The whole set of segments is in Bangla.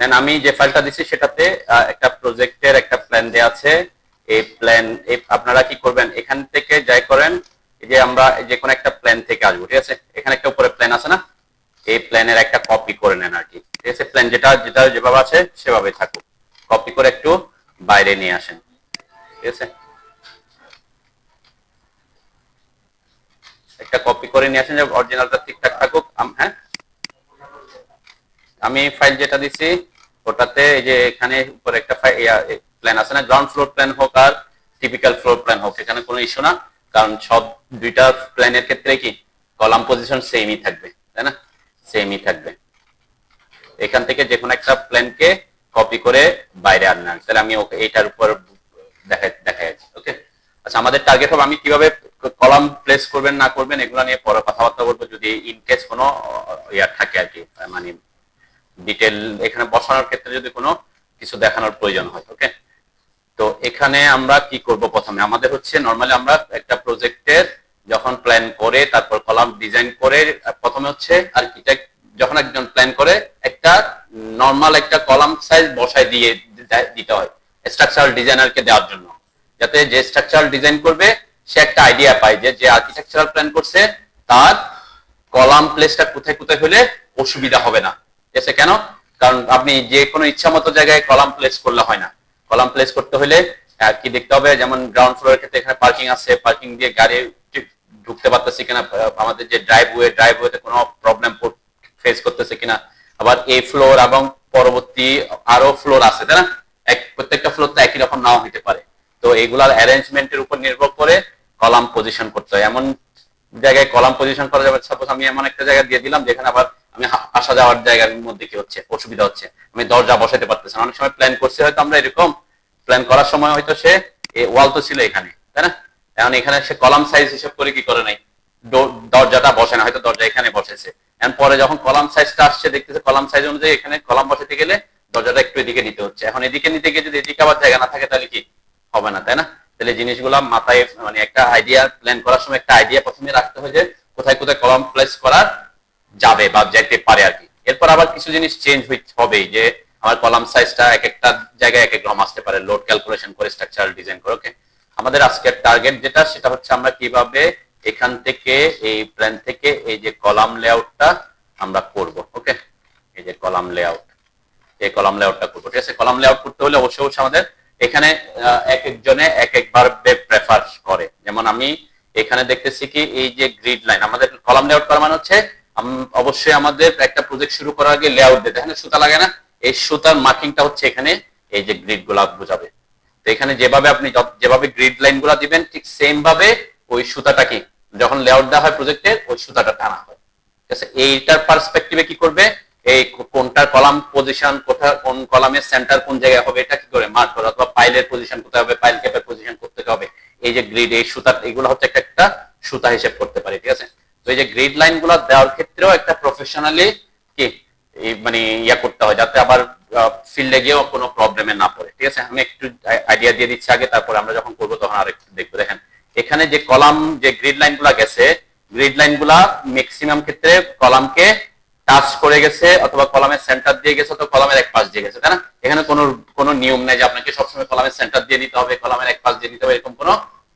দেন আমি যে ফাইলটা দিচ্ছি সেটাতে একটা প্রজেক্টের একটা প্ল্যান দেওয়া আছে। এই প্ল্যান আপনারা কি করবেন, এখান থেকে যাই করেন, এই যে আমরা যে কোনো একটা প্ল্যান থেকে আসবো, ঠিক আছে। এখানে একটা উপরে প্ল্যান আছে না, এই প্ল্যানের একটা কপি করে নেন আর কি, ঠিক আছে। প্ল্যান যেটা যেটা যেভাবে আছে সেভাবে থাকুক, কপি করে একটু বাইরে নিয়ে আসেন, ঠিক আছে। একটা কপি করে নিয়ে আসেন যে অরিজিনালটা ঠিকঠাক থাকুক। হ্যাঁ, আমি ফাইল যেটা দিছি ওটাতে এই যে এখানে উপরে একটা প্ল্যান আছে না, গ্রাউন্ড ফ্লোর প্ল্যান হোক আর টিপিক্যাল ফ্লোর প্ল্যান হোক, এখানে কোনো ইস্যু না, কারণ সব দুইটা প্ল্যানের ক্ষেত্রে কি কলাম পজিশন সেমই থাকবে, তাই না, সেমই থাকবে। এখান থেকে যে কোনো একটা প্ল্যানকে কপি করে বাইরে আনলাম, তাহলে আমি ওকে এইটার উপর দেখা যাচ্ছে। ওকে, আচ্ছা, আমাদের টার্গেট হবে আমি কিভাবে কলাম প্লেস করবেন না করবেন এগুলো নিয়ে পরে কথাবার্তা বলবো, যদি ইন কেস কোনো ইয়া থাকে আর কি, মানে ডিটেল এখানে বসানোর ক্ষেত্রে যদি কোনো কিছু দেখানোর প্রয়োজন হয়। ওকে, তো এখানে আমরা কি করব, প্রথমে আমাদের হচ্ছে নরমালি আমরা একটা প্রজেক্টের যখন প্ল্যান করে তারপর কলাম ডিজাইন করে, প্রথমে হচ্ছে আর্কিটেক্ট যখন একজন প্ল্যান করে একটা নরমাল একটা কলাম সাইজ বসায় দিয়ে দিতে হয় স্ট্রাকচারাল ডিজাইনারকে দেওয়ার জন্য, যাতে যে স্ট্রাকচারাল ডিজাইন করবে সে একটা আইডিয়া পায় যে আর্কিটেকচারাল প্ল্যান করছে তার কলাম প্লেসটা কোথায় কোথায় হলে অসুবিধা হবে না, ঠিক আছে। কেন, কারণ আপনি যে কোনো ইচ্ছা মতো জায়গায় কলাম প্লেস করলে হয় না। কলাম প্লেস করতে হলে কি দেখতে হবে, যেমন গ্রাউন্ড ফ্লোরের ক্ষেত্রে এখানে পার্কিং আছে, পার্কিং দিয়ে গাড়ি ঢুকতে পারতেছে কিনা, আমাদের যে ড্রাইভওয়েতে কোনো প্রবলেম ফেস করতেছে কিনা, আবার এই ফ্লোর এবং পরবর্তী আরো ফ্লোর আছে, তাই না, প্রত্যেকটা ফ্লোর তো একই রকম নাও হতে পারে। তো এইগুলার অ্যারেঞ্জমেন্টের উপর নির্ভর করে কলাম পজিশন করতে হয়। এমন জায়গায় কলাম পজিশন করা যাবে, সাপোজ আমি এমন একটা জায়গা দিয়ে দিলাম যেখানে আবার আমি আসা যাওয়ার জায়গার মধ্যে কি হচ্ছে অসুবিধা হচ্ছে, আমি দরজা বসাতে পারতেছি না। অনেক সময় প্ল্যান করছি হয়তো আমরা এরকম, প্ল্যান করার সময় হয়তো সে ওয়াল তো ছিল এখানে, তাই না, এখন এখানে সে কলাম সাইজ হিসেব করে কি করে নাই, দরজাটা বসে না, হয়তো দরজা এখানে বসেছে। এখন পরে যখন কলাম সাইজটা আসছে দেখতেছে কলাম সাইজ অনুযায়ী এখানে কলাম বসাতে গেলে দরজাটা একটু এদিকে নিতে হচ্ছে। এখন এদিকে নিতে গিয়ে যদি এদিকে আবার জায়গা না থাকে তাহলে কি হবে না, তাই না। তাহলে জিনিসগুলা মাথায়, মানে একটা আইডিয়া প্ল্যান করার সময় একটা আইডিয়া প্রথমে রাখতে হয় যে কোথায় কোথায় কলাম প্লেস করা যাবে বা যেতে পারে আর কি। এরপর আবার কিছু জিনিস চেঞ্জ হবে, যে আমার কলাম সাইজটা এক একটা জায়গায় এক এক রকম আসতে পারে, লোড ক্যালকুলেশন করে স্ট্রাকচারাল ডিজাইন করে। ওকে, আমাদের আজকের টার্গেট যেটা সেটা হচ্ছে আমরা কিভাবে এখান থেকে এই প্ল্যান থেকে এই যে কলাম লেআউটটা আমরা করব। ওকে, এই যে কলাম লেআউট, এই কলাম লেআউটটা করবো, ঠিক আছে। কলাম লেআউট করতে হলে অবশ্যই অবশ্যই আমাদের এখানে এক একজনে এক একবার প্রেফার করে। যেমন আমি এখানে দেখতেছি কি এই যে গ্রিড লাইন, আমাদের কলাম লেআউট করা মানে হচ্ছে অবশ্যই আমাদের একটা প্রজেক্ট শুরু করার আগে লেআউট দিতে, এখানে সুতা লাগে না, এই সুতার মার্কিংটা হচ্ছে এখানে এই যে গ্রিড গুলা বোঝাবে। তো এখানে যেভাবে আপনি যেভাবে গ্রিড লাইন গুলা দিবেন ঠিক সেম ভাবে ওই সুতাটা কি যখন লেআউট দেওয়া হয় প্রজেক্টের ওই সুতাটা টানা হয়, ঠিক আছে। এইটার পার্সপেক্টিভে কি করবে, এই কোনটার কলাম পজিশন কোথায়, কোন কলামের সেন্টার কোন জায়গায় হবে এটা কি করে মার্ক করে, অথবা পাইলের পজিশন কোথায় হবে, পাইল ক্যাপের পজিশন করতে হবে, এই যে গ্রিড এই সুতা এগুলো হচ্ছে একটা সুতা হিসেব করতে পারে, ঠিক আছে। তো এই যে গ্রিড লাইন গুলো দেওয়ার ক্ষেত্রেও একটা প্রফেশনালি কি মানে ইয়া করতে হয়, যাতে আবার ফিল্ডে গিয়েও কোনো প্রবলেমে না পড়ে, ঠিক আছে। আমি একটু আইডিয়া দিয়ে দিচ্ছি আগে, তারপরে আমরা যখন করবো তখন আর একটু দেখবো। দেখেন এখানে যে কলাম যে গ্রিড লাইন গুলা গেছে, গ্রিড লাইন গুলা ম্যাক্সিমাম ক্ষেত্রে কলামকে টাচ করে গেছে, অথবা কলামের সেন্টার দিয়ে গেছে, অথবা কলামের এক পাশ দিয়ে গেছে, তাই না। এখানে কোনো নিয়ম নাই যে আপনাকে সবসময় কলামের সেন্টার দিয়ে নিতে হবে, কলামের এক পাশ দিয়ে নিতে হবে, এরকম কোনো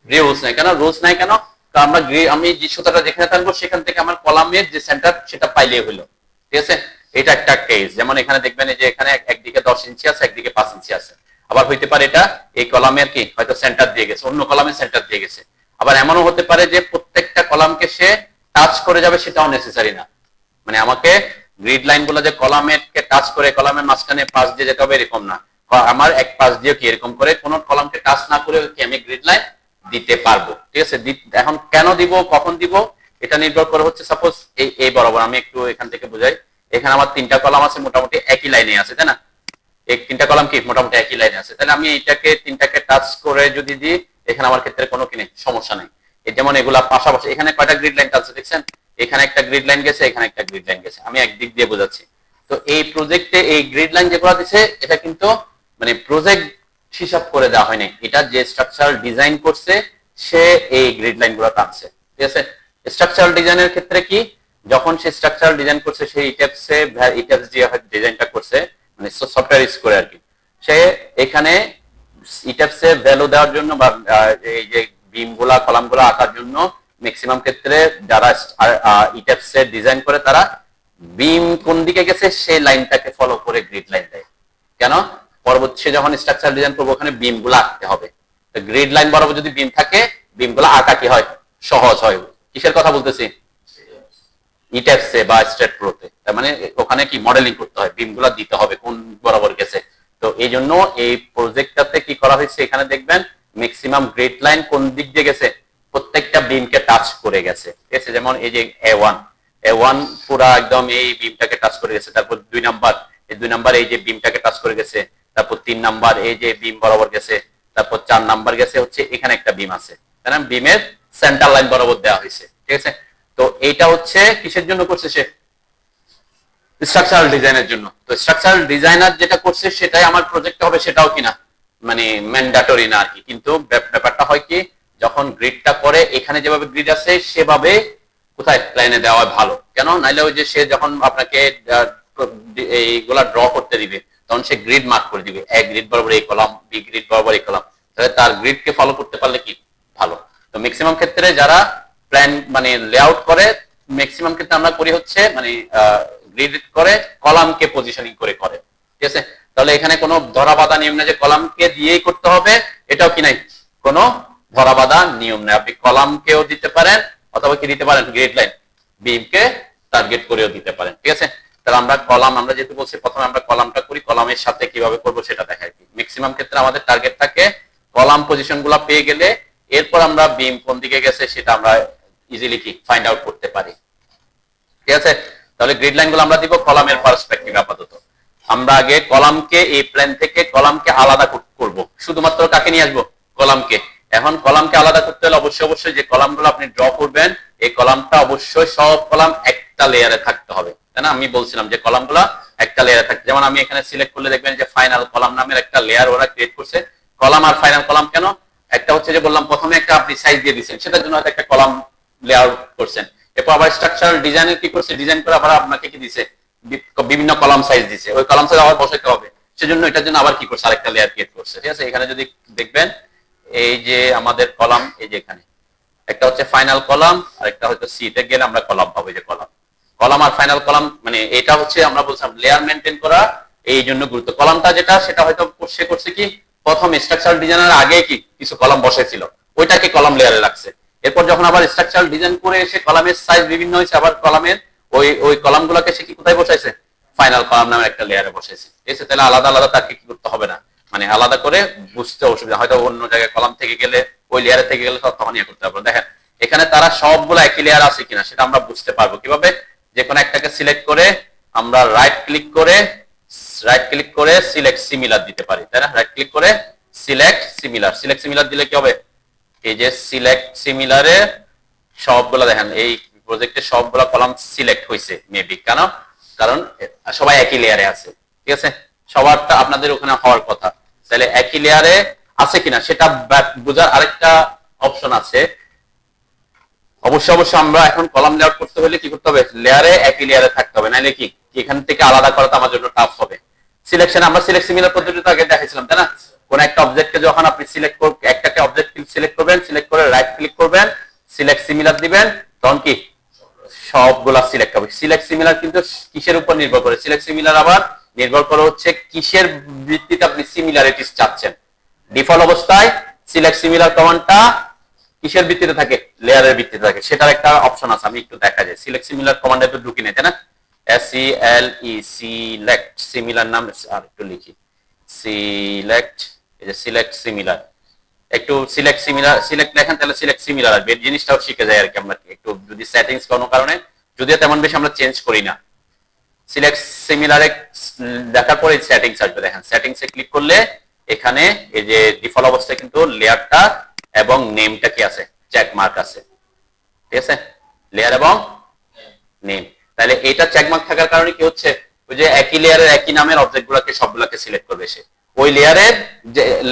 রুলস নাই। কেন রুলস নাই কেন, কারণ আমি যে সুতাটা যেখানে টানবো সেখান থেকে আমার কলামের যে সেন্টার সেটা পাইলে হলো, ঠিক আছে। এটা একটা কেস, যেমন এখানে দেখবেন যে এখানে একদিকে 10 ইঞ্চি আছে, একদিকে 5 ইঞ্চি আছে। আবার হইতে পারে এটা এই কলামের কি হয়তো সেন্টার দিয়ে গেছে, অন্য কলামের সেন্টার দিয়ে গেছে। আবার এমনও হতে পারে যে প্রত্যেকটা কলামকে সে টাচ করে যাবে, সেটাও নেসেসারি না। মানে আমাকে গ্রিড লাইন গুলো যে কলামের কে টাচ করে কলামের মাঝখানে পাশ দিয়ে যেতে হবে এরকম না, আমার এক পাশ দিয়ে কি এরকম করে কোন কলামকে টাচ না করে কি আমি গ্রিড লাইন দিতে পারবো, ঠিক আছে। এখন কেন দিব কখন দিব এটা নির্ভর করে হচ্ছে, সাপোজ এই বরাবর আমি একটু এখান থেকে বুঝাই, এখানে আমার 3টা কলাম আছে মোটামুটি একই লাইনে আছে, তাই না, এই 3টা কলাম কি মোটামুটি একই লাইনে আছে, তাহলে আমি এইটাকে 3টাকে টাচ করে যদি দিই এখানে আমার ক্ষেত্রে কোনো কি নেই, সমস্যা নাই। যেমন এগুলা পাশাপাশি এখানে কয়টা গ্রিড লাইন আছে দেখছেন, এখানে একটা গ্রিড লাইন গেছে, এখানে একটা গ্রিড লাইন গেছে, আমি একদিক দিয়ে বোঝাচ্ছি। তো এই প্রজেক্টে এই গ্রিড লাইন যেগুলো দিছে এটা কিন্তু মানে প্রজেক্ট হিসাব করে দেওয়া হয়নি, এটা যে স্ট্রাকচারাল ডিজাইন করছে সে এই গ্রিড লাইন গুলো টানছে, ঠিক আছে। স্ট্রাকচারাল ডিজাইনের ক্ষেত্রে কি যখন সে স্ট্রাকচারাল ডিজাইন করছে সেই ইটেপসে ইটেপস দিয়ে ডিজাইনটা করছে, মানে সফটওয়্যার স্কোর আর কি। সে এখানে ইটাপসে ভ্যালু দেওয়ার জন্য বা এই যে বিম গুলা কলাম গুলা আঁকার জন্য ম্যাক্সিমাম ক্ষেত্রে যারা ইটাপসে ডিজাইন করে তারা বিম কোন দিকে গেছে সেই লাইনটাকে ফলো করে গ্রিড লাইন দেয়। কেন? পরবর্তী যখন স্ট্রাকচার ডিজাইন করবো ওখানে বিম গুলা আঁকতে হবে, গ্রিড লাইন বরাবর যদি বিম থাকে বিম গুলা আঁকা কি হয়, সহজ হয়। কিসের কথা বলতেছি? ইটাপসে বা স্ট্রেট প্রোতে, তার মানে ওখানে কি মডেলিং করতে হয়, বিম গুলা দিতে হবে কোন বরাবর গেছে। তো এই জন্য এই প্রজেক্টটাতে কি করা হয়েছে, এখানে দেখবেন ম্যাক্সিমাম গ্রিড লাইন কোন দিক দিয়ে গেছে, প্রত্যেকটা বিমকে টাচ করে গেছে। ঠিক আছে, যেমন এই যে A1 পুরা একদম এই বিমটাকে টাচ করে গেছে। তারপর 2 নাম্বার, এই 2 নাম্বার এই যে বিমটাকে টাচ করে গেছে। তারপর 3 নাম্বার এই যে বিম বরাবর গেছে। তারপর 4 নাম্বার গেছে হচ্ছে এখানে একটা বিম আছে, তাই না? বিমের সেন্টার লাইন বরাবর দেওয়া হয়েছে। ঠিক আছে, তো এইটা হচ্ছে কিসের জন্য করছে সে? স্ট্রাকচারাল ডিজাইনের জন্য। তো স্ট্রাকচারাল ডিজাইনার যেটা করছে সেটাই আমার প্রজেক্ট হবে, সেটাও কিনা মানে ম্যান্ডেটরি না আর কি। কিন্তু ব্যাপারটা হয় কি, যখন গ্রিডটা করে এখানে যেভাবে গ্রিড আছে সেভাবে কোথায় লাইনে দেওয়া ভালো। কেন? নাইলে ওই যে সে যখন আপনাকে এইগুলা ড্র করতে দিবে তখন সে গ্রিড মার্ক করে দিবে, এক গ্রিড বরাবর এই কলাম, বি গ্রিড বরাবর এই কলাম, তাহলে তার গ্রিডকে ফলো করতে পারলে কি ভালো। তো ম্যাক্সিমাম ক্ষেত্রে যারা প্ল্যান মানে লেআউট করে ম্যাক্সিমাম ক্ষেত্রে আমরা করি হচ্ছে মানে গ্রিড করে কলামকে পজিশনিং করে করে। ঠিক আছে, তাহলে এখানে কোনো ধরা বাঁধা নিয়ম নেই যে কলামকে দিয়েই করতে হবে, এটাও কি নাই, কোনো ধরা বাঁধা নিয়ম নেই। আপনি কলামকেও দিতে পারেন অথবা কি দিতে পারেন, গ্রিড লাইন বিমকে টার্গেট করেও দিতে পারেন। ঠিক আছে, তাহলে আমরা কলাম, আমরা যেহেতু বলছি প্রথমে আমরা কলামটা করি, কলামের সাথে কিভাবে করব সেটা দেখাই। ম্যাক্সিমাম ক্ষেত্রে আমাদের টার্গেট থাকে কলাম পজিশন গুলা পেয়ে গেলে এরপর আমরা বিম কোন দিকে গেছে সেটা আমরা ইজিলি কি ফাইন্ড আউট করতে পারি। ঠিক আছে, তাহলে গ্রিড লাইন গুলো আমরা দিব কলামের পার্সপেক্টিভ। আপাতত আমরা আগে কলামকে এই প্ল্যান থেকে কলামকে আলাদা করব, শুধুমাত্র কাকে নিয়ে আসবো, কলামকে। এখন কলামকে আলাদা করতে হলে অবশ্যই যে কলামগুলো আপনি ড্র করবেন এই কলামটা অবশ্যই সব কলাম একটা লেয়ারে থাকতে হবে, তাই না? আমি বলছিলাম যে কলামগুলো একটা লেয়ারে থাকবে। যেমন আমি এখানে সিলেক্ট করলে দেখবেন যে ফাইনাল কলাম নামের একটা লেয়ার ওরা ক্রিয়েট করছে। কলাম আর ফাইনাল কলাম কেন? একটা হচ্ছে যে বললাম প্রথমে একটা আপনি সাইজ দিয়ে দিচ্ছেন, সেটার জন্য একটা কলাম লেআউট করছেন। এরপর আবার স্ট্রাকচারাল ডিজাইনের কি করছে, ডিজাইন করে আবার আপনাকে কি দিছে, বিভিন্ন কলাম সাইজ দিছে, ওই কলাম সাইজ আবার বসাইতে হবে, সেজন্য এটার জন্য আবার কি করছে, আরেকটা লেয়ার ক্রিয়েট করছে। ঠিক আছে, এখানে যদি দেখবেন এই যে আমাদের কলাম, এই যে এখানে একটা হচ্ছে ফাইনাল কলাম আর একটা হয়তো সিতে গেলে আমরা কলাম পাবো, যে কলাম আর ফাইনাল কলাম, মানে এটা হচ্ছে আমরা বলছিলাম লেয়ার মেনটেন করা এই জন্য গুরুত্ব। কলামটা যেটা সেটা হয়তো সে করছে কি প্রথম স্ট্রাকচারাল ডিজাইনের আগে কি কিছু কলাম বসাইছিল, ওইটাকে কলাম লেয়ারে রাখছে। এরপর যখন আবার স্ট্রাকচারাল ডিজাইন করে এসে কলামের সাইজ বিভিন্ন হয়েছে, আবার কলামের ওই কলামগুলোকে সে কি কোথায় বসাইছে, ফাইনাল কলাম নামের একটা লেয়ারে বসাইছে। ঠিক আছে, তাহলে আলাদা আলাদা তাকে কি করতে হবে না, মানে আলাদা করে বুঝতে অসুবিধা। হয়তো অন্য জায়গায় কলাম থেকে গেলে ওই লেয়ারে থেকে গেলে তখন ইয়ে করতে পারবো। দেখেন এখানে তারা সবগুলো একই লেয়ার আছে কিনা সেটা আমরা বুঝতে পারবো কিভাবে, যে কোনো একটাকে সিলেক্ট করে আমরা রাইট ক্লিক করে সিলেক্ট সিমিলার দিতে পারি, তাই না? রাইট ক্লিক করে সিলেক্ট সিমিলার দিলে কি হবে, এই যে সিলেক্ট সিমিলারে সবগুলো দেখেন এই প্রজেক্টে সবগুলো কলাম সিলেক্ট হয়েছে মেবি, কারণ সবাই একই লেয়ারে আছে। ঠিক আছে, সবারটা আপনাদের ওখানে হওয়ার কথা, তাহলে একই লেয়ারে আছে কিনা সেটা বোঝার আরেকটা অপশন আছে। অবশ্যই আমরা এখন কলাম লেআউট করতে হলে কি করতে হবে, লেয়ারে একই লেয়ারে থাকতে হবে, নাইলে কি এখান থেকে আলাদা করাটা আমার জন্য টাফ হবে। সিলেকশন আমরা সিলেক্ট সিমিলার পদ্ধতিতে আগে দেখাইছিলাম, তাই না? কোন একটা অবজেক্টকে যখন আপনি সিলেক্ট করবেন, একটাকে অবজেক্ট সিলেক্ট করবেন, সিলেক্ট করে রাইট ক্লিক করবেন, সিলেক্ট সিমিলার দিবেন, তখন কি সবগুলা সিলেক্ট হবে। সিলেক্ট সিমিলার কিন্তু কিসের উপর নির্ভর করে, সিলেক্ট সিমিলার আবার নির্ভর করে হচ্ছে কিসের ভিত্তিতে আপনি সিমিলারিটিস চাচ্ছেন। ডিফল্ট অবস্থায় সিলেক্ট সিমিলার কমান্ডটা কিসের ভিত্তিতে থাকে, লেয়ারের ভিত্তিতে থাকে, সেটার একটা অপশন আছে, আমি একটু দেখা যায়। সিলেক্ট সিমিলার কমান্ডে তো ঢুকি নাই, তাই না? সিলেক্ট সিমিলার নাম আর একটু লিখি, সিলেক্ট, এই যে সিলেক্ট সিমিলার, একটু সিলেক্ট লেখেন তাহলে সিলেক্ট সিমিলার আসবে। এই জিনিসটাও শিখে যায় আর কি আমরা একটু, যদি সেটিংস কোনো কারণে যদিও তেমন বেশি আমরা চেঞ্জ করি না। সিলেক্ট সিমিলারে দেখার পরে সেটিংস আসবে, দেখেন সেটিংসে ক্লিক করলে এখানে এই যে ডিফল্ট অবস্থায় কিন্তু লেয়ারটা এবং নেমটা কি আছে, চেক মার্ক আছে। ঠিক আছে, লেয়ার এবং নেম, তাহলে এটা চেক মার্ক থাকার কারণে কি হচ্ছে, ওই যে একই লেয়ারের একই নামের অবজেক্টগুলোকে সবগুলোকে সিলেক্ট করবে সে, ওই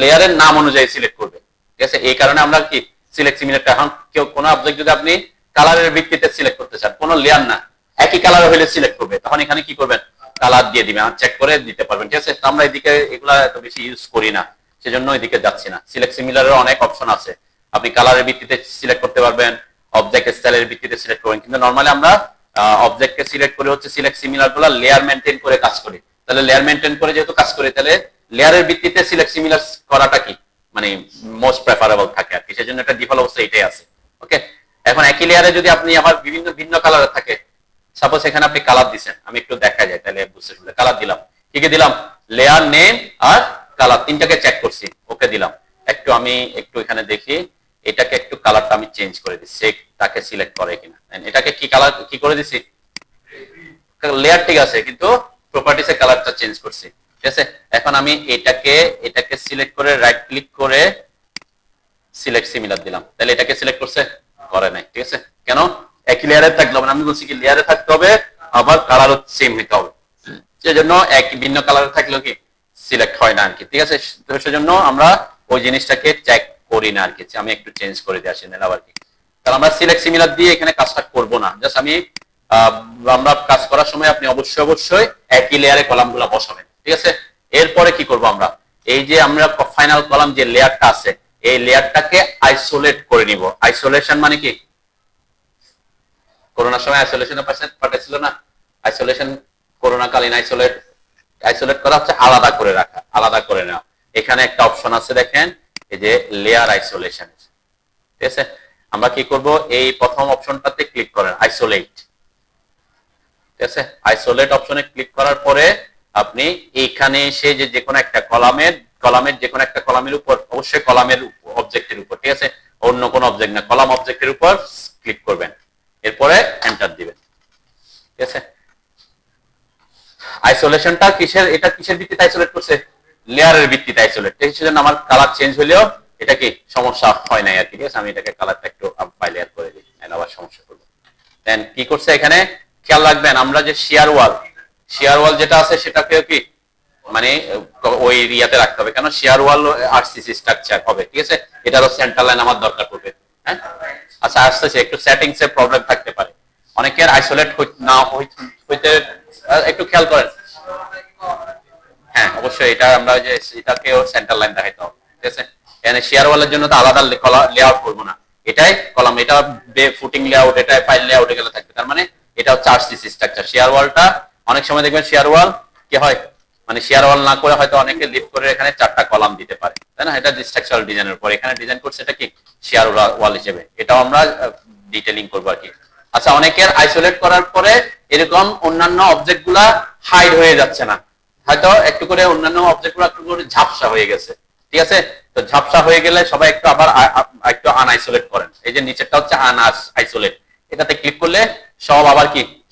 লেয়ারের নাম অনুযায়ী সিলেক্ট করবে। ঠিক আছে, এই কারণে আমরা কি সিলেক্ট সিমিলারটা, এখন কেউ কোনো অবজেক্ট যদি আপনি কালারের ভিত্তিতে সিলেক্ট করতে চান, কোনো লেয়ার না একই কালার হলে সিলেক্ট করবে, তখন এখানে কি করবেন, কালার দিয়ে দিবেন, চেক করে দিতে পারবেন। ঠিক আছে, তো আমরা এদিকে এগুলা এত বেশি ইউজ করি না, সেজন্য এদিকে যাচ্ছি না। সিলেক্ট সিমিলারের অনেক অপশন আছে, আপনি কালারের ভিত্তিতে সিলেক্ট করতে পারবেন, অবজেক্ট স্টাইলের ভিত্তিতে সিলেক্ট করবেন। কিন্তু নরমালি আমরা অবজেক্টকে সিলেক্ট করে হচ্ছে সিলেক্ট সিমিলার গুলো লেয়ার মেনটেন করে কাজ করি। তাহলে লেয়ার মেনটেন করে যেহেতু কাজ করি, তাহলে লেয়ারের ভিত্তিতে সিলেক্ট সিমিলার করাটা কি মানে মোস্ট প্রেফারেবল থাকে আর কি, সেজন্য এটা ডিফল্ট অবস্থা এটাই আছে। ওকে, এখন একই লেয়ারে যদি আপনি আবার বিভিন্ন ভিন্ন কালার থাকে, সাপোজ এখানে আপনি কালার দিচ্ছেন, আমি একটু দেখা যায় তাহলে বুঝতে শুনলে কালার দিলাম, কি কি দিলাম, লেয়ার নেম আর কালার, তিনটাকে চেক করছি, ওকে দিলাম। একটু আমি একটু এখানে দেখি, এটাকে একটু কালারটা আমি চেঞ্জ করে দিচ্ছি, তাকে সিলেক্ট করে কিনা। এটাকে কি কালার কি করে দিছি, লেয়ার ঠিক আছে, কিন্তু প্রপার্টিসে কালারটা চেঞ্জ করছি। ঠিক আছে, এখন আমি এটাকে সিলেক্ট করে রাইট ক্লিক করে সিলেক্ট সিমিলার দিলাম, তাহলে এটাকে সিলেক্ট করছে, করে নাই। ঠিক আছে, কেন, একই লেয়ারে থাকলো না, আমি বলছি কি লেয়ারে থাকতে হবে, আবার কালারও সেম হইতে হবে, সেজন্য একই ভিন্ন কালারে থাকলেও কি সিলেক্ট হয় না আর কি। ঠিক আছে, তো সেজন্য আমরা ওই জিনিসটাকে চেক করি না আর কি। আমি একটু চেঞ্জ করে দিয়ে আসি নিলাম আর কি। তাহলে আমরা সিলেক্ট সিমিলার দিয়ে এখানে কাজটা করব না, জাস্ট আমরা কাজ করার সময় আপনি অবশ্যই একই লেয়ারে কলামগুলো বসাবেন। ঠিক আছে, এরপরে কি করব আমরা, এই যে আমরা ফাইনাল কলাম যে লেয়ারটা আছে, এই লেয়ারটাকে আইসোলেট করে নিব। আইসোলেশন মানে কি, করোনার সময় আইসোলেশনের পাঠাইছিল না, আইসোলেশন করোনাকালীন আইসোলেট করা হচ্ছে আলাদা করে রাখা, আলাদা করে নেওয়া। এখানে একটা অপশন আছে দেখেন, এই যে লেয়ার আইসোলেশন। ঠিক আছে, আমরা কি করব, এই প্রথম অপশনটাতে ক্লিক করেন, আইসোলেট। ঠিক আছে, আইসোলেট অপশনে ক্লিক করার পরে আপনি এইখানে এসে যে কোনো একটা কলামের যে কোনো একটা কলামের উপর, অবশ্যই কলামের অবজেক্টের উপর, ঠিক আছে, অন্য কোনো অবজেক্ট না, কলাম অবজেক্টের উপর ক্লিক করবেন, এরপরে এন্টার দিবেন। ঠিক আছে, আইসোলেশনটা কিসের ভিত্তিতে আইসোলেট করছে, লেয়ারের ভিত্তিতে আইসোলেট। সেজন্য আমার কালার চেঞ্জ হলেও এটা কি সমস্যা হয় নাই আর কি। ঠিক আছে, আমি এটাকে কালারটা একটু বাই লেয়ার করে দিই, আবার সমস্যা করবো। দেন কি করছে এখানে খেয়াল রাখবেন, আমরা যে শেয়ার ওয়াল যেটা আছে সেটাকেও কি মানে ওই এরিয়াতে রাখতে হবে, কেন শেয়ার ওয়াল আরসিসি স্ট্রাকচার হবে। ঠিক আছে, এটারও সেন্টার লাইন আমার দরকার পড়বে। হ্যাঁ, আচ্ছা আসতেছে, একটু সেটিংস এর প্রবলেম থাকতে পারে, অনেকের আইসোলেট না হইতে, একটু খেয়াল করেন। হ্যাঁ অবশ্যই, এটা আমরা যে এটাকেও সেন্টার লাইন দেখাইতে হবে। ঠিক আছে, এখানে শেয়ার ওয়ালের জন্য তো আলাদা লেআউট করবো না, এটাই কলাম, এটা ফুটিং লেআউট, এটা ফাইল লেআউট এগুলো থাকবে। তার মানে এটা হচ্ছে আরসিসি স্ট্রাকচার। শেয়ার ওয়ালটা অনেক সময় দেখবেন শেয়ার ওয়াল কি হয়, মানে শেয়ার ওয়াল না করে হয়তো অনেকে লিভ করে এখানে 4টা কলাম দিতে পারে, তাই না, এটা স্ট্রাকচারাল ডিজাইনের উপর, এখানে ডিজাইন করছে এটা কি শেয়ার ওয়াল হিসেবে, এটাও আমরা ডিটেইলিং করবো আর কি। আচ্ছা, অনেকের আইসোলেট করার পরে এরকম অন্যান্য অবজেক্ট গুলা হাইড হয়ে যাচ্ছে না, হয়তো একটু করে অন্যান্য অবজেক্ট গুলো একটু করে ঝাপসা হয়ে গেছে। ঠিক আছে, তো ঝাপসা হয়ে গেলে সবাই একটু আবার একটু আনআইসোলেট করেন। এই যে নিচেরটা হচ্ছে আইসোলেট, এটাতে ক্লিক করলে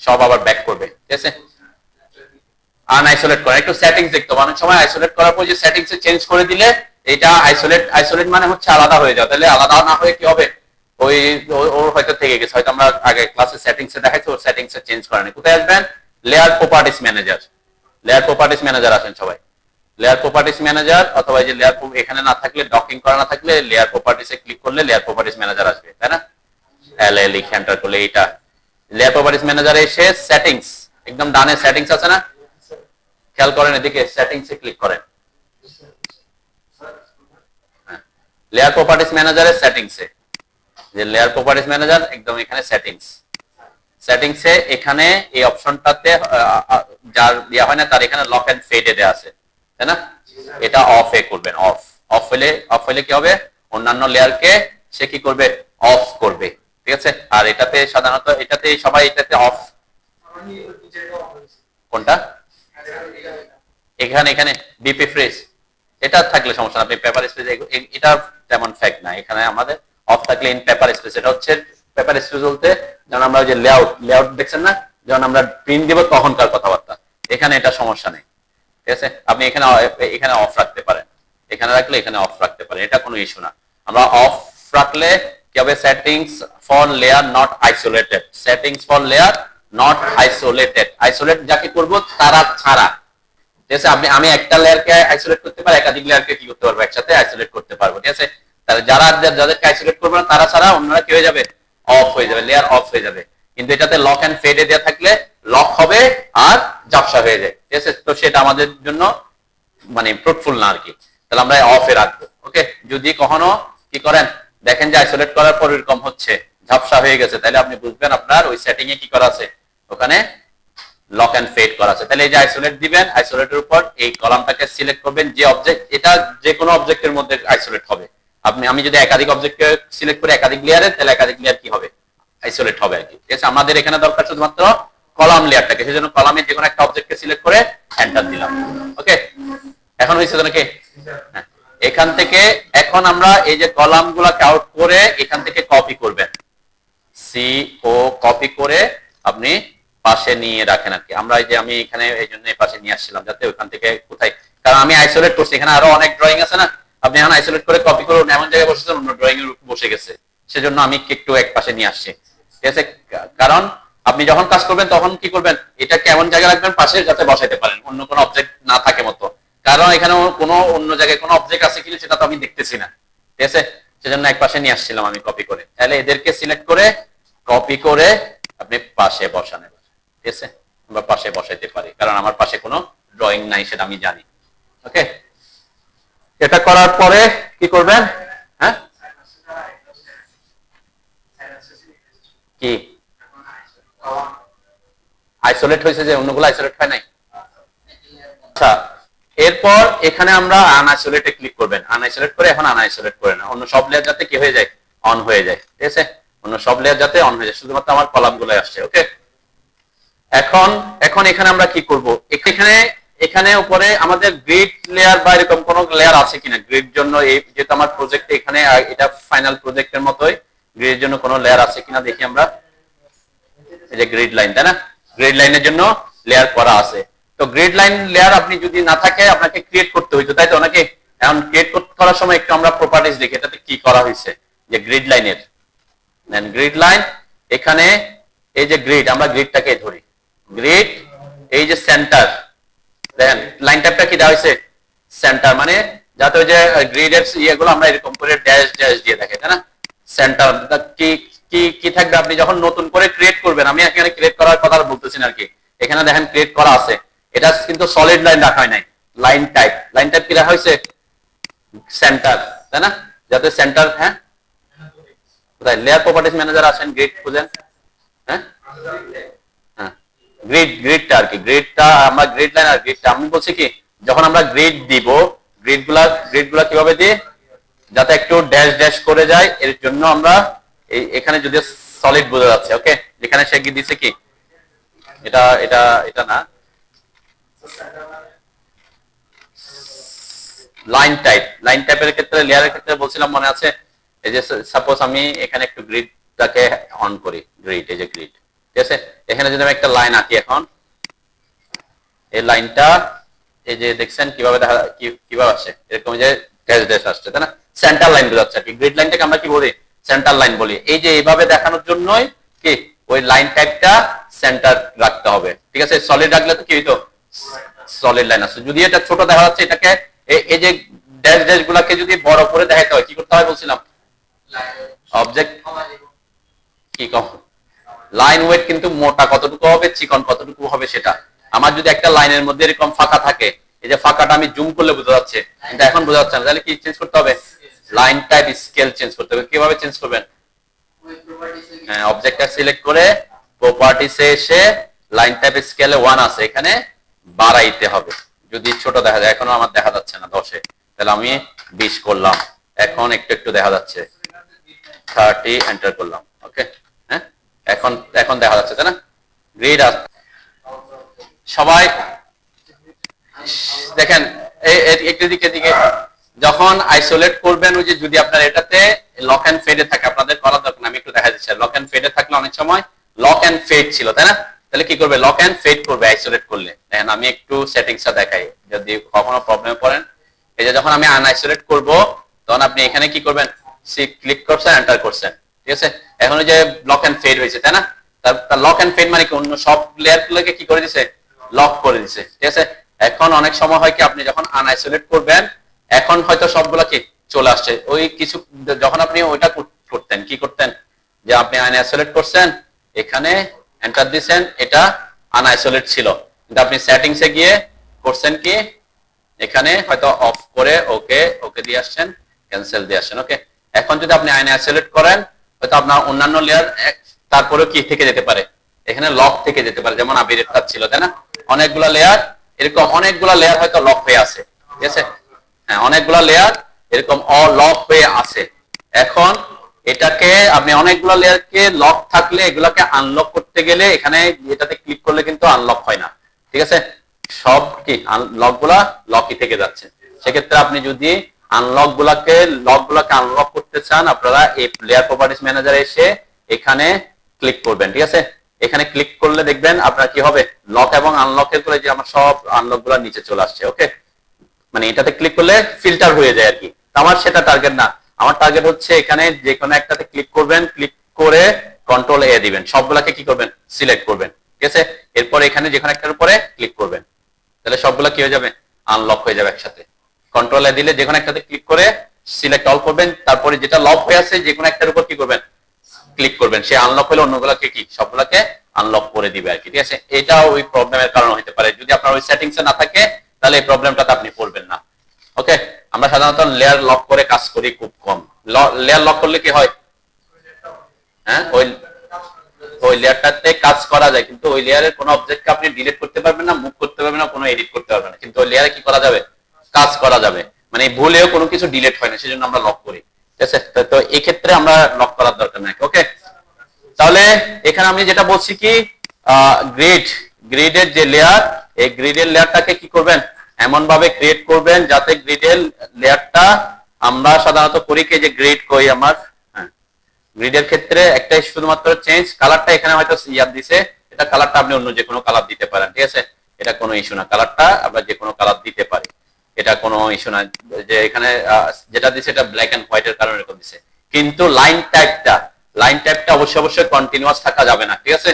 সব আবার ব্যাক করবে। ঠিক আছে, আনআইসোলেট করেন, একটু সেটিংস দেখতে হবে। অনেক সময় আইসোলেট করার পর যে সেটিংস চেঞ্জ করে দিলে এটা আইসোলেট মানে হচ্ছে আলাদা হয়ে যাবে, তাহলে আলাদা না হয়ে কি হবে, ওর হয়তো থেকে গেছে, হয়তো আমরা আগে ক্লাসে সেটিংস এ দেখাইছি, ওর সেটিংস এ চেঞ্জ করেন। কোথায় আসবেন, লেয়ার প্রপার্টিস ম্যানেজার আসেন সবাই, লেয়ার প্রপার্টিস ম্যানেজার, অথবা যে লেয়ার এখানে না থাকলে, ডকিং করা না থাকলে লেয়ার প্রপার্টিস এ ক্লিক করলে লেয়ার প্রপার্টিস ম্যানেজার আসবে, তাই না, লিখে এন্টার করলে এইটা লেয়ার প্রপার্টিস ম্যানেজারে এসে সেটিংস, একদম ডানে সেটিংস আছে না, খেয়াল করেন এদিকে, সেটিংস এ ক্লিক করেন, লেয়ার প্রপার্টিস ম্যানেজারের সেটিংসে, যে লেয়ার প্রপার্টিস ম্যানেজার একদম এখানে সেটিংসে এখানে এই অপশনটাতে যার দেওয়া হয় না তার এখানে লক এন্ড ফেডে দেওয়া আছে, তাই না, এটা অফ এ করবেন। অফ হলে কি হবে, অন্যান্য লেয়ারকে সে কি করবে, অফ করবে। ঠিক আছে, আর এটাতে সাধারণত সবাই এটাতে অফ, কোনটা এখানে বিপি ফ্রেজ, এটা থাকলে সমস্যা না, আপনি পেপার স্পেস, এটা তেমন ফ্যাক্ট না, এখানে আমাদের অফ থাকলে ইন পেপার স্পেস, এটা হচ্ছে পেপার স্পেস বলতে যেমন আমরা যে লেআউট দেখছেন না, যখন আমরা প্রিন্ট দিব তখনকার কথাবার্তা, এখানে এটা সমস্যা নেই। ঠিক আছে, আপনি এখানে অফ রাখতে পারেন, এখানে রাখলে এখানে অফ রাখতে পারেন, এটা কোনো ইস্যু না। আমরা অফ রাখলে কি হবে, settings for layer not isolated, settings for layer not isolated, isolate যাকে করব তারা ছাড়া। ঠিক আছে, আমি একটা লেয়ারকে আইসোলেট করতে পারি, একাধিক লেয়ারকে কি করতে পারবো, একসাথে আইসোলেট করতে পারবো। ঠিক আছে, তাহলে যাদেরকে আইসোলেট করবো না তারা ছাড়া অন্যরা কি হয়ে যাবে, অফ হয়ে যাবে, লেয়ার অফ হয়ে যাবে। কিন্তু এটাতে লক এন্ড ফেডে দেওয়া থাকলে লক হবে আর ঝাপসা হয়ে যায়, ঠিক আছে? তো সেটা আমাদের জন্য মানে ফ্রুটফুল না আর কি। তাহলে আমরা অফে রাখবো। ওকে, যদি কখনো কি করেন দেখেন যে আইসোলেট করার পর এরকম হচ্ছে, ঝাপসা হয়ে গেছে, তাহলে আপনি বুঝবেন আপনার ওই সেটিং এ কি করা আছে, ওখানে লক এন্ড ফেড করা আছে। তাহলে এই যে আইসোলেট দিবেন, আইসোলেটের উপর এই কলামটাকে সিলেক্ট করবেন, যে অবজেক্ট, এটা যে কোনো অবজেক্টের মধ্যে আইসোলেট হবে। আমি যদি একাধিক অবজেক্টকে সিলেক্ট করি একাধিক লেয়ারে, তাহলে একাধিক লেয়ার কি হবে, আইসোলেট হবে আর কি, ঠিক আছে? আমাদের এখানে দরকার শুধুমাত্র কলাম লেয়ারটাকে, সেজন্য কলামে যে কোনো একটা অবজেক্টকে সিলেক্ট করে এন্টার দিলাম। ওকে, এখন হয়েছে তো নাকি? হ্যাঁ, এখান থেকে এখন আমরা এই যে কলামগুলোকে আউট করে এখান থেকে কপি করবেন, CO কপি করে আপনি পাশে নিয়ে রাখেন আর কি। আমরা এই যে আমি এখানে এই জন্য পাশে নিয়ে আসছিলাম, যাতে ওখান থেকে কোথায়, কারণ আমি আইসোলেট করছি, এখানে আরো অনেক ড্রয়িং আছে না, আপনি এখন আইসোলেট করে কপি করুন, এমন জায়গায় বসেছেন অন্য ড্রয়িং এর উপর বসে গেছে, সেজন্য আমি একটু এক পাশে নিয়ে আসছি, ঠিক আছে? কারণ আপনি যখন কাজ করবেন তখন কি করবেন, এটা কেমন জায়গায় রাখবেন পাশে, যাতে বসাইতে পারেন, অন্য কোনো অবজেক্ট না থাকে মতো, কারণ এখানে কোনো অন্য জায়গায় কোনো অবজেক্ট আছে কিনা সেটা তো আমি দেখতেছি না, ঠিক আছে? সেজন্য এক পাশে নিয়ে আসছিলাম আমি কপি করে। তাহলে এদেরকে সিলেক্ট করে কপি করে আপনি পাশে বসান, ঠিক আছে? আমরা পাশে বসাইতে পারি, কারণ আমার পাশে কোনো ড্রয়িং নাই, সেটা আমি জানি। ওকে, এটা করার পরে কি করবেন? হ্যাঁ, কি আইসোলেট হয়েছে যে অন্যগুলো আইসোলেট হয় নাই? আচ্ছা, এরপর এখানে আমরা আনআইসোলেটে ক্লিক করবেন, আনআইসোলেট করে এখন আনআইসোলেট করে না, অন্য সব লেয়ার যাতে কি হয়ে যায়, অন হয়ে যায়, ঠিক আছে? অন্য সব লেয়ার যাতে অন হয়ে যায়, শুধুমাত্র আমার কলামগুলো আসছে। ওকে, এখন এখন এখানে আমরা কি করব, এখানে এখানে উপরে আমাদের গ্রিড লেয়ার বা এরকম কোন লেয়ার আছে কিনা, গ্রিড জন্য এই যেটা আমার প্রজেক্ট এখানে এটা ফাইনাল প্রজেক্টের মতোই, গ্রিডের জন্য কোনো লেয়ার আছে কিনা দেখি আমরা। এই যে গ্রিড লাইন, তাই না? গ্রিড লাইনের জন্য লেয়ার করা আছে। তো গ্রিড লাইন লেয়ার আপনি যদি না থাকে আপনাকে ক্রিয়েট করতে হইতো, তাই তো নাকি? এখন ক্রিয়েট করার সময় একটু আমরা প্রপার্টিজ দেখি এটাতে কি করা হয়েছে। যে গ্রিড লাইনের, দেন গ্রিড লাইন, এখানে এই যে গ্রিড, আমরা গ্রিডটাকে ধরি, গ্রিড এই যে সেন্টার, দেখেন লাইন টাইপটা কি দেওয়া হয়েছে, সেন্টার, মানে যাতে ওই যে গ্রিডের ইয়েগুলো আমরা এরকম করে ড্যাশ ড্যাশ দিয়ে দেখে, তাই না? সেন্টার কি কি কি থাকবে, আপনি যখন নতুন করে ক্রিয়েট করবেন, আমি এখানে ক্রিয়েট করার কথা বলতেছি না আর কি, এখানে দেখেন ক্রিয়েট করা আছে, এটা কিন্তু সলিড লাইন রাখা হয় নাই, লাইন টাইপ কি রাখা হয়েছে, সেন্টার, তাই না? যাতে সেন্টার, হ্যাঁ কোথায় লেয়ার প্রপার্টিজ ম্যানেজার আসেন, গ্রিড খুঁজেন, হ্যাঁ হ্যাঁ গ্রিডটা আর কি, গ্রিডটা আমরা গ্রিড লাইন আর গ্রিডটা আমি বলছি কি, যখন আমরা গ্রিড দিব, গ্রিডগুলা কিভাবে দিই, যাতে একটু ড্যাশ ড্যাশ করে যায়, এর জন্য আমরা এখানে যদি সলিড বোঝা যাচ্ছে। ওকে, যেখানে সে কি দিছে কি, এটা এটা এটা না, লাইন টাইপের ক্ষেত্রে, লেয়ারের ক্ষেত্রে বলছিলাম মনে আছে, এই যে সাপোজ আমি এখানে একটু গ্রিডটাকে অন করি, গ্রিড, এই যে গ্রিড, ঠিক আছে? এখানে যদি আমি একটা লাইন আঁকি, এখন এই লাইনটা এই যে দেখছেন কিভাবে দেখা, কিভাবে আসছে, এরকম যে ড্যাশ ড্যাশ আসছে, তাই না? সেন্টার লাইন বোঝাচ্ছে আর কি, গ্রিড লাইনটাকে আমরা কি বলি, সেন্টার লাইন বলি। এই যে এইভাবে দেখানোর জন্যই কি ওই লাইন টাইপটা সেন্টার রাখতে হবে, ঠিক আছে? সলিড রাখলে তো কি হইতো, সলিড লাইন আছে। যদি এটা ছোট দেখা যাচ্ছে, এটাকে এই যে ড্যাশ ড্যাশ গুলাকে যদি বড় করে দেখাতে হয়, কি করতে হয় বলছিলাম, অবজেক্ট কি কম, লাইন ওয়েট কিন্তু মোটা কতটুকু হবে, চিকন কতটুকু হবে সেটা। আমার যদি একটা লাইনের মধ্যে এরকম ফাঁকা থাকে, এই যে ফাঁকাটা আমি জুম করলে বোঝা যাচ্ছে, কিন্তু এখন বোঝা যাচ্ছে না, তাহলে কি চেঞ্জ করতে হবে, লাইন টাইপ স্কেল চেঞ্জ করতে হবে। কিভাবে চেঞ্জ করবেন, হ্যাঁ অবজেক্টটা সিলেক্ট করে প্রপার্টিসে এসে লাইন টাইপ স্কেলে 1 আছে, এখানে বাড়াইতে হবে। যদি ছোট দেখা যায়, এখনো আমার দেখা যাচ্ছে না 10-এ, তাহলে আমি 20 করলাম, এখন একটু দেখা যাচ্ছে, 30 এন্টার করলাম। ওকে, হ্যাঁ এখন দেখা যাচ্ছে, তাই না? গ্রিড সবাই দেখেন একটু দিকে যখন আইসোলেট করবেন, ওই যে যদি আপনার এটাতে লক এন্ড ফেডে থাকে, আপনাদের করা দরকার, আমি একটু দেখা দিচ্ছি, লক এন্ড ফেডে থাকলে অনেক সময় লক এন্ড ফেড ছিল, তাই না? তাহলে কি করবে, লক এন্ড ফেড করবে আইসোলেট করলে। দেখেন আমি একটু সেটিংসটা দেখাই, যদি কখনো প্রবলেমে পড়েন। এই যে যখন আমি আনআইসোলেট করব, তখন আপনি এখানে কি করবেন, সি ক্লিক করছেন, এন্টার করছেন, ঠিক আছে? এখন ওই যে লক এন্ড ফেড হয়েছে, তাই না? তার লক এন্ড ফেড মানে কি, অন্য সব লেয়ার গুলোকে কি করে দিছে, লক করে দিছে, ঠিক আছে? এখন অনেক সময় হয় কি, আপনি যখন আনআইসোলেট করবেন, এখন হয়তো সবগুলা কি চলে আসছে, ওই কিছু যখন আপনি ওইটা করতেন, কি করতেন, যে আপনি আনআইসোলেট করছেন, এখানে এন্টার দিছেন, এটা আনআইসোলেট ছিল, কিন্তু আপনি সেটিংসে গিয়ে করছেন কি এখানে হয়তো অফ করে ওকে ওকে দিয়ে আসছেন, ক্যান্সেল দিয়ে আসছেন। ওকে, এখন যদি আপনি আনআইসোলেট করেন হয়তো আপনার অন্যান্য লেয়ার তারপরে কি থেকে যেতে পারে, এখানে লক থেকে যেতে পারে, যেমন আবিরের কাজ ছিল তাই না, অনেকগুলা লেয়ার এরকম অনেকগুলা লেয়ার হয়তো লক হয়ে আছে, ঠিক আছে, হ্যাঁ অনেকগুলা লেয়ার এরকম লক হয়ে আছে। এখন এটাকে আপনি অনেকগুলো লেয়ারকে লক থাকলে এগুলাকে আনলক করতে গেলে এখানে এটাতে ক্লিক করলে কিন্তু আনলক হয় না, ঠিক আছে, সব কি লক গুলা লকই থেকে যাচ্ছে। সেক্ষেত্রে আপনি যদি লক গুলাকে আনলক করতে চান আপনারা এই লেয়ার প্রপার্টিজ ম্যানেজারে এসে এখানে ক্লিক করবেন, ঠিক আছে, এখানে ক্লিক করলে দেখবেন আপনার কি হবে, লক এবং আনলকের করে যে আমার সব আনলক গুলা নিচে চলে আসছে। ওকে, মানে এটাতে ক্লিক করলে ফিল্টার হয়ে যায় আর কি, আমার সেটা টার্গেট না, আমার টার্গেট হচ্ছে এখানে যে কোনো একটাতে ক্লিক করবেন, ক্লিক করে কন্ট্রোল এ দিবেন, সবগুলাকে কি করবেন সিলেক্ট করবেন, ঠিক আছে, এরপর এখানে যে কোনো একটার উপরে ক্লিক করবেন, তাহলে সবগুলা কি হয়ে যাবে আনলক হয়ে যাবে একসাথে। কন্ট্রোল এ দিলে যে কোনো একটাতে ক্লিক করে সিলেক্ট অল করবেন, তারপরে যেটা লক হয়ে আছে যে কোনো একটার উপর কি করবেন ক্লিক করবেন, সে আনলক হলে অন্যগুলাকে কি সবগুলাকে আনলক করে দিবে আর কি, ঠিক আছে। এটা ওই প্রবলেমের কারণ হতে পারে, যদি আপনার ওই সেটিংসে না থাকে তাহলে এই প্রবলেমটাতে আপনি পড়বেন না। ওকে, আমরা সাধারণত লেয়ার লক করে কাজ করি খুব কম। লেয়ার লক করলে কি হয়, হ্যাঁ ওই লেয়ারটাতে কাজ করা যায়, কিন্তু ওই লেয়ারের কোনো অবজেক্টকে আপনি ডিলিট করতে পারবেন না, মুভ করতে পারবেন না, কোনো এডিট করতে পারবেন না, কিন্তু ওই লেয়ারে কি করা যাবে কাজ করা যাবে, মানে ভুলেও কোনো কিছু ডিলিট হয় না, সেজন্য আমরা লক করি, ঠিক আছে। তো এই ক্ষেত্রে আমরা লক করার দরকার নাই। ওকে, তাহলে এখানে আমি যেটা বলছি কি গ্রিডের যে লেয়ার, এই গ্রিডের লেয়ারটাকে কি করবেন এমন ভাবে ক্রিয়েট করবেন যাতে গ্রিডের লেয়ারটা আমরা সাধারণত করি কি যে গ্রিড কই আমার, হ্যাঁ গ্রিডের ক্ষেত্রে একটাই শুধুমাত্র চেঞ্জ, কালারটা এখানে হয়তো ইয়াদ দিছে, এটা কালারটা আপনি অন্য যে কোনো কালার দিতে পারেন, ঠিক আছে, এটা কোনো ইস্যু না, কালারটা আমরা যে কোনো কালার দিতে পারি, এটা কোনো ইস্যু না, যে এখানে যেটা দিছে এটা ব্ল্যাক এন্ড হোয়াইট এর কারণে এরকম দিছে, কিন্তু লাইন টাইপটা অবশ্যই কন্টিনিউয়াস থাকা যাবে না, ঠিক আছে,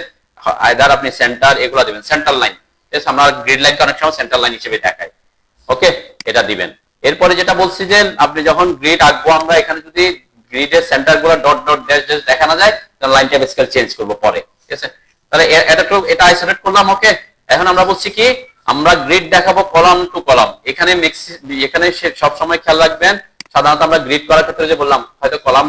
আইদার আপনি সেন্টার এগুলা দিবেন, সেন্টার লাইন, ঠিক আছে, আমরা গ্রিড লাইন অনেক সময় সেন্টার লাইন হিসেবে দেখাই। ওকে, এটা দিবেন। এরপরে যেটা বলছি যে আপনি যখন গ্রিড আঁকবো আমরা এখানে যদি গ্রিডের সেন্টার গুলো ডট ডট ড্যাশ ড্যাশ দেখানো যায় তাহলে লাইন টাইপ স্কেল চেঞ্জ করবো পরে, ঠিক আছে, তাহলে এটা আইসোলেট করলাম। ওকে, এখন আমরা বলছি কি আমরা গ্রিড দেখাবো কলাম টু কলাম, এখানে সব সময় খেয়াল রাখবেন, সাধারণত আমরা গ্রিড করার ক্ষেত্রে যে বললাম হয়তো কলাম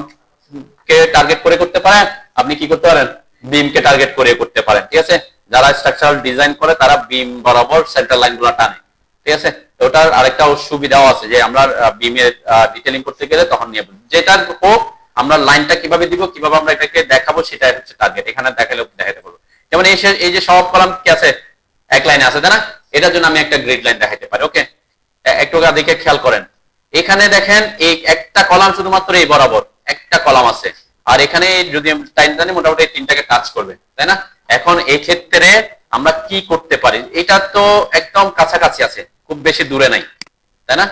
কে টার্গেট করে করতে পারেন, আপনি কি করতে পারেন বিম কে টার্গেট করে করতে পারেন, ঠিক আছে, যারা স্ট্রাকচারাল ডিজাইন করে তারা বিম বরাবর সেন্টার লাইন গুলো টানে, ঠিক আছে, ওটার আরেকটা সুবিধাও আছে যে আমরা বিমের ডিটেইলিং করতে গেলে তখন নিয়ে যেটা হোক আমরা লাইনটা কিভাবে দিব, কিভাবে আমরা এটাকে দেখাবো সেটাই হচ্ছে টার্গেট, এখানে দেখালে দেখাতে পারবো। যেমন এই যে সব কলাম কি আছে এক লাইনে আছে তাই না, এটার জন্য আমি একটা গ্রিড লাইন দেখাতে পারি। ওকে, একটু দেখে খেয়াল করেন, এখানে দেখেন এই একটা কলাম শুধুমাত্র এই বরাবর একটা কলাম আছে, আর এখানে যদি টাইম জানি মোটামুটি তিনটাকে টাচ করবে তাই না। এখন এই ক্ষেত্রে আমরা কি করতে পারি, এটা তো একদম কাছাকাছি আছে, খুব বেশি দূরে নাই তাই না,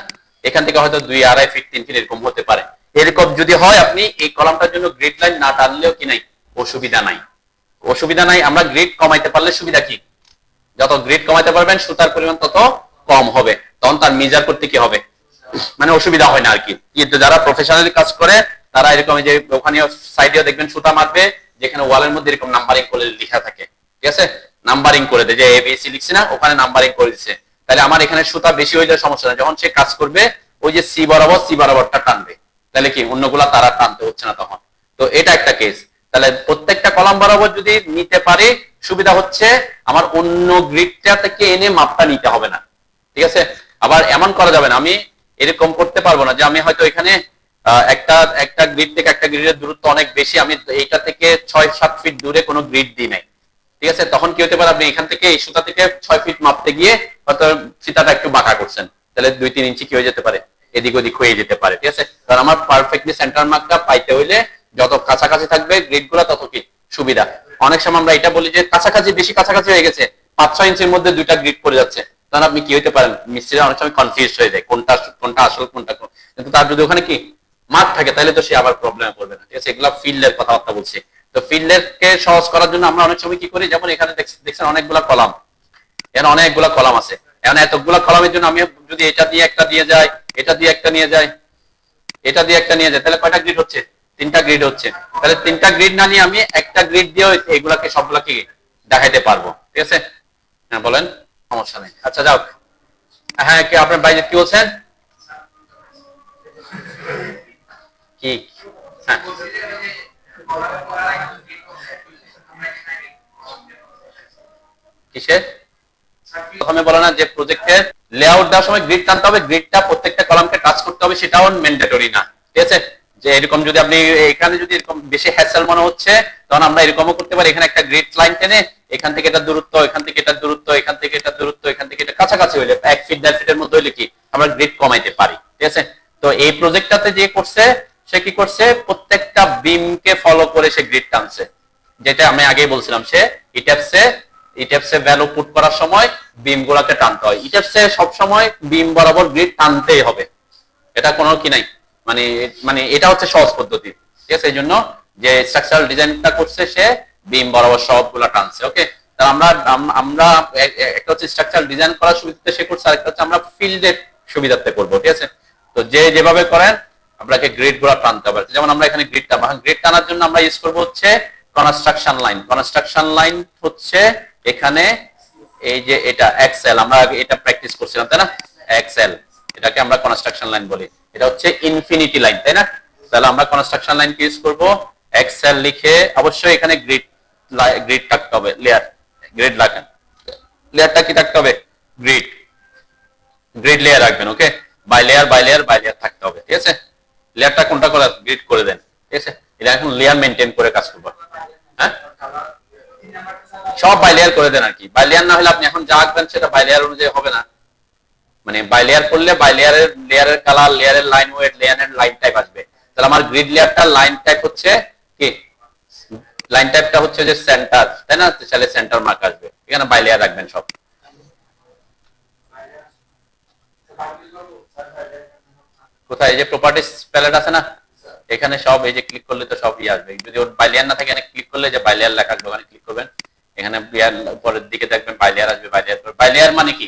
এখান থেকে হয়তো 2-2.5 ফিট 3 ফিট এরকম হতে পারে, এরকম যদি হয় আপনি এই কলামটার জন্য গ্রিড লাইন না টানলেও কি নাই অসুবিধা নাই। আমরা গ্রিড কমাইতে পারলে সুবিধা কি, যত গ্রিড কমাইতে পারবেন সুতার পরিমাণ তত কম হবে, তখন তার মেজার করতে কি হবে মানে অসুবিধা হয় না আর কি। কিন্তু যারা প্রফেশনালি কাজ করে তারা এরকম যে ওখানে সাইডেও দেখবেন সুতা মারবে, যেখানে ওয়ালের মধ্যে এরকম নাম্বারিং করে লেখা থাকে, ঠিক আছে, নাম্বারিং করে দেয় যে এবিসি লিখছি না ওখানে নাম্বারিং করে দিচ্ছে, তাহলে আমার এখানে সুতা বেশি হয়ে যাওয়ার সমস্যা না, যখন সে কাজ করবে ওই যে সি বরাবরটা টানবে, তাহলে কি অন্যগুলা তারা টানতে হচ্ছে না তখন। তো এটা একটা কেস, তাহলে প্রত্যেকটা কলাম বরাবর যদি নিতে পারে সুবিধা হচ্ছে আমার অন্য গ্রিডটা থেকে এনে মাপটা নিতে হবে না, ঠিক আছে। আবার এমন করা যাবে না, আমি এরকম করতে পারবো না যে আমি হয়তো এখানে একটা গ্রিড থেকে একটা গ্রিডের দূরত্ব অনেক বেশি, আমি এইটা থেকে 6-7 ফিট দূরে কোনো গ্রিড দিই নাই, ঠিক আছে, তখন কি হতে পারে আপনি এখান থেকে এই সুতা থেকে 6 ফিট মাপতে গিয়ে হয়তো ফিতাটা একটু বাঁকা করছেন, তাহলে 2-3 ইঞ্চি কি হয়ে যেতে পারে এদিক ওদিক হয়ে যেতে পারে, ঠিক আছে। কারণ আমার পারফেক্টলি সেন্টার মার্কটা পাইতে হইলে যত কাছাকাছি থাকবে গ্রিড গুলা তত কি সুবিধা। অনেক সময় আমরা এটা বলি যে বেশি কাছাকাছি হয়ে গেছে, 5-6 ইঞ্চির মধ্যে 2টা গ্রিড পড়ে যাচ্ছে, তখন আপনি কি হইতে পারেন মিস্ত্রিরা অনেক সময় কনফিউজ হয়ে যায় কোনটা আসল কোনটা, কিন্তু তার যদি ওখানে কি মার্ক থাকে তাহলে তো সে আবার প্রবলেমে পড়বে না, ঠিক আছে। এগুলা ফিল্ডের কথাবার্তা বলছি, তো ফিল্ডেরকে সহজ করার জন্য আমরা অনেক সময় কি করি, যেমন এখানে দেখছেন অনেকগুলা কলাম, এখানে অনেকগুলা কলাম আছে, এখন এতগুলা কলামের জন্য আমি যদি এটা দিয়ে একটা দিয়ে যায়, এটা দিয়ে একটা নিয়ে যায়, এটা দিয়ে একটা নিয়ে যায়, তাহলে কয়টা গ্রিড হচ্ছে 3টা গ্রিড হচ্ছে, তাহলে 3টা গ্রিড না নিয়ে আমি একটা গ্রিড দিয়ে এগুলাকে সবগুলাকে দেখাইতে পারবো, ঠিক আছে। হ্যাঁ বলেন, সমস্যা নেই। আচ্ছা যাও, হ্যাঁ কি আপনার বাইরে কি বলছেন? কি? হ্যাঁ কিসের? প্রথমে বলো না যে প্রজেক্টের লেআউট দেওয়ার সময় গ্রিড টানতে হবে, গ্রিডটা প্রত্যেকটা কলামকে টাচ করতে হবে, সেটাও ম্যান্ডেটরি না, ঠিক আছে? যে এরকম যদি আপনি এখানে যদি এরকম বেশি হ্যাসেল মনে হচ্ছে, তখন আমরা এরকমও করতে পারি, এখানে একটা গ্রিড লাইন টেনে এখান থেকে এটা দূরত্ব, এখান থেকে এটা দূরত্ব, এখান থেকে এটা দূরত্ব, এখান থেকে এটা কাছাকাছি হইলে 1 ফিট 1.5 ফিটের মধ্যে হইলে কি আমরা গ্রিড কমাইতে পারি, ঠিক আছে? তো এই প্রজেক্টটাতে যে করছে সে কি করছে, প্রত্যেকটা বিমকে ফলো করে সে গ্রিড টানছে, যেটা আমি আগেই বলছিলাম, সে ইটেপসে ভ্যালু পুট করার সময় বিম গুলাকে টানতে হয়, ইটেপসে সব সময় বিম বরাবর গ্রিড টানতেই হবে, এটা কোনো কি নাই, মানে মানে এটা হচ্ছে সহজ পদ্ধতি, ঠিক আছে? এই জন্য যে স্ট্রাকচারাল ডিজাইনটা করছে সে বিম বরাবর সবগুলা টানছে, ওকে? তাহলে আমরা আমরা একটা হচ্ছে স্ট্রাকচারাল ডিজাইন করার সুবিধাতে সে করছে, আরেকটা হচ্ছে আমরা ফিল্ডের সুবিধাতে করবো, ঠিক আছে? তো যে যেভাবে করেন আপনাকে গ্রিড গুলা টানতে হবে, যেমন আমরা এখানে গ্রিড টানার জন্য আমরা ইউজ করবো হচ্ছে কনস্ট্রাকশন লাইন। কনস্ট্রাকশন লাইন হচ্ছে এখানে এই যে এটা এক্সএল, আমরা আগে এটা প্র্যাকটিস করছিলাম তাই না, এক্সএল, এটাকে আমরা কনস্ট্রাকশন লাইন বলি, এটা হচ্ছে ইনফিনিটি লাইন, তাই না? তাহলে আমরা কনস্ট্রাকশন লাইন ইউজ করব, এক্সএল লিখে অবশ্যই এখানে গ্রিড থাকতে হবে, গ্রিড লাগেন, লেয়ারটা কি থাকতে হবে, গ্রিড লেয়ার রাখবেন, ওকে? বাই লেয়ার থাকতে হবে, ঠিক আছে? লেয়ারটা কোনটা করে গ্রিড করে দেন, ঠিক আছে? এটা এখন লেয়ার মেইনটেইন করে কাজ করব, হ্যাঁ সব বাই লেয়ার করে দেন আর কি, বাই লেয়ার না হলে আপনি এখন যা আঁকবেন সেটা বাই লেয়ার অনুযায়ী হবে না, মানে বাই লেয়ার করলে বাই লেয়ারের কালার, লেয়ারের লাইন ওয়েট, লেয়ারের লাইন টাইপ আসবে। তাহলে আমার গ্রিড লেয়ারটা লাইন টাইপ হচ্ছে কি, লাইন টাইপটা হচ্ছে যে সেন্টার, তাই না? তাহলে সেন্টার মার্ক আসবে, এখানে বাই লেয়ার রাখবেন সব। কোথায় এই যে প্রপার্টিজ প্যালেট আছে না, এখানে সব এই যে ক্লিক করলে তো সব আসবে, যদি ওর বাই লেয়ার না থাকে এখানে ক্লিক করলে যে বাই লেয়ার লেখা আসবে, ওখানে ক্লিক করবেন, এখানে উপরের দিকে দেখবেন বাই লেয়ার আসবে, বাই লেয়ার মানে কি,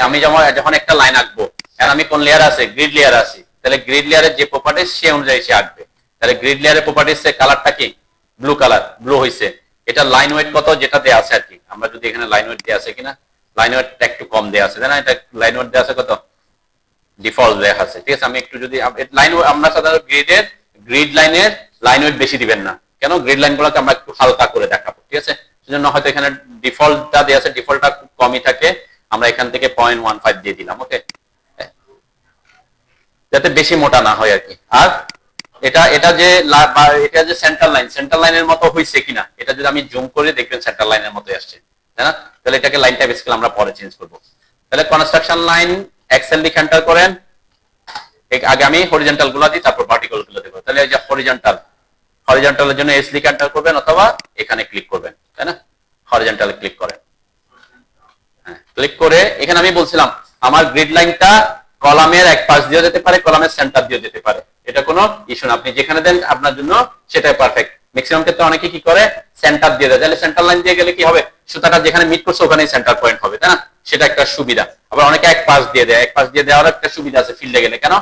আমি যখন একটা লাইন আঁকবো, এখন আমি কোন লেয়ার আছে, গ্রিড লেয়ার আছে, তাহলে গ্রিড লেয়ারের যে প্রপার্টিজ সে অনুযায়ী সে আঁকবে, তাহলে গ্রিড লেয়ারের প্রপার্টিজ এর কালারটা কি, ব্লু হইছে, এটা লাইন ওয়েট কত যেটা দেয়া আছে আর কি, আমরা যদি এখানে লাইন ওয়েট দেয়া আছে কিনা, লাইন ওয়েটটা একটু কম দেয়া আছে, তাই না? এটা লাইন ওয়েট দেয়া আছে কত, ডিফল্ট দেয়া আছে, ঠিক আছে? আমি একটু যদি লাইন, আমরা সাধারণত গ্রিড লাইনের লাইন ওয়েট বেশি দিবেন না, কেন, গ্রিড লাইনগুলোকে আমরা একটু হালকা করে দেখাবো, ঠিক আছে? সেজন্য হয়তো এখানে ডিফল্টটা দেয়া আছে, ডিফল্টটা খুব কমই থাকে, আমরা এখান থেকে 0.15 দিয়ে দিলাম, ওকে? যাতে বেশি মোটা না হয় আর কি। আর এটা যে সেন্টার লাইনের মতো হইছে কিনা, এটা যদি আমি জুম করে দেখবেন সেন্টার লাইনের মতো আসছে, তাই না? তাহলে এটাকে লাইন টাইপ স্কেল আমরা পরে চেঞ্জ করব। তাহলে কনস্ট্রাকশন লাইন এক্সেল লিখে এন্টার করেন, আগে আমি হরিজন্টাল গুলো দিই, তারপর ভার্টিক্যাল গুলো দেবো। তাহলে এই যে হরিজন্টালের জন্য এস লিখে এন্টার করবেন, অথবা এখানে ক্লিক করবেন, তাই না? হরিজন্টালে ক্লিক করেন, হ্যাঁ ক্লিক করে এখানে আমি বলছিলাম আমার গ্রিড লাইনটা কলামের এক পাশ দিয়ে যেতে পারে, কলামের সেন্টার দিয়ে যেতে পারে, এটা কোনো ইস্যু না, আপনি যেখানে দেন আপনার জন্য সেটাই পারফেক্ট। ম্যাক্সিমাম ক্ষেত্রে অনেকে কি করে সেন্টার দিয়ে দেয়, তাহলে সেন্টার লাইন দিয়ে গেলে কি হবে, সুতাটা যেখানে মিট করছে ওখানেই সেন্টার পয়েন্ট হবে, তাই না? সেটা একটা সুবিধা। আবার অনেকে এক পাশ দিয়ে দেয়, এক পাশ দিয়ে দেওয়ার একটা সুবিধা আছে ফিল্ডে গেলে, কেন,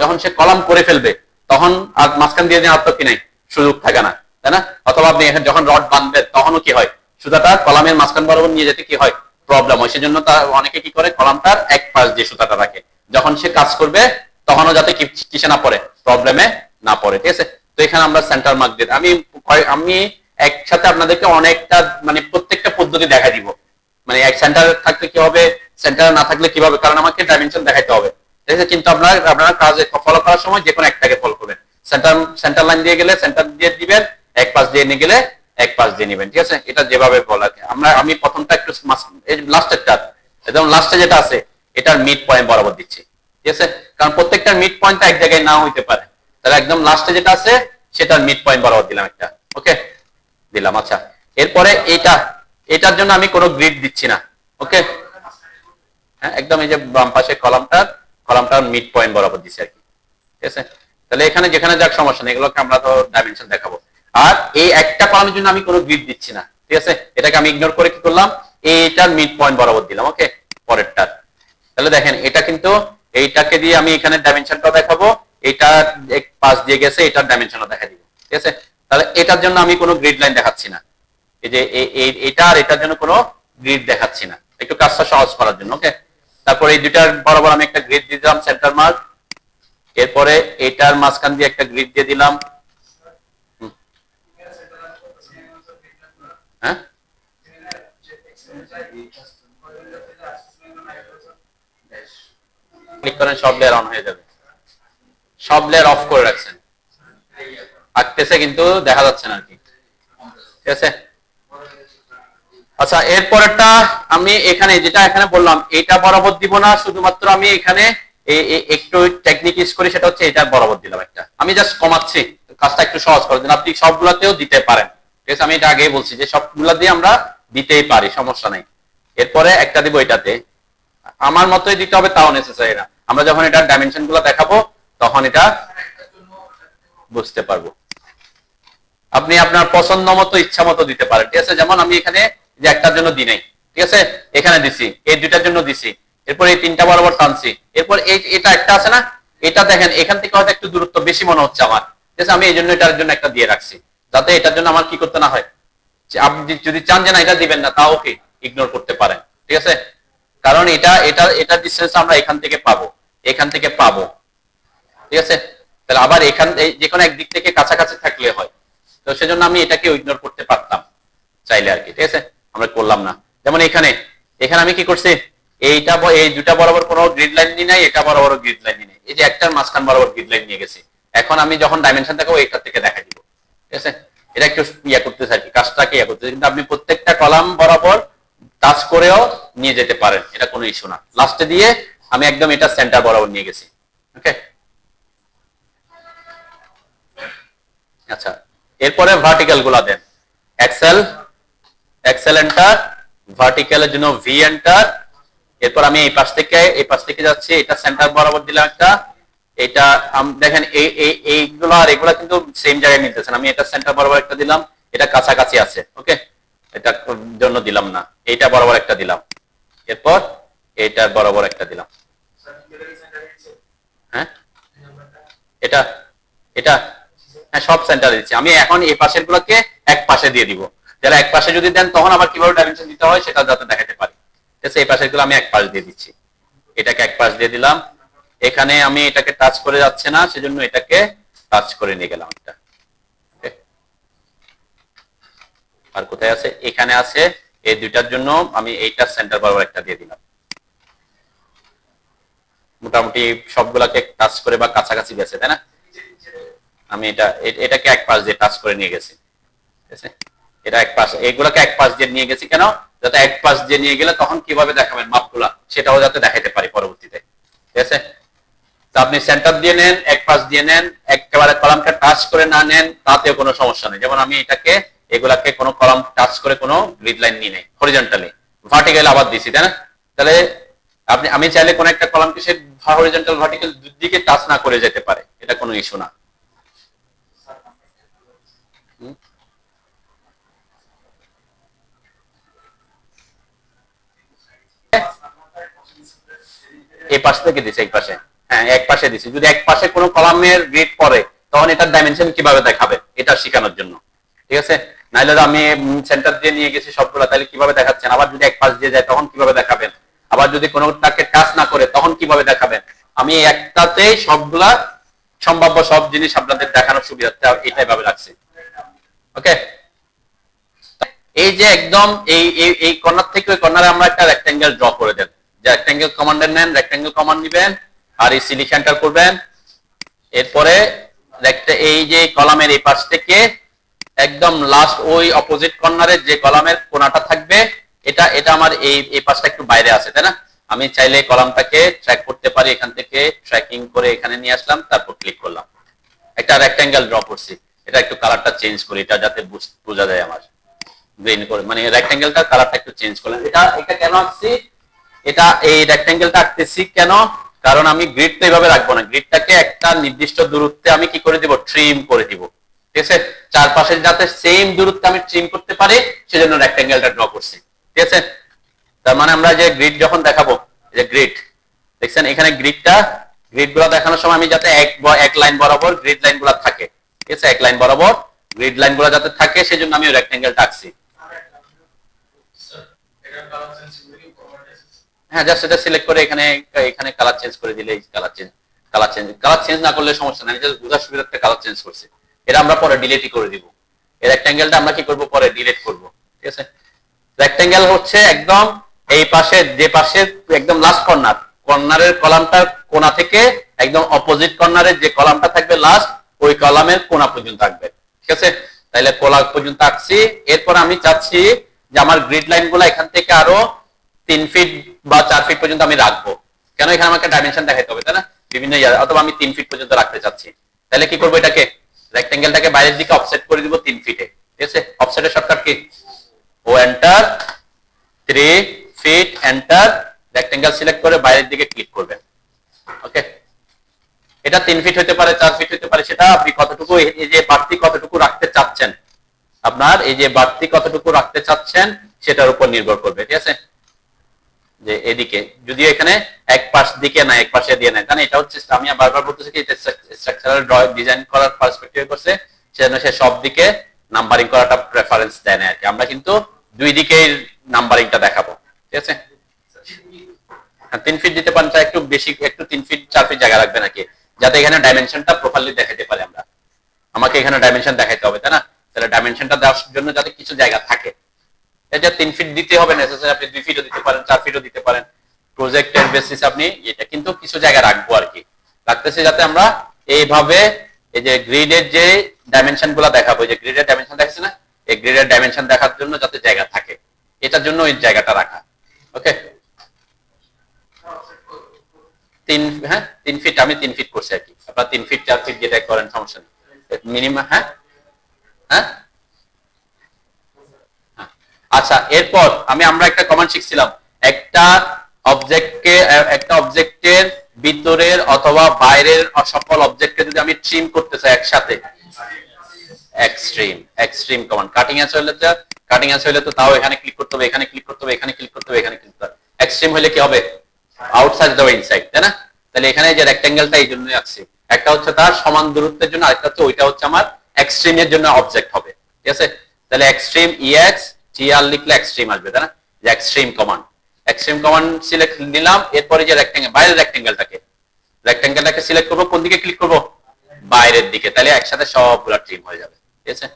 যখন সে কলাম করে ফেলবে তখন আর মাঝখান দিয়ে দেওয়ার তো কি নাই, সুযোগ থাকে না, তাই না? অথবা আপনি যখন রড বাঁধবেন তখনও কি হয়, সুতাটা কলামের মাঝখান বরাবর নিয়ে যেতে কি হয়, প্রবলেম হয়। সেজন্য অনেকে কি করে কলামটার এক পাশ দিয়ে সুতাটা রাখে, যখন সে কাজ করবে তখনও যাতে কিসে না পড়ে, প্রবলেমে না পড়ে, ঠিক আছে? তো এখানে আমরা সেন্টার মার্ক দিই, আমি একসাথে আপনাদেরকে অনেকটা মানে প্রত্যেকটা পদ্ধতি দেখা দিব, মানে এক সেন্টার থাকলে কি হবে, সেন্টার না থাকলে কিভাবে, কারণ আমাকে ডাইমেনশন দেখাইতে হবে, ঠিক আছে? কিন্তু আপনারা কাজে ফলো করার সময় যে কোনো একটাকে ফলো করবেন, সেন্টার লাইন দিয়ে গেলে সেন্টার দিয়ে দিবেন, এক পাশ দিয়ে নিয়ে গেলে এক পাশ দিয়ে নিবেন, ঠিক আছে? এটা যেভাবে বলা, আমি প্রথমটা একটু লাস্টেরটা, একদম লাস্টে যেটা আছে এটার মিড পয়েন্ট বরাবর দিচ্ছি, ঠিক আছে? কারণ প্রত্যেকটার মিড পয়েন্টটা এক জায়গায় নাও হইতে পারে, তাহলে একদম লাস্টে যেটা আছে সেটার মিড পয়েন্ট বরাবর দিলাম একটা, ওকে দিলাম। আচ্ছা, এরপরে এটার জন্য আমি কোনো গ্রিড দিচ্ছি না, ওকে? হ্যাঁ একদম এই যে বাম পাশে কলামটার মিড পয়েন্ট বরাবর দিচ্ছি আর কি, ঠিক আছে? তাহলে এখানে যেখানে যাক সমস্যা নেই, এগুলোকে আমরা তো ডাইমেনশন দেখাবো। আর এই একটা কলামের জন্য আমি কোনো গ্রিড দিচ্ছি না, ঠিক আছে? এটাকে আমি ইগনোর করে কি করলাম, এইটার মিড পয়েন্ট বরাবর দিলাম, ওকে? পরেরটার, তাহলে দেখেন এটা কিন্তু এইটাকে দিয়ে আমি এখানে ডাইমেনশনটা দেখাবো, এটা এক পাশ দিয়ে গেছে, এটার ডাইমেনশনও দেখা দিব, ঠিক আছে? তাহলে এটার জন্য আমি কোনো গ্রিড লাইন দেখাচ্ছি না, এই যে এটা আর এটার জন্য কোনো গ্রিড দেখাচ্ছি না, একটু কাজটা সহজ করার জন্য। ওকে, তারপরে এই দুইটার বরাবর আমি একটা গ্রিড দিয়ে দিলাম সেন্টার মার্ক। এরপরে এটার মাঝখান দিয়ে একটা গ্রিড দিয়ে দিলাম। হ্যাঁ, ক্লিক করেন, সব লেয়ার অন হয়ে যাবে। সব লেয়ার অফ করে রাখছেন, আঁকতেছে কিন্তু দেখা যাচ্ছে না আর কি। ঠিক আছে, আচ্ছা এরপরেরটা আমি এখানে যেটা এখানে বললাম এটা বরাবর দিব না, শুধুমাত্র আমি এখানে একটু টেকনিক ইউজ করি, সেটা হচ্ছে এটা বরাবর দিলাম একটা, আমি জাস্ট কমাচ্ছি কাজটা একটু সহজ করে দিন। আপনি সবগুলাতেও দিতে পারেন, ঠিক আছে, আমি এটা আগেই বলছি যে সবগুলা দিয়ে আমরা দিতেই পারি, সমস্যা নাই। এরপরে একটা দিব এটাতে, আমার মতোই দিতে হবে তাও নেসেসারি না, আমরা যখন এটার ডাইমেনশন গুলো দেখাবো তখন এটা বুঝতে পারবো। আপনি আপনার পছন্দ মতো ইচ্ছা মতো দিতে পারেন, ঠিক আছে। যেমন আমি এখানে যে একটার জন্য দিই নাই, ঠিক আছে, এখানে দিছি, এই দুইটার জন্য দিছি, এরপর এই তিনটা বরাবর টানছি, এরপর এটা একটা আছে না, এটা দেখেন এখান থেকে হয়তো একটু দূরত্ব বেশি মনে হচ্ছে আমার, ঠিক আছে, আমি এই জন্য এটার জন্য একটা দিয়ে রাখছি, যাতে এটার জন্য আমার কি করতে না হয়। আপনি যদি চান যে না এটা দিবেন না, তাও কি ইগনোর করতে পারেন, ঠিক আছে, কারণ এটা ডিসটেন্স আমরা এখান থেকে পাবো, এখান থেকে পাবো, ঠিক আছে। তাহলে আবার এখান যে কোনো একদিক থেকে কাছাকাছি থাকলে হয়, তো সেজন্য আমি এটাকে ইগনোর করতে পারতাম চাইলে আর কি, ঠিক আছে, আমরা করলাম না। যেমন এখানে আমি কি করছি, এই দুটা বরাবর কোনো গ্রিড লাইন নিয়ে নাই, এটা বরাবর গ্রিড লাইন নিয়ে নাই, এই যে একটার মাঝখান বরাবর গ্রিড লাইন নিয়ে গেছি। এখন আমি যখন ডাইমেনশন দেখাবো এটা থেকে দেখা দিব, ঠিক আছে, এটা একটু ইয়া করতেছে আর কি, কাজটাকে ইয়া করতেছে, কিন্তু আপনি প্রত্যেকটা কলাম বরাবর টাচ করেও নিয়ে যেতে পারেন, এটা কোনো ইস্যু না। লাস্টে দিয়ে আমি একদম এটা সেন্টার বরাবর নিয়ে গেছি। ওকে, আচ্ছা এরপরে ভার্টিক্যাল গুলা দেন, এক্সেল এন্টার, ভার্টিক্যালের জন্য ভি এন্টার। এরপর আমি এই পাশ থেকে যাচ্ছি, এটা সেন্টার বরাবর দিলাম একটা, এটা দেখেন এইগুলা আর এগুলা কিন্তু সেম জায়গায় মিলতেছে না, আমি এটা সেন্টার বরাবর একটা দিলাম, এটা কাছাকাছি আছে, ওকে, এটার জন্য দিলাম না, এইটা বরাবর একটা দিলাম, এরপর এইটার বরাবর একটা দিলাম। হ্যাঁ, এটা এটা হ্যাঁ সব সেন্টারে দিচ্ছি আমি। এখন এই পাশের গুলোকে এক পাশে দিয়ে দিব, যারা এক পাশে যদি দেন তখন আবার কিভাবে ডাইমেনশন দিতে হয় সেটা যাতে দেখাতে পারি, ঠিক আছে। এই পাশের গুলো আমি এক পাশ দিয়ে দিচ্ছি, এটাকে এক পাশ দিয়ে দিলাম, এখানে আমি এটাকে টাচ করে যাচ্ছে না, সেজন্য এটাকে টাচ করে নিয়ে গেলাম একটা। আর কোথায় আছে, এখানে আছে, এই দুইটার জন্য আমি এইটা সেন্টার বরাবর একটা দিয়ে দিলাম। মোটামুটি সবগুলাকে টাচ করে বা কাছাকাছি গেছে, তাই না। আমি এটাকে এক পাশ দিয়ে টাচ করে নিয়ে গেছি, ঠিক আছে, এটা এক পাশ, এগুলোকে এক পাশ দিয়ে নিয়ে গেছি কেন, যাতে এক পাশ দিয়ে নিয়ে গেলে তখন কিভাবে দেখাবেন মাপগুলা সেটাও যাতে দেখাতে পারি পরবর্তীতে, ঠিক আছে। তো আপনি সেন্টার দিয়ে নেন, এক পাশ দিয়ে নেন, একেবারে কলামটা টাচ করে না নেন তাতেও কোনো সমস্যা নেই। যেমন আমি এগুলাকে কোনো কলাম টাচ করে কোনো গ্রিড লাইন নিয়ে নেই, হরিজন্টালি, ভার্টিক্যাল আবার দিছি, তাই না। তাহলে আমি চাইলে কোন একটা কলামকে সে হরিজন্টাল ভার্টিক্যাল দুদিকে টাচ না করে যেতে পারে, এটা কোনো ইস্যু না। এই পাশ থেকে দিছি, এক পাশে, হ্যাঁ এক পাশে দিছি। যদি এক পাশে কোনো কলামের গ্রিড পড়ে তখন এটার ডাইমেনশন কিভাবে দেখাবে এটা শেখানোর জন্য, ঠিক আছে। নাইলে আমি সেন্টার দিয়ে নিয়ে গেছি সবগুলা, তাহলে কিভাবে দেখাচ্ছেন, আবার যদি এক পাশ দিয়ে যায় তখন কিভাবে দেখাবেন, আবার যদি কোনোটাকে টাচ না করে তখন কিভাবে দেখাবেন। আমি একটাতেই সবগুলা সম্ভাব্য সব জিনিস আপনাদের দেখানোর সুবিধার্থে এটাই ভাবে রাখছি। ওকে, এই যে একদম এই কর্নার থেকে ওই কর্নারে আমরা একটা রেক্টেঙ্গেল ড্র করে দেন, যে রেক্টেঙ্গেল কমান্ডের নেন, রেক্টেঙ্গেল কমান্ড নিবেন আর এই সিলিক এন্টার করবেন। এরপরে এই যে কলামের এই পাশ থেকে একদম লাস্ট ওই অপোজিট কর্নারে যে কলামের কোণাটা থাকবে, এটা আমার এই পাশটা একটু বাইরে আছে, তাই না। আমি চাইলে কলামটাকে ট্র্যাক করতে পারি, এখান থেকে ট্র্যাকিং করে এখানে নিয়ে আসলাম, তারপর ক্লিক করলাম, একটা রেক্টেঙ্গেল ড্র করছি। এটা একটু কালারটা চেঞ্জ করি, এটা যাতে বোঝা যায় আমার গ্রিন করে, মানে রেক্টেঙ্গেলটা কালারটা একটু চেঞ্জ করলাম। এটা কেন আঁকছি, এটা এই রেক্টেঙ্গেলটা আঁকতেছি কেন, কারণ আমি গ্রিড তো এইভাবে রাখবো না, গ্রিডটাকে একটা নির্দিষ্ট দূরত্বে আমি কি করে দিব, ট্রিম করে দিব, ঠিক আছে। চারপাশে যাতে সেম দূরত্বে আমি ট্রিম করতে পারি সেজন্য রেক্টেঙ্গেলটা ড্র করছি, ঠিক আছে। তার মানে আমরা যে গ্রিড যখন দেখাবো, যে গ্রিড দেখছেন এখানে গ্রিড গুলা দেখানোর সময় আমি যাতে এক লাইন বরাবর গ্রিড লাইন গুলা থাকে, ঠিক আছে, এক লাইন বরাবর গ্রিড লাইন গুলা যাতে থাকে সেজন্য আমি রেক্টেঙ্গেলটা আঁকছি। হ্যাঁ, জাস্ট এটা সিলেক্ট করে এখানে এখানে কালার চেঞ্জ করে দিলে কালার চেঞ্জ না করলে সমস্যা নাই, আমি জাস্ট বোঝার সুবিধার্থে কালার চেঞ্জ করছি। এটা আমরা পরে ডিলিটই করে দিব। এই রেক্ট্যাঙ্গেলটা আমরা কি করব, পরে ডিলিট করব। ঠিক আছে, রেক্ট্যাঙ্গেল হচ্ছে একদম এই পাশে, যে পাশে একদম লাস্ট কর্নারের কলামটার কোণা থেকে একদম অপোজিট কর্নারের যে কলামটা থাকবে লাস্ট, ওই কলামের কোণা পর্যন্ত থাকবে। ঠিক আছে, তাহলে কোণা পর্যন্ত আঁকছি। এরপর আমি চাচ্ছি যে আমার গ্রিড লাইন গুলা এখান থেকে আরো 3 ফিট বা 4 ফিট পর্যন্ত আমি রাখবো। কেন, এখানে আমাকে ডাইমেনশন দেখাইতে হবে, তাই না, বিভিন্ন জায়গায়, অথবা আমি 3 ফিট পর্যন্ত রাখতে চাচ্ছি। তাহলে কি করবো, এটাকে রেক্ট্যাঙ্গেলটাকে বাইরের দিকে অফসেট করে দিব 3 ফিটে। ঠিক আছে, অফসেটের শর্টকাট কি, O enter, 3 feet enter, rectangle select করে বাইরের দিকে ক্লিক করবেন। ওকে, এটা 3 ফিট হতে পারে, 4 ফিট হতে পারে, সেটা আপনি কতটুকু, এই যে বাড়তি কতটুকু রাখতে চাচ্ছেন, আপনার এই যে বাড়তি কতটুকু রাখতে চাচ্ছেন সেটার উপর নির্ভর করবে। ঠিক আছে, যে এদিকে যদিও এখানে এক পাশ দিকে না, এক পাশে দিয়ে নেয়, কারণ এটা হচ্ছে, আমি বারবার বলতেছি কি, স্ট্রাকচারাল ডিজাইন করার পার্সপেক্টিভে করছে, সেজন্য সে সব দিকে নাম্বারিং করাটা প্রেফারেন্স দেয় না আর কি। আমরা কিন্তু দুই দিকেই নাম্বারিংটা দেখাবো। ঠিক আছে, 3 ফিট দিতে পারেন, একটু বেশি, একটু 3 ফিট 4 ফিট জায়গা রাখবেন নাকি, যাতে এখানে ডাইমেনশনটা প্রপারলি দেখাতে পারে। আমাকে এখানে ডাইমেনশন দেখাইতে হবে, তাই না, তাহলে ডাইমেনশনটা দেওয়ার জন্য যাতে কিছু জায়গা থাকে, এটা 3 ফিট দিতে হবে নেসেসারি, আপনি 2 ফিটও দিতে পারেন, 4 ফিটও দিতে পারেন, প্রজেক্টের বেসিস আপনি এটা কিন্তু কিছু জায়গা রাখবো আর কি, রাখতেছি যাতে আমরা এইভাবে এই যে গ্রিডের যে ডাইমেনশন গুলা দেখাবো, যে গ্রিডের ডাইমেনশন দেখাচ্ছি না, এই গ্রিডের ডাইমেনশন দেখার জন্য যাতে জায়গা থাকে, এটার জন্য ওই জায়গাটা রাখা। ওকে, 3 ফিট, আমি 3 ফিট করছি আর কি, আপনারা 3 ফিট 4 ফিট যেটা করেন সমস্যা নেই, মিনিমাম। হ্যাঁ হ্যাঁ, আচ্ছা, এরপর আমরা একটা কমান্ড শিখছিলাম, একটা অবজেক্টের ভিতরের অথবা বাইরের সকল অবজেক্টকে যদি আমি ট্রিম করতে চাই একসাথে, এক্সট্রিম কমান্ড। কাটিং হলে তো তাও এখানে ক্লিক করতে হবে, এখানে ক্লিক করতে হবে, এখানে ক্লিক করতে হবে, এখানে ক্লিক করতে হবে। এক্সট্রিম হলে কি হবে, আউটসাইড অথবা ইনসাইড, তাই না। তাহলে এখানে যে রেক্ট্যাঙ্গেলটা এই জন্যই আছে, একটা হচ্ছে তার সমান দূরত্বের জন্য, আরেকটা হচ্ছে ওইটা হচ্ছে আমার এক্সট্রিমের জন্য অবজেক্ট হবে। ঠিক আছে, তাহলে এক্সট্রিম EXTR লিখলে এক্সট্রিম আসবে, তাই না, যে এক্সট্রিম কমান্ড সিলেক্ট নিলাম। এরপরে যে বাইরের রেক্ট্যাঙ্গেলটাকে সিলেক্ট করবো, কোন দিকে ক্লিক করবো, বাইরের দিকে, তাহলে একসাথে সবগুলা ট্রিম হয়ে যাবে। ঠিক আছে,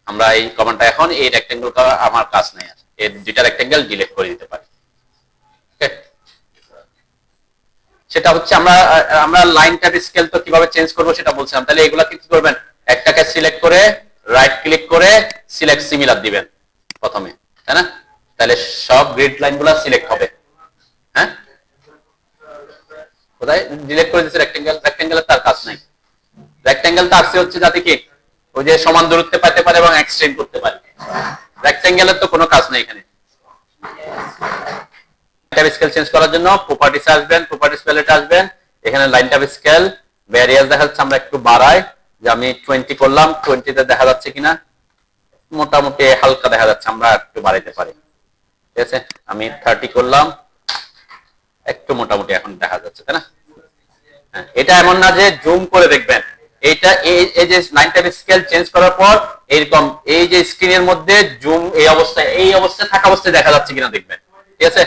আমরা এই কমান্ডটা এখন এই রেক্ট্যাঙ্গেলটা আমার কাজ নেই, এই দুইটা রেক্ট্যাঙ্গেল ডিলিট করে দিতে পারি। সেটা হচ্ছে আমরা লাইন ট্যাব স্কেল তো কিভাবে চেঞ্জ করবো সেটা বলছিলাম। তাহলে এগুলা কি করবেন, একটাকে সিলেক্ট করে রাইট ক্লিক করে সিলেক্ট সিমিলার দিবেন প্রথমে, তাই না, তাহলে সব গ্রিড লাইন গুলা সিলেক্ট হবে। হ্যাঁ, কোথায় ডিলিট করে দিচ্ছে রেক্ট্যাঙ্গেলের তার কাজ নাই, রেক্ট্যাঙ্গেল তার হচ্ছে যাতে কি ওই যে সমান দূরত্বে পাইতে পারে এবং এক্সটেন্ড করতে পারে, রেক্ট্যাঙ্গেলের তো কোনো কাজ নেই এখানে। ট্যাব স্কেল চেঞ্জ করার জন্য প্রপার্টিস আসবেন, প্রপার্টিস প্যালেটে আসবেন, এখানে লাইন ট্যাব স্কেল ভ্যারিয়াস দেখা যাচ্ছে, আমরা একটু বাড়াই, যে আমি 20 করলাম, 20 তে দেখা যাচ্ছে কিনা, মোটামুটি হালকা দেখা যাচ্ছে, আমরা একটু বাড়াইতে পারি। ঠিক আছে, আমি 30 করলাম, একটু মোটামুটি এখন দেখা যাচ্ছে, তাই না। হ্যাঁ, এটা এমন না যে জুম করে দেখবেন, এইটা এই যে লাইন ট্যাব স্কেল চেঞ্জ করার পর এরকম এই যে স্ক্রিনের মধ্যে জুম এই অবস্থায় থাকা অবস্থায় দেখা যাচ্ছে কিনা দেখবেন। ঠিক আছে,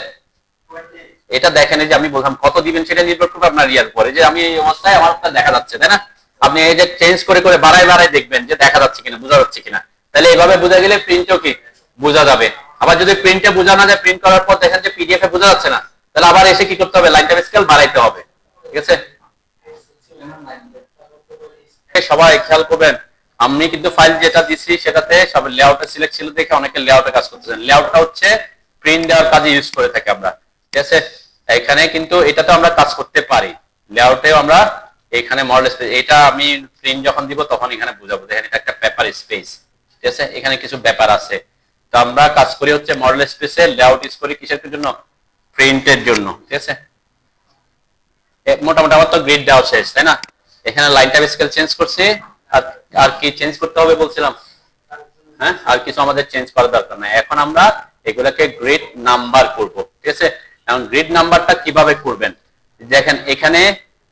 এটা দেখেন, যে আমি বললাম কত দিবেন সেটা নির্ভর করবে আপনার ইয়ার পরে, যে আমি এই অবস্থায় আমারটা দেখা যাচ্ছে, তাই না। আপনি এই যে চেঞ্জ করে করে বাড়ায় দেখবেন যে দেখা যাচ্ছে কিনা, বোঝা যাচ্ছে কিনা, তাহলে এইভাবে বোঝা গেলে প্রিন্টও কি বোঝা যাবে। আবার যদি প্রিন্টে বোঝা না যায়, প্রিন্ট করার পর দেখেন যে পিডিএফ এ বোঝা যাচ্ছে না, তাহলে আবার এসে কি করতে হবে, লাইন ট্যাব স্কেল বাড়াইতে হবে। ঠিক আছে, সবাই খেয়াল করবেন, আমি কিন্তু ফাইল যেটা দিছি সেটাতে সব লেআউটে সিলেক্ট ছিল দেখে অনেকে লেআউটে কাজ করতেছেন। লেআউটটা হচ্ছে প্রিন্ট দেওয়ার কাজে ইউজ করে থাকি আমরা। ঠিক আছে, এখানে কিন্তু এটাতে আমরা কাজ করতে পারি, লেআউটেও আমরা এখানে মডেল স্পেস, এটা আমি প্রিন্ট যখন দিব তখন এখানে বুঝাবো, দেখেন এটা একটা পেপার স্পেস। ঠিক আছে, এখানে কিছু ব্যাপার আছে, তো আমরা কাজ করি হচ্ছে মডেল স্পেসে লেআউট ইউজ করি কিসের জন্য, প্রিন্টের জন্য। ঠিক আছে, মোটামুটি আমার তো গ্রিড দেওয়া শেষ, তাই না। এখানে লাইন ট্যাব স্কেল চেঞ্জ করছি, আর কি চেঞ্জ করতে হবে বলছিলাম, হ্যাঁ, আর কিছু আমাদের চেঞ্জ করার দরকার নাই। এখন আমরা এগুলোকে গ্রিড নাম্বার করব। ঠিক আছে, এখন গ্রিড নাম্বারটা কিভাবে করবেন, দেখেন এখানে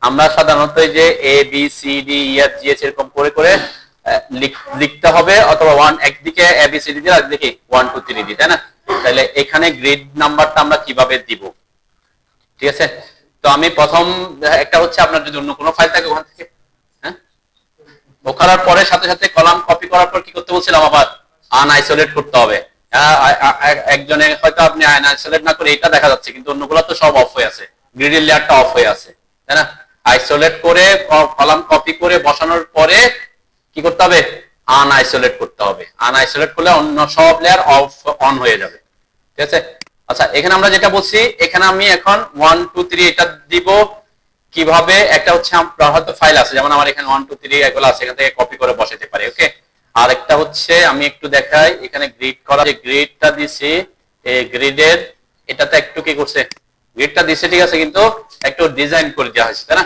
আমরা সাধারণত যে ABCDEFGH এরকম করে করে লিখতে হবে, অথবা একদিকে ABCD দিয়ে আরেকদিকে 1 2 3 দিই, তাই না। তাহলে এখানে গ্রিড নাম্বারটা আমরা কিভাবে দিব, ঠিক আছে? তো আমি প্রথম একটা হচ্ছে আপনার যদি অন্য কোনো ফাইল থাকে ওখান থেকে, হ্যাঁ, ও করার পরে সাথে সাথে কলাম কপি করার পর কি করতে বলছিলাম, আবার আনআইসোলেট করতে হবে। একজনের হয়তো আপনি আনআইসোলেট না করে এটা দেখা যাচ্ছে, কিন্তু অন্যগুলো তো সব অফ হয়ে আছে, গ্রিডের লেয়ারটা অফ হয়ে আছে, তাই না? আইসোলেট করে কলাম কপি করে বসানোর পরে কি করতে হবে, আনআইসোলেট করতে হবে। আনআইসোলেট করলে অন্য সব লেয়ার অফ অন হয়ে যাবে, ঠিক আছে? আচ্ছা, এখানে আমরা যেটা বলছি, এখানে আমি এখন 1 2 3 এটা দিব কিভাবে, একটা হচ্ছে আপনার হয়তো ফাইল আছে, যেমন আমার এখানে 1 2 3 এগুলো আছে, এখান থেকে কপি করে বসাতে পারি, ওকে? আর একটা হচ্ছে আমি একটু দেখাই, এখানে গ্রিড করা, যে গ্রিডটা দিছি, এই গ্রিডের এটাতে একটু কি করছে, গ্রিডটা দিছে ঠিক আছে, কিন্তু একটু ডিজাইন করে দেওয়া হয়েছে, তাই না?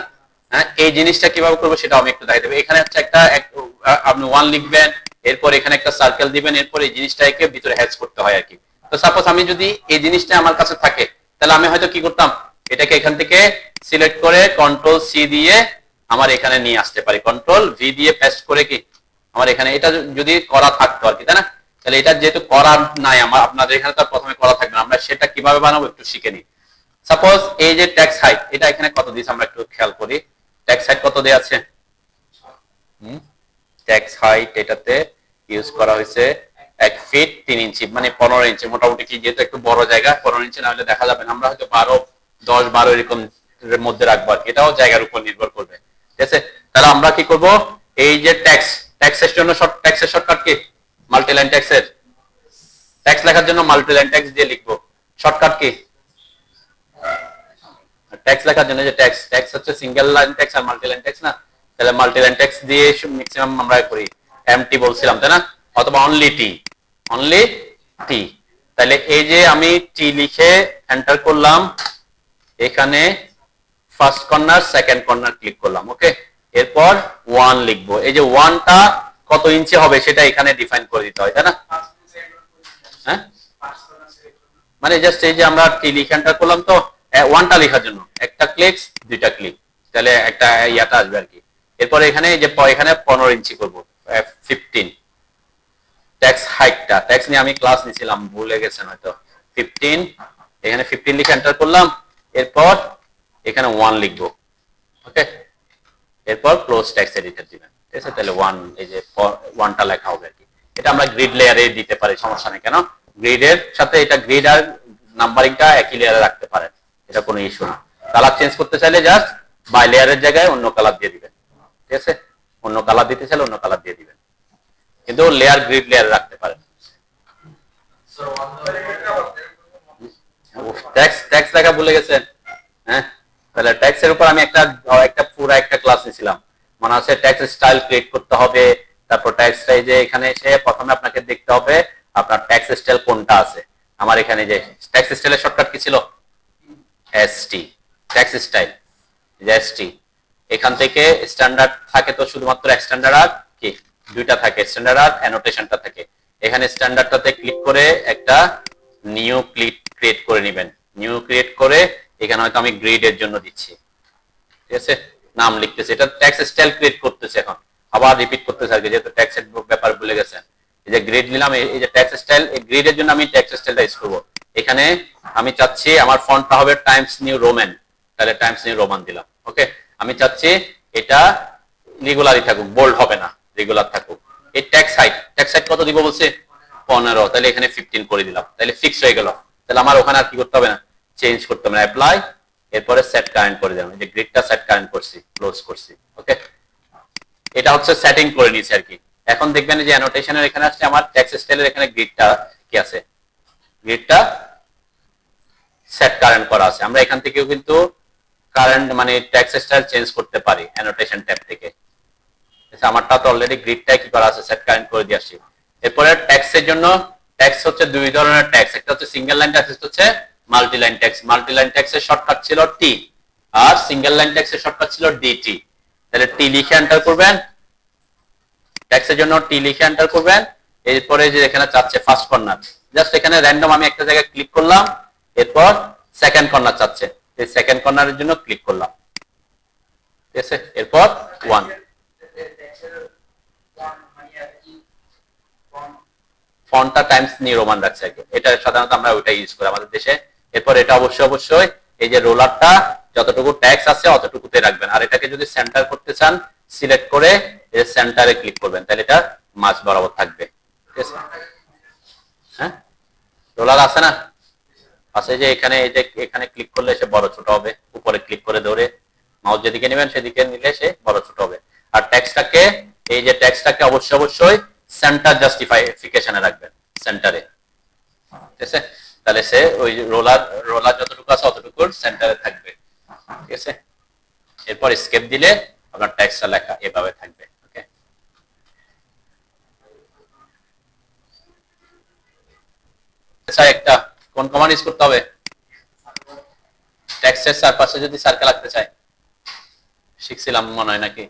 হ্যাঁ, এই জিনিসটা কিভাবে করবো সেটা আমি একটু দেখাই দেবো। এখানে হচ্ছে একটা আপনি 1 লিখবেন, এরপর এখানে একটা সার্কেল দিবেন, এরপর এই জিনিসটাকে ভিতরে হ্যাচ করতে হয় আর কি। তো সাপোজ আমি যদি এই জিনিসটা আমার কাছে থাকে, তাহলে আমি হয়তো কি করতাম, এটাকে এখান থেকে সিলেক্ট করে কন্ট্রোল সি দিয়ে আমার এখানে নিয়ে আসতে পারি, কন্ট্রোল ভি দিয়ে পেস্ট করে কি আমার এখানে, এটা যদি করা থাকতো আর কি, তাই না? তাহলে এটা যেহেতু করা নাই আমার, আপনাদের এখানে তো প্রথমে করা থাকবে না, আমরা সেটা কিভাবে বানাবো একটু শিখে নিই। সাপোজ এই যে ট্যাক্স হাইট, এটা এখানে কত দিয়েছে আমরা একটু খেয়াল করি, ট্যাক্স হাইট কত দেয়া আছে, ট্যাক্স হাইট এটাতে ইউজ করা হয়েছে 1 ফিট 3 ইঞ্চি, মানে 15 ইঞ্চি মোটামুটি, কি যেহেতু একটু বড় জায়গা 15 ইঞ্চি না হলে দেখা যাবে না, আমরা হয়তো 10 12 এরকম মধ্যে রাখবো আর কি, এটাও জায়গার উপর নির্ভর করবে, ঠিক আছে? তাহলে আমরা কি করব, এই যে ট্যাক্সের জন্য ট্যাক্সের শর্টকাট কি, মাল্টিলাইন ট্যাক্সের, ট্যাক্স লেখার জন্য মাল্টিলাইন ট্যাক্স দিয়ে লিখবো, শর্টকাট কি, ট্যাক্স লেখার জন্য যে ট্যাক্স হচ্ছে সিঙ্গেল লাইন ট্যাক্স আর মাল্টিলাইন ট্যাক্স না, তাহলে মাল্টিলাইন ট্যাক্স দিয়ে ম্যাক্সিমাম আমরা করি, এমটি বলছিলাম তাই না, অথবা অনলি টি। তাহলে এই যে আমি টি লিখে এন্টার করলাম, এখানে first corner second corner click করলাম, ওকে? এরপর 1 লিখবো, এই যে 1টা কত ইঞ্চি হবে সেটা এখানে ডিফাইন করে দিতে হয়, তাই না? হ্যাঁ, মানে জাস্ট এই যে আমরা টি লিখে এন্টার করলাম, তো 1টা লেখার জন্য একটা ক্লিক, 2টা ক্লিক, তাহলে একটা ইয়াটা আসবে আর কি। এরপর এখানে যে এখানে 15 ইঞ্চি করব, 15। ট্যাক্স হাইটটা, ট্যাক্স নিয়ে আমি ক্লাস নিছিলাম, ভুলে গেছেন হয়তো, 15, এখানে 15 লিখে এন্টার করলাম, এরপর এখানে 1 লিখবো, ওকে? এরপর ক্লোজ ট্যাক্স এডিটর দিবেন, ঠিক আছে? তাহলে 1, এই যে 1টা লেখা হবে আর কি। এটা আমরা গ্রিড লেয়ারে দিতে পারি, সমস্যা নেই, কেন গ্রিডের সাথে এটা গ্রিড আর নাম্বারিংটা একই লেয়ারে রাখতে পারেন, এটা কোনো ইস্যু না। কালার চেঞ্জ করতে চাইলে জাস্ট বাই লেয়ারের জায়গায় অন্য কালার দিয়ে দিবেন, ঠিক আছে? অন্য কালার দিতে চাইলে অন্য কালার দিয়ে দিবেন, কিন্তু লেয়ার গ্রিড লেয়ার রাখতে পারেন। ট্যাক্স লেখা ভুলে গেছেন, হ্যাঁ? তাহলে ট্যাক্সের উপর আমি একটা পুরো একটা ক্লাস নিয়েছিলাম, মানে হচ্ছে ট্যাক্স স্টাইল ক্রিয়েট করতে হবে, তারপর ট্যাক্স স্টাইলে এখানে এসে প্রথমে আপনাকে দেখতে হবে আপনার ট্যাক্স স্টাইল কোনটা আছে। আমার এখানে যে ট্যাক্স স্টাইলের শর্টকাট কি ছিল, এসটি, ট্যাক্স স্টাইল যে এসটি। এখান থেকে স্ট্যান্ডার্ড থাকে তো শুধুমাত্র স্ট্যান্ডার্ড আর কি, দুইটা থাকে, স্ট্যান্ডার্ড আর অ্যানোটেশনটা থাকে। এখানে স্ট্যান্ডার্ডটাতে ক্লিক করে একটা নিউ ক্রিয়েট করে নেবেন, নিউ ক্রিয়েট করে এখানে হয়তো আমি গ্রিডের জন্য দিচ্ছি, ঠিক আছে? নাম লিখতেছি, এটা ট্যাক্স স্টাইল ক্রিয়েট করতেছে, এখন আবার রিপিট করতেছে আর কি, যেহেতু ট্যাক্সের ব্যাপার ভুলে গেছেন। এই যে গ্রিড নিলাম, এই যে ট্যাক্স স্টাইল, এই গ্রিডের জন্য আমি ট্যাক্স স্টাইলটা ইউজ করব। এখানে আমি চাচ্ছি আমার ফন্টটা হবে টাইমস নিউ রোমান, তাহলে টাইমস নিউ রোমান দিলাম, ওকে? আমি চাচ্ছি এটা রেগুলারই থাকুক, বোল্ড হবে না, রেগুলার থাকুক। এই ট্যাক্স হাইট কত দিব বলছে, 15, তাহলে এখানে 15 করে দিলাম, তাহলে ফিক্স হয়ে গেল। তাহলে আমার ওখানে আর কি করতে হবে না, চেঞ্জ করতে হবে না, অ্যাপ্লাই, এরপরে সেট কারেন্ট করে দিলাম, এই যে গ্রিডটা সেট কারেন্ট করছি, ক্লোজ করছি, ওকে? এটা হচ্ছে সেটিং করে নিয়েছি আর কি। এখন দেখবেন যে অ্যানোটেশনের এখানে আসছে আমার ট্যাক্স স্টাইলের এখানে গ্রিডটা কি আছে, গ্রিডটা সেট কারেন্ট করা আছে। আমরা এখান থেকেও কিন্তু কারেন্ট মানে ট্যাক্স স্টাইল চেঞ্জ করতে পারি অ্যানোটেশন ট্যাব থেকে। আমারটা তো অলরেডি গ্রিডটা কি করা আছে, সেট কারেন্ট করে দিয়ে আসছি। এরপরে ট্যাক্সের জন্য, ট্যাক্স হচ্ছে দুই ধরনের ট্যাক্স, একটা হচ্ছে সিঙ্গেল লাইন ট্যাক্স, একটা হচ্ছে মাল্টিলাইন ট্যাক্স। মাল্টিলাইন ট্যাক্সের শর্টকাট ছিল টি, আর সিঙ্গেল লাইন ট্যাক্সের শর্টকাট ছিল ডিটি। তাহলে টি লিখে এন্টার করবেন, ট্যাক্সের জন্য টি লিখে এন্টার করবেন। এরপরে যে এখানে চাচ্ছে ফার্স্ট কর্নার, জাস্ট এখানে র্যান্ডম আমি একটা জায়গায় ক্লিক করলাম, এরপর সেকেন্ড কর্নার চাচ্ছে, এই সেকেন্ড কর্নারের জন্য ক্লিক করলাম, ঠিক আছে? এরপর 1, ফন্টটা টাইমস নিউ রোমান রাখছে আর কি। এটা সাধারণত আমরা ওইটা ইউজ করি আমাদের দেশে। এরপর এটা অবশ্যই এই যে রোলারটা যতটুকু ট্যাক্স আছে অতটুকুতে রাখবেন। আর এটাকে যদি সেন্টার করতে চান সিলেক্ট করে এই সেন্টারে ক্লিক করবেন, তাহলে এটা মাঝ বরাবর থাকবে। ঠিক আছে, হ্যাঁ রোলার আছে না, আছে যে এখানে, এই যে এখানে ক্লিক করলে সে বড় ছোট হবে, উপরে ক্লিক করে ধরে মাউস যেদিকে নেবেন সেদিকে নিলে সে বড় ছোট হবে। আর ট্যাক্সটাকে, এই যে ট্যাক্সটাকে অবশ্যই সেন্টার জাস্টিফিকেশনে রাখবেন, সেন্টারে। ঠিক আছে, তাহলে সে ওই রোলার যতটুকু আছে অতটুকুর সেন্টারে থাকবে। ঠিক আছে, এরপর স্কেপ দিলে আপনার ট্যাক্সটা লেখা এভাবে থাকবে। ওকে, আচ্ছা একটা কোন কমান্ড ইউজ করতে হবে? ট্যাক্সের চারপাশে যদি সার্কেল আঁকতে চাই, শিখছিলাম মনে হয় নাকি,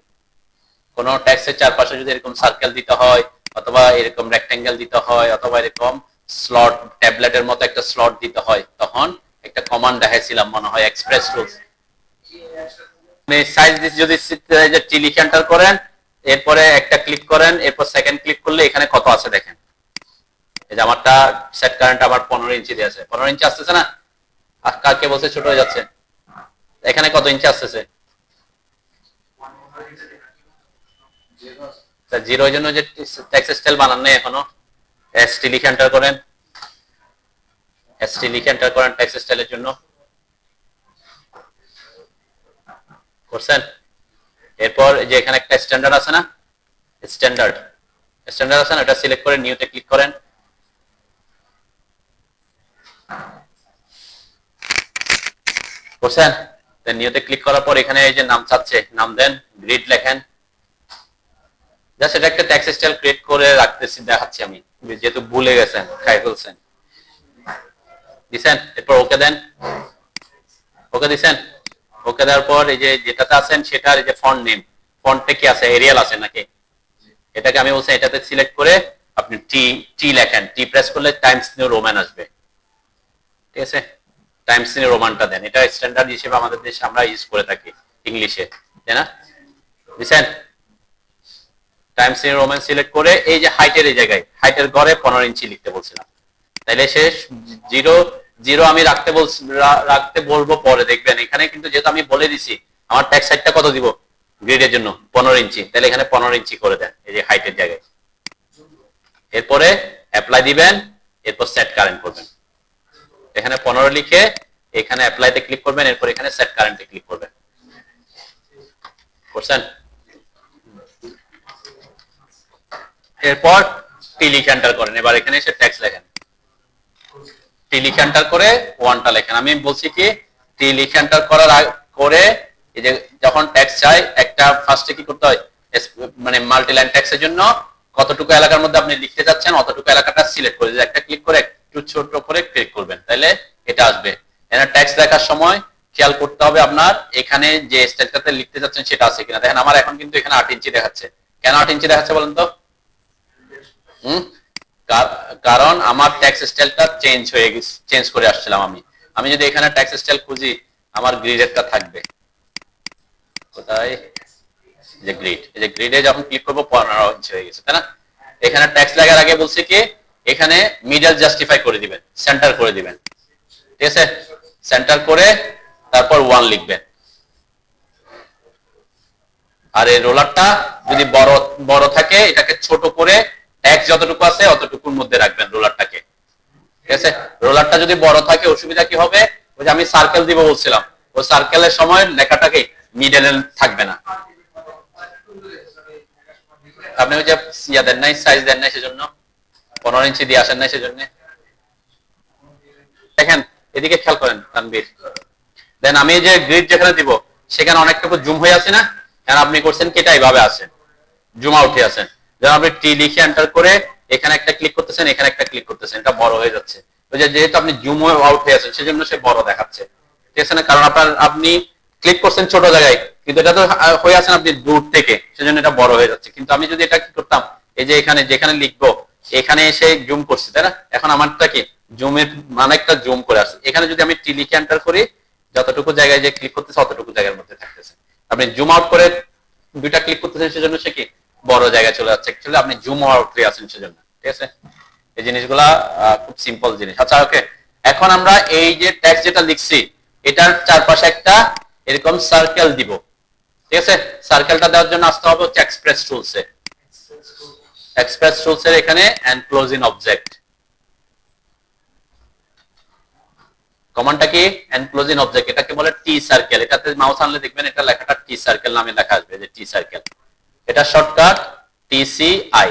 কোন ট্যাক্সের চারপাশে যদি এরকম সার্কেল দিতে হয়, অথবা এরকম রেক্টেঙ্গেল দিতে হয়, অথবা এরকম স্লট, ট্যাবলেটের মতো একটা স্লট দিতে হয়, তখন একটা কমান্ড দেখাইছিলাম মনে হয়, এক্সপ্রেস রুলস। সাইজ যদি টি লিখে এন্টার করেন, এরপরে একটা ক্লিক করেন, এরপর সেকেন্ড ক্লিক করলে এখানে কত আছে দেখেন। এই যে আমারটা সেট কারেন্ট আমার 15 ইঞ্চি দিয়ে আছে, 15 ইঞ্চি আসতেছে না? আর কাকে বলছে ছোট হয়ে যাচ্ছে? এখানে কত ইঞ্চি আসতেছে? জিরোর জন্য যে টেক্সট স্টাইল বানান নেই এখনো, এসটি লিখে এন্টার করেন, এসটি লিখে এন্টার করেন টেক্সট স্টাইলের জন্য। করছেন? এরপর যে এখানে একটা স্ট্যান্ডার্ড আছে না, স্ট্যান্ডার্ড আছে না, এটা সিলেক্ট করে নিউতে ক্লিক করেন। করছেন? দেন নিউতে ক্লিক করার পর এখানে এই যে নাম চাচ্ছে, নাম দেন, গ্রিড লেখেন। জাস্ট এটা একটা টেক্সট স্টাইল ক্রিয়েট করে রাখতেছি, দেখাচ্ছি আমি, যেহেতু ভুলে গেছেন, খাই ফেলছেন। দিছেন? এরপর ওকে দেন, ওকে দিছেন। ওকে দেওয়ার পর এই যে যেটাতে আছেন সেটার এই যে ফন্ট নেম, ফন্টে কি আছে, এরিয়াল আছে নাকি? এটাকে আমি বলছি এটাতে সিলেক্ট করে আপনি টি লেখেন, টি প্রেস করলে টাইমস নিউ রোমান আসবে। ঠিক আছে, টাইমস নিউ রোমানটা দেন, এটা স্ট্যান্ডার্ড হিসেবে আমাদের দেশে আমরা ইউজ করে থাকি ইংলিশে, তাই না? দিছেন? টাইমস নিউ রোমান সিলেক্ট করে এই যে হাইটের এই জায়গায়, হাইটের ঘরে 15 ইঞ্চি লিখতে বলছিলাম, তাইলে শেষ। জিরো আমি রাখতে বলবো পরে, দেখবেন এখানে কিন্তু যেহেতু আমি বলে দিছি আমার ট্যাক্স সাইডটা কত দিব গ্রিডের জন্য 15 ইঞ্চি, তাহলে এখানে 15 ইঞ্চি করে দেন এই যে হাইটের জায়গায়। এরপরে অ্যাপ্লাই দিবেন, এরপর সেট কারেন্ট করবেন, এখানে 15 লিখে এখানে অ্যাপ্লাইতে ক্লিক করবেন, এরপর এখানে সেট কারেন্টে ক্লিক করবেন। করছেন? এরপর টি লিখে এন্টার করেন, এবার এখানে এসে ট্যাক্স লেখেন, টি লিখে এন্টার করে ওয়ানটা লেখেন। আমি বলছি কি টি লিখে এন্টার করার করে এই যে যখন ট্যাক্স চাই একটা ফার্স্টে কি করতে হয়, মানে মাল্টি লাইন ট্যাক্সের জন্য কতটুকু এলাকার মধ্যে আপনি লিখতে যাচ্ছেন অতটুকু এলাকাটা সিলেক্ট করে একটা ক্লিক করে একটু ছোট করে ক্লিক করবেন, তাহলে এটা আসবে। এখানে ট্যাক্স লেখার সময় খেয়াল করতে হবে আপনার এখানে যে স্টাইলটাতে লিখতে যাচ্ছেন সেটা আছে কিনা। দেখেন আমার এখন কিন্তু এখানে 8 ইঞ্চি দেখাচ্ছে, কেন 8 ইঞ্চি দেখাচ্ছে বলেন তো? কারণ আমার ট্যাক্স স্টাইলটা চেঞ্জ করে আসছিলাম আমি যদি এখানে ট্যাক্স স্টাইল খুঁজি আমার গ্রিডেরটা থাকবে কোথায়, যে গ্রিড, এই যে গ্রিডে যখন ক্লিক করব 15 ইঞ্চি হয়ে গেছে, তাই না? এখানে ট্যাক্স লাগার আগে বলছি কি এখানে মিডল জাস্টিফাই করে দিবেন, সেন্টার করে দিবেন। ঠিক আছে, সেন্টার করে তারপর 1 লিখবেন। আর এই রোলারটা যদি বড় থাকে এটাকে ছোট করে ট্যাক্স যতটুকু আছে অতটুকুর মধ্যে রাখবেন রোলারটাকে। ঠিক আছে, রোলারটা যদি বড় থাকে অসুবিধা কি হবে, ওই যে আমি সার্কেল দিব বলছিলাম, ওই সার্কেলের সময় লেখাটাকে মিডলে থাকবে না। আপনি ওই যে ইয়া দেন নাই, সাইজ দেন নাই, সেজন্য 15 ইঞ্চি দিয়ে আসেন নাই, সেজন্য। দেখেন এদিকে খেয়াল করেন তানবীর, দেন আমি যে গ্রিড যেখানে দিব সেখানে অনেকটুকু জুম হয়ে আছে না, কারণ আপনি করছেন কি এটা এইভাবে আছে, জুম আউটে আছেন। যখন আপনি টি লিখে এন্টার করে এখানে একটা ক্লিক করতেছেন, এখানে একটা ক্লিক করতেছেন, এটা বড় হয়ে যাচ্ছে। ওই যে যেহেতু আপনি জুম আউট হয়ে আছেন সেজন্য সে বড় দেখাচ্ছে। ঠিক আছে না, কারণ আপনি ক্লিক করছেন ছোট জায়গায়, কিন্তু এটা তো হয়ে আছেন আপনি দূর থেকে, সেজন্য এটা বড় হয়ে যাচ্ছে। কিন্তু আমি যদি এটা কি করতাম, এই যে এখানে যেখানে লিখবো এখানে এসে জুম করছি, তাই না? এখন আমারটা কি জুমের মানে একটা জুম করে আসছে। এখানে যদি আমি টি লিখে এন্টার করি যতটুকু জায়গায় যে ক্লিক করতেছে অতটুকু জায়গার মধ্যে থাকতেছে। আপনি জুম আউট করে দুইটা ক্লিক করতেছেন সেজন্য সে কি বড় জায়গায় চলে যাচ্ছে, অ্যাকচুয়ালি আপনি জুম আউট হয়ে আছেন সেজন্য। ঠিক আছে, এই জিনিসগুলা খুব সিম্পল জিনিস। আচ্ছা ওকে, এখন আমরা এই যে টেক্সট যেটা লিখছি এটার চারপাশে একটা এরকম সার্কেল দিব, ঠিক আছে? সার্কেলটা দেওয়ার জন্য আসতে হবে হচ্ছে এক্সপ্রেস টুলসে। এক্সপ্রেস টুলসের এখানে এনক্লোজিং অবজেক্ট কমান্ডটা কি? এনক্লোজিং অবজেক্ট, এটাকে বলে টি সার্কেল। এটাতে মাউস আনলে দেখবেন এটা লেখাটা টি সার্কেল নামে লেখা আসবে, যে টি সার্কেল। এটা শর্টকাট টিসিআই,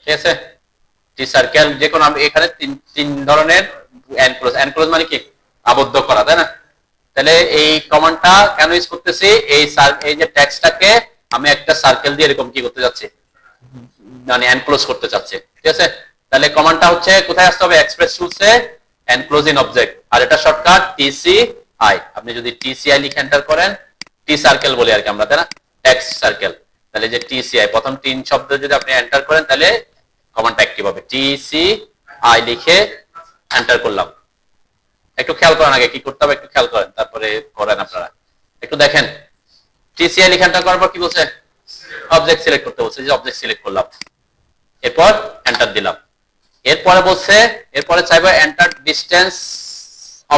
ঠিক আছে? টি সার্কেল যে কোনো, এখানে তিন ধরনের এনক্লোজ। এনক্লোজ মানে কি? আবদ্ধ করা, তাই না? তাহলে এই কমান্ডটা কেন ইউজ করতেছি? এই যে টেক্সটটাকে আমি একটা সার্কেল দিয়ে এরকম কি করতে যাচ্ছি, মানে এনক্লোজ করতে চাচ্ছি, ঠিক আছে? তাহলে কমান্ডটা হচ্ছে কোথায় আসতে হবে? এক্সপ্রেস টুলসে এনক্লোজিং অবজেক্ট, আর এটা শর্টকাট টিসিআই। আপনি যদি টিসিআই লিখে এন্টার করেন, টি সার্কেল বলি আর কি আমরা, তাই না? Text circle. তাহলে যে টিসিআই প্রথম 3 শব্দ যদি আপনি এন্টার করেন তাহলে কমান্ডটা অ্যাক্টিভ হবে। টিসিআই লিখে এন্টার করলাম। একটু খেয়াল করেন আগে কি করতে হবে, একটু খেয়াল করেন, তারপরে করেন আপনারা। একটু দেখেন, টিসিআই লিখে এন্টার করার পর কি বলছে? অবজেক্ট সিলেক্ট করতে বলছে, যে অবজেক্ট সিলেক্ট করলাম, এরপর এন্টার দিলাম। এরপরে বলছে, এরপরে চাইবো এন্টার ডিসটেন্স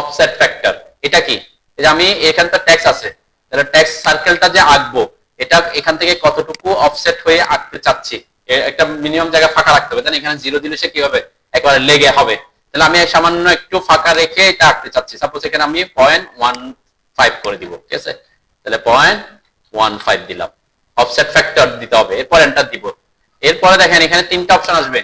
অফসেট ফ্যাক্টর। এটা কি? এই যে আমি এখানে তো টেক্সট আছে, তাহলে টেক্সট সার্কেলটা যে আঁকবো এটা এখান থেকে কতটুকু অফসেট হয়ে আঁকতে চাচ্ছি, একটা মিনিমাম জায়গা ফাঁকা রাখতে হবে, তাই না? এখানে 0 দিলে সে কি হবে? একবারে লেগে হবে। তাহলে আমি সামান্য একটু ফাঁকা রেখে এটা আঁকতে চাচ্ছি। সাপোজ এখানে আমি 0.15 করে দিব, ঠিক আছে? তাহলে 0.15 দিলাম, অফসেট ফ্যাক্টর দিতে হবে। এরপর এন্টার দিব। এরপরে দেখেন এখানে 3টা অপশন আসবে,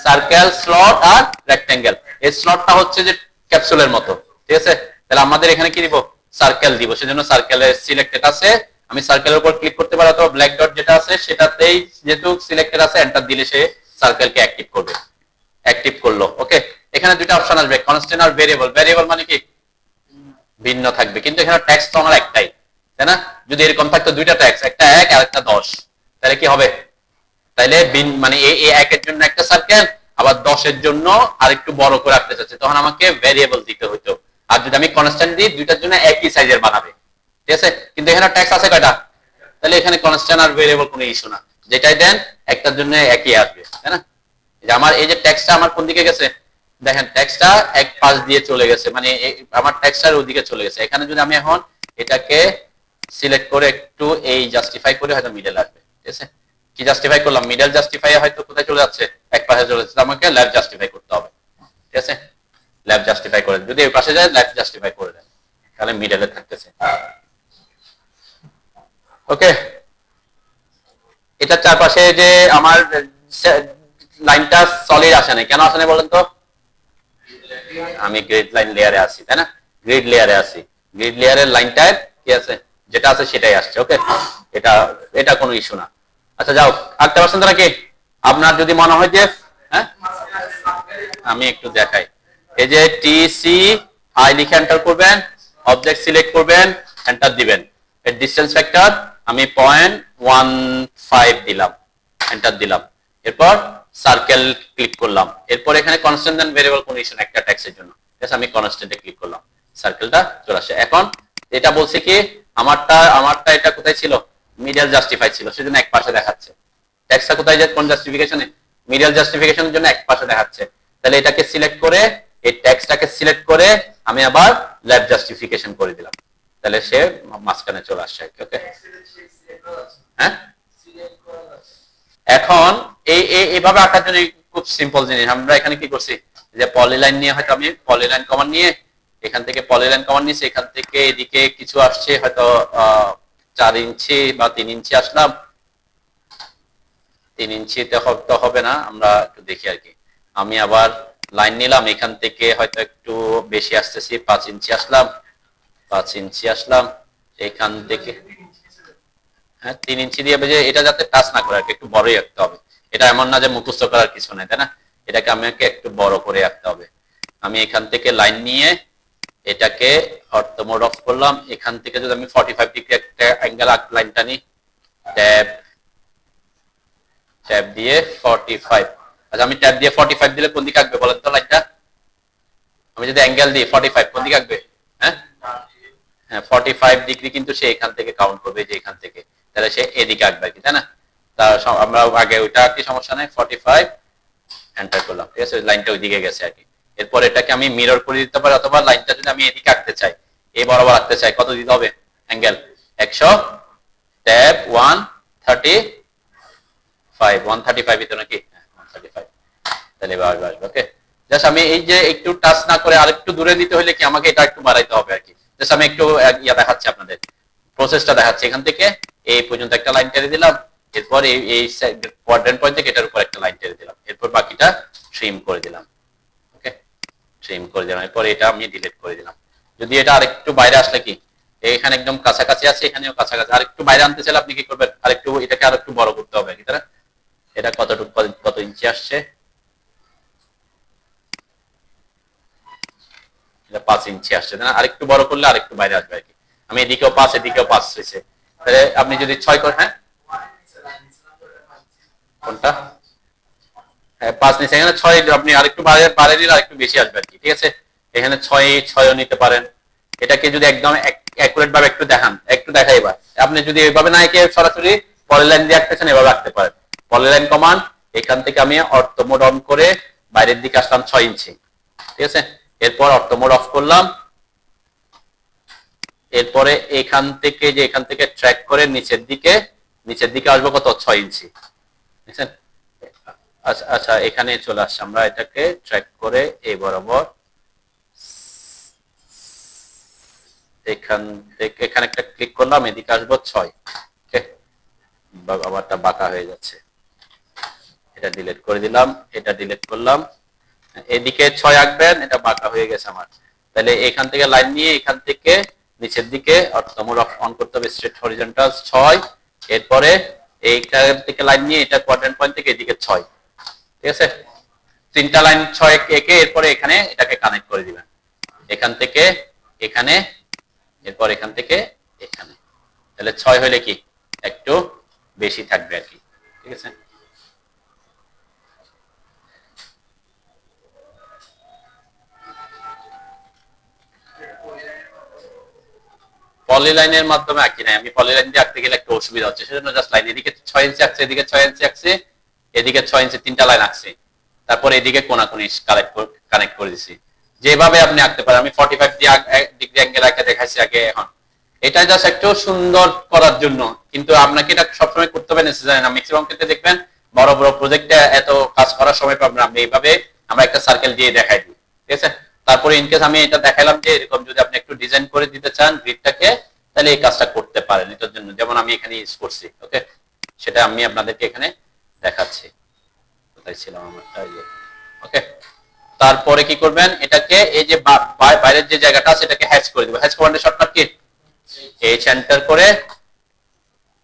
সার্কেল, স্লট আর রেক্টেঙ্গেল। এই স্লটটা হচ্ছে যে ক্যাপসুলের মতো, ঠিক আছে? তাহলে আমাদের এখানে কি দিব? সার্কেল দিব, সেজন্য সার্কেলের সিলেক্টেড আছে। আমি সার্কেলের উপর ক্লিক করতে পারি, অথবা ব্ল্যাক ডট যেটা আছে সেটাতেই যেহেতু সিলেক্টেড আছে, এন্টার দিলে সে সার্কেলকে অ্যাক্টিভ করবে। অ্যাক্টিভ করলো, ওকে। এখানে 2টা অপশন আসবে, কনস্ট্যান্ট আর ভেরিয়েবল। ভেরিয়েবল মানে কি? ভিন্ন থাকবে, কিন্তু এখানে টেক্সট তো আমার একটাই, তাই না? যদি এরকম থাকতো 2টা টেক্সট, একটা 1 আর একটা 10, তাহলে কি হবে? তাইলে মানে এই 1 এর জন্য একটা সার্কেল, আবার 10 এর জন্য আরেকটু বড় করে রাখতে চাচ্ছি, তখন আমাকে ভেরিয়েবল দিতে হতো। আর যদি আমি কনস্ট্যান্ট দিই, 2টার জন্য একই সাইজের বানাবে, ঠিক আছে? কিন্তু এখানে টেক্সট আছে কয়টা? তাহলে এখানে কনস্ট্যান্ট আর ভেরিয়েবল কোনো ইস্যু না, যেটাই দেন একটার জন্য একই আসবে, তাই না? যে আমার এই যে টেক্সটটা আমার কোন দিকে গেছে, দেখেন টেক্সটটা এক পাশ দিয়ে চলে গেছে, মানে আমার টেক্সটার ওদিকে চলে গেছে। এখানে যদি আমি এখন এটাকে সিলেক্ট করে একটু এই জাস্টিফাই করে, হয়তো মিডল আসবে, ঠিক আছে? কি জাস্টিফাই করলাম? মিডল জাস্টিফাই হয়তো কোথায় চলে যাচ্ছে? এক পাশে চলে যাচ্ছে, আমাকে লেফট জাস্টিফাই করতে হবে, ঠিক আছে? লেফট জাস্টিফাই করে, যদি এই পাশে যায় লেফট জাস্টিফাই করে দেন, তাহলে মিডলে থাকতেছে, ওকে। এটা চারপাশে যে আমার লাইনটা সলিড আসে না, কেন আসে না বলেন তো? আমি গ্রিড লাইন লেয়ারে আছি, তাই না? গ্রিড লেয়ারে আছি, গ্রিড লেয়ারের লাইনটা কি আছে, যেটা আছে সেটাই আসছে, ওকে। এটা এটা কোনো ইস্যু না। আচ্ছা যাও, আরেকটা পার্সেন্ট নাকি আপনার যদি মনে হয় যে, হ্যাঁ আমি একটু দেখাই। এই যে টিসি আই লিখে এন্টার করবেন, অবজেক্ট সিলেক্ট করবেন, এন্টার দিবেন। এর ডিসটেন্স ফ্যাক্টর আমি 0.15 দিলাম, এন্টার দিলাম। এরপর সার্কেল ক্লিক করলাম। এরপর এখানে কনস্ট্যান্ট এন্ড ভেরিয়েবল কন্ডিশন একটা টেক্সটের জন্য, ঠিক আছে? আমি কনস্ট্যান্টে ক্লিক করলাম, সার্কেলটা চলে আসে। এখন এটা বলছে কি, আমারটা এটা কোথায় ছিল? মিডল জাস্টিফাই ছিল, সেজন্য এক পাশে দেখাচ্ছে। টেক্সটটা কোথায় যায়? কোন জাস্টিফিকেশনে? মিডল জাস্টিফিকেশনের জন্য এক পাশে দেখাচ্ছে। তাহলে এটাকে সিলেক্ট করে, এই টেক্সটটাকে সিলেক্ট করে আমি আবার লেফট জাস্টিফিকেশন করে দিলাম, তাহলে সে মাঝখানে চলে আসছে, ওকে। হ্যাঁ, এখন এইভাবে আঁকার জন্য খুব সিম্পল জিনিস। আমরা এখানে কি করছি, যে পলিলাইন নিয়ে, হয়তো আমি পলিলাইন কমান্ড নিয়ে, এখান থেকে পলিলাইন কমান্ড নিয়েছি, এখান থেকে এদিকে কিছু আসছে, হয়তো 4 ইঞ্চি বা 3 ইঞ্চি আসলাম। 3 ইঞ্চিতে তো হবে না, আমরা একটু দেখি আর কি। আমি আবার লাইন নিলাম, এখান থেকে হয়তো একটু বেশি আসতেছি, 5 ইঞ্চি আসলাম, 5 ইঞ্চি আসলাম, এখান থেকে হ্যাঁ 3 ইঞ্চি দিয়ে, যে এটা যাতে টাচ না করে আর কি, একটু বড়ই রাখতে হবে। এটা এমন না যে মুখস্থ করার কিছু নাই, তাই না? এটাকে আমাকে একটু বড় করে রাখতে হবে। আমি এখান থেকে লাইন নিয়ে এটাকে অর্থ মোড অফ করলাম। এখান থেকে যদি আমি 45 ডিগ্রি একটা অ্যাঙ্গেল লাইনটা নিই, ট্যাব দিয়ে 45। আচ্ছা, আমি ট্যাব দিয়ে 45 দিলে কোন দিকে আঁকবে বলেন তো লাইনটা? আমি যদি অ্যাঙ্গেল দিই 45, কোন দিকে আঁকবে? হ্যাঁ, 45 ডিগ্রি কিন্তু সে এখান থেকে কাউন্ট করবে, যে এখান থেকে, তাহলে সে এদিকে আঁকবে কি, তাই না? আমরা আগে ওইটা কি সমস্যা নাই, 45 এন্টার করলাম, ঠিক আছে, লাইনটা ওইদিকে গেছে আর কি। এরপর এটাকে আমি মিরর করে দিতে পারি, অথবা লাইনটা যদি আমি এদিকে আঁকতে চাই, এই বরাবর আঁকতে চাই, কত দিতে হবে অ্যাঙ্গেল 100, ট্যাব 135 ভিতরে নাকি 135, তাহলে এবার আসবে। ওকে, জাস্ট আমি এই যে একটু টাচ না করে আরেকটু দূরে দিতে হলে কি আমাকে এটা একটু বাড়াইতে হবে আর কি। জাস্ট আমি একটু ইয়া দেখাচ্ছি আপনাদের, প্রসেসটা দেখাচ্ছি। এখান থেকে এই পর্যন্ত একটা লাইন টেনে দিলাম, এরপর এই কোয়াড্রেন্ট পয়েন্ট থেকে এটার উপর একটা লাইন টেনে দিলাম, এরপর বাকিটা ট্রিম করে দিলাম। ওকে, ট্রিম করে দিলাম, এরপর এটা আমি ডিলিট করে দিলাম। যদি এটা আরেকটু বাইরে আসলে কি, এখানে একদম কাছাকাছি আছে, এখানেও কাছাকাছি, আরেকটু বাইরে আনতে চাইলে আপনি কি করবেন, আরেকটু এটাকে আরেকটু বড় করতে হবে কি, তাই না? এটা কতটুকু, কত ইঞ্চি আসছে, এটা 5 ইঞ্চি আসছে, তাই না? আরেকটু বড় করলে আরেকটু বাইরে আসবে আর কি। আমি এদিকেও 5, এদিকেও 5 হয়েছে, তাহলে আপনি যদি 6 করেন, হ্যাঁ কোনটা, হ্যাঁ 5 নিচে, এখানে 6 আপনি আরেকটু বাড়িয়ে দিলে আরেকটু বেশি আসবে আর কি, ঠিক আছে। এখানে 6ও নিতে পারেন। এটাকে যদি একদম অ্যাকুরেট ভাবে একটু দেখান, একটু দেখাই, এবার আপনি যদি এইভাবে না এঁকে সরাসরি পলিলাইন দিয়ে আঁকতেছেন, এভাবে আঁকতে পারেন। পলিলাইন কমান্ড, এখান থেকে আমি অর্থ মোড অন করে বাইরের দিকে আসলাম 6 ইঞ্চি, ঠিক আছে। এরপর অর্থ মোড অফ করলাম, এরপরে এখান থেকে ট্র্যাক করে নিচের দিকে আসবো কত, 6 ইঞ্চি, বুঝছেন? আচ্ছা আচ্ছা, এখানে চলে আসছে, আমরা এটাকে ট্র্যাক করে এই বরাবর এখানে একটা ক্লিক করলাম, এদিকে আসবো 6। ওকে, আবারটা বাঁকা হয়ে যাচ্ছে, এটা ডিলিট করে দিলাম, এটা ডিলিট করলাম, এদিকে 6 আঁকবেন, এটা বাঁকা হয়ে গেছে আমার। তাহলে এখান থেকে লাইন নিয়ে এখান থেকে নিচের দিকে অর্থমোড অন করতে হবে, স্ট্রেট হরিজন্টাল 6, এরপরে এইখান থেকে লাইন নিয়ে এটা কোয়াড্রেন্ট পয়েন্ট থেকে এদিকে 6, ঠিক আছে। 3টা লাইন 6 এঁকে এরপরে এখানে এটাকে কানেক্ট করে দিবেন, এখান থেকে এখানে, এরপর এখান থেকে এখানে, তাহলে 6 হলে কি একটু বেশি থাকবে আর কি, ঠিক আছে। পলিলাইনের মাধ্যমে আঁকি নাই আমি, পলিলাইন দিয়ে আঁকতে গেলে একটা অসুবিধা হচ্ছে, সেজন্য জাস্ট লাইন, এদিকে 6 ইঞ্চি আঁকছে, এদিকে 6 ইঞ্চি আঁকছে, এদিকে 6 ইঞ্চি, 3টা লাইন আঁকছে, তারপর এদিকে কোনাকুনি কানেক্ট করে দিছি। যেভাবে আপনি আঁকতে পারেন, আমি 45 ডিগ্রি অ্যাঙ্গেল আঁকে দেখাইছি আগে, এখন এটা জাস্ট একটু সুন্দর করার জন্য, কিন্তু আপনাকে এটা সবসময় করতে হবে নেসেসারি না। ম্যাক্সিমাম ক্ষেত্রে দেখবেন বড় বড় প্রজেক্টে এত কাজ করার সময় পাবেন আপনি, এইভাবে আমরা একটা সার্কেল দিয়ে দেখাই দিই, ঠিক আছে। তারপরে ইনকেস আমি এটা দেখাইলাম যে এরকম যদি আপনি একটু ডিজাইন করে দিতে চান গ্রিডটাকে, তাহলে এই কাজটা করতে পারেন এটার জন্য, যেমন আমি এখানে ইউজ করছি। ওকে, সেটা আমি আপনাদেরকে এখানে দেখাচ্ছি, কোথায় ছিলাম আমারটা, ওকে। তারপরে কি করবেন, এটাকে এই যে বাইরের যে জায়গাটা আছে এটাকে হ্যাচ করে দেব। হ্যাচ কমান্ডের শর্টকাট কি, এইচ এন্টার করে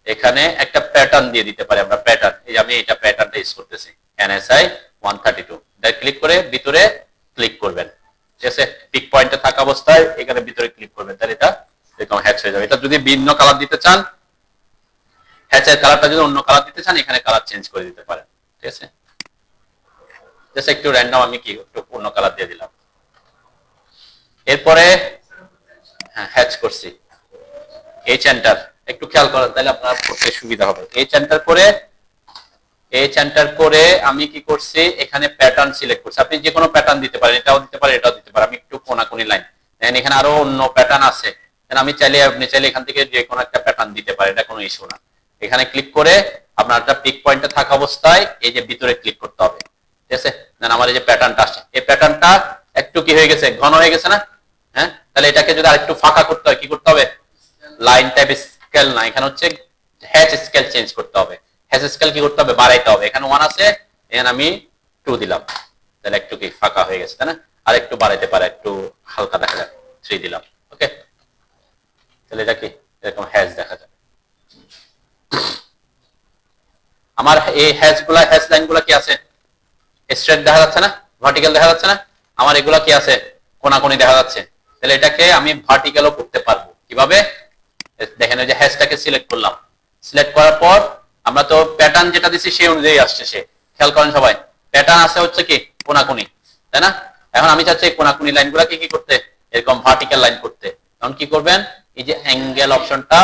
এখানে একটা প্যাটার্ন দিয়ে দিতে পারি আমরা, প্যাটার্ন, এই যে আমি এটা প্যাটার্নটা ইউজ করতেছি, NSI 132, এটা ক্লিক করে ভিতরে ক্লিক করবেন, ঠিক আছে। পিক পয়েন্টে থাকা অবস্থায় এখানে ভিতরে ক্লিক করবেন, তাহলে এটা এরকম হ্যাচ হয়ে যাবে। এটা যদি ভিন্ন কালার দিতে চান, হ্যাচের কালারটা যদি অন্য কালার দিতে চান, এখানে কালার চেঞ্জ করে দিতে পারেন, ঠিক আছে। জাস্ট একটু র্যান্ডম আমি কি একটু অন্য কালার দিয়ে দিলাম। এরপরে হ্যাচ করছি, এইচ এন্টার, একটু খেয়াল করেন তাহলে আপনার করতে সুবিধা হবে। এইচ এন্টার করে আমি কি করছি, এখানে প্যাটার্ন সিলেক্ট করছি। আপনি যে কোনো প্যাটার্ন দিতে পারেন, এটাও দিতে পারেন, এটাও দিতে পারেন। আমি একটু কোনাকুনি লাইন, এখানে আরো অন্য প্যাটার্ন আছে, আমি চাইলে, আপনি চাইলে এখান থেকে যে কোনো একটা প্যাটার্ন দিতে পারেন, এটা কোনো ইস্যু না। এখানে ক্লিক করে আপনার একটা পিক পয়েন্টে থাকা অবস্থায় এই যে ভিতরে ক্লিক করতে হবে, ঠিক আছে। আমার এই যে প্যাটার্নটা আসছে, এই প্যাটার্নটা একটু কি হয়ে গেছে, ঘন হয়ে গেছে না, হ্যাঁ। তাহলে এটাকে যদি আরেকটু ফাঁকা করতে হয়, কি করতে হবে, লাইন টাইপ স্কেল না, এখানে হচ্ছে হ্যাচ স্কেল চেঞ্জ করতে হবে। হ্যাচ স্কেল কি করতে হবে, বাড়াইতে হবে। এখানে 1 আছে, এখানে আমি 2 দিলাম, তাহলে একটু কি ফাঁকা হয়ে গেছে, তাই না। আর একটু বাড়াইতে পারে, একটু হালকা দেখা যায়, 3 দিলাম। ওকে, তাহলে এটা কি এরকম হ্যাচ দেখা যায়। আমার এই হ্যাচ লাইন গুলা কি আছে, স্ট্রেট দেখা যাচ্ছে না, ভার্টিক্যাল দেখা যাচ্ছে না, আমার এগুলা কি আছে, কোনাকুনি দেখা যাচ্ছে। তাহলে এটাকে আমি ভার্টিক্যালও করতে পারবো কিভাবে, দেখেন এই যে হ্যাশটাকে সিলেক্ট করলাম, সিলেক্ট করার পর আমরা তো প্যাটার্ন যেটা দিছি সেই অনুযায়ী আসছে সে, খেয়াল করেন সবাই, প্যাটার্ন আছে হচ্ছে কি কোনাকুনি, তাই না। এখন আমি চাচ্ছি কোনাকুনি লাইনগুলোকে কি করতে, এরকম ভার্টিক্যাল লাইন করতে। তখন কি করবেন, এই যে অ্যাঙ্গেল অপশনটা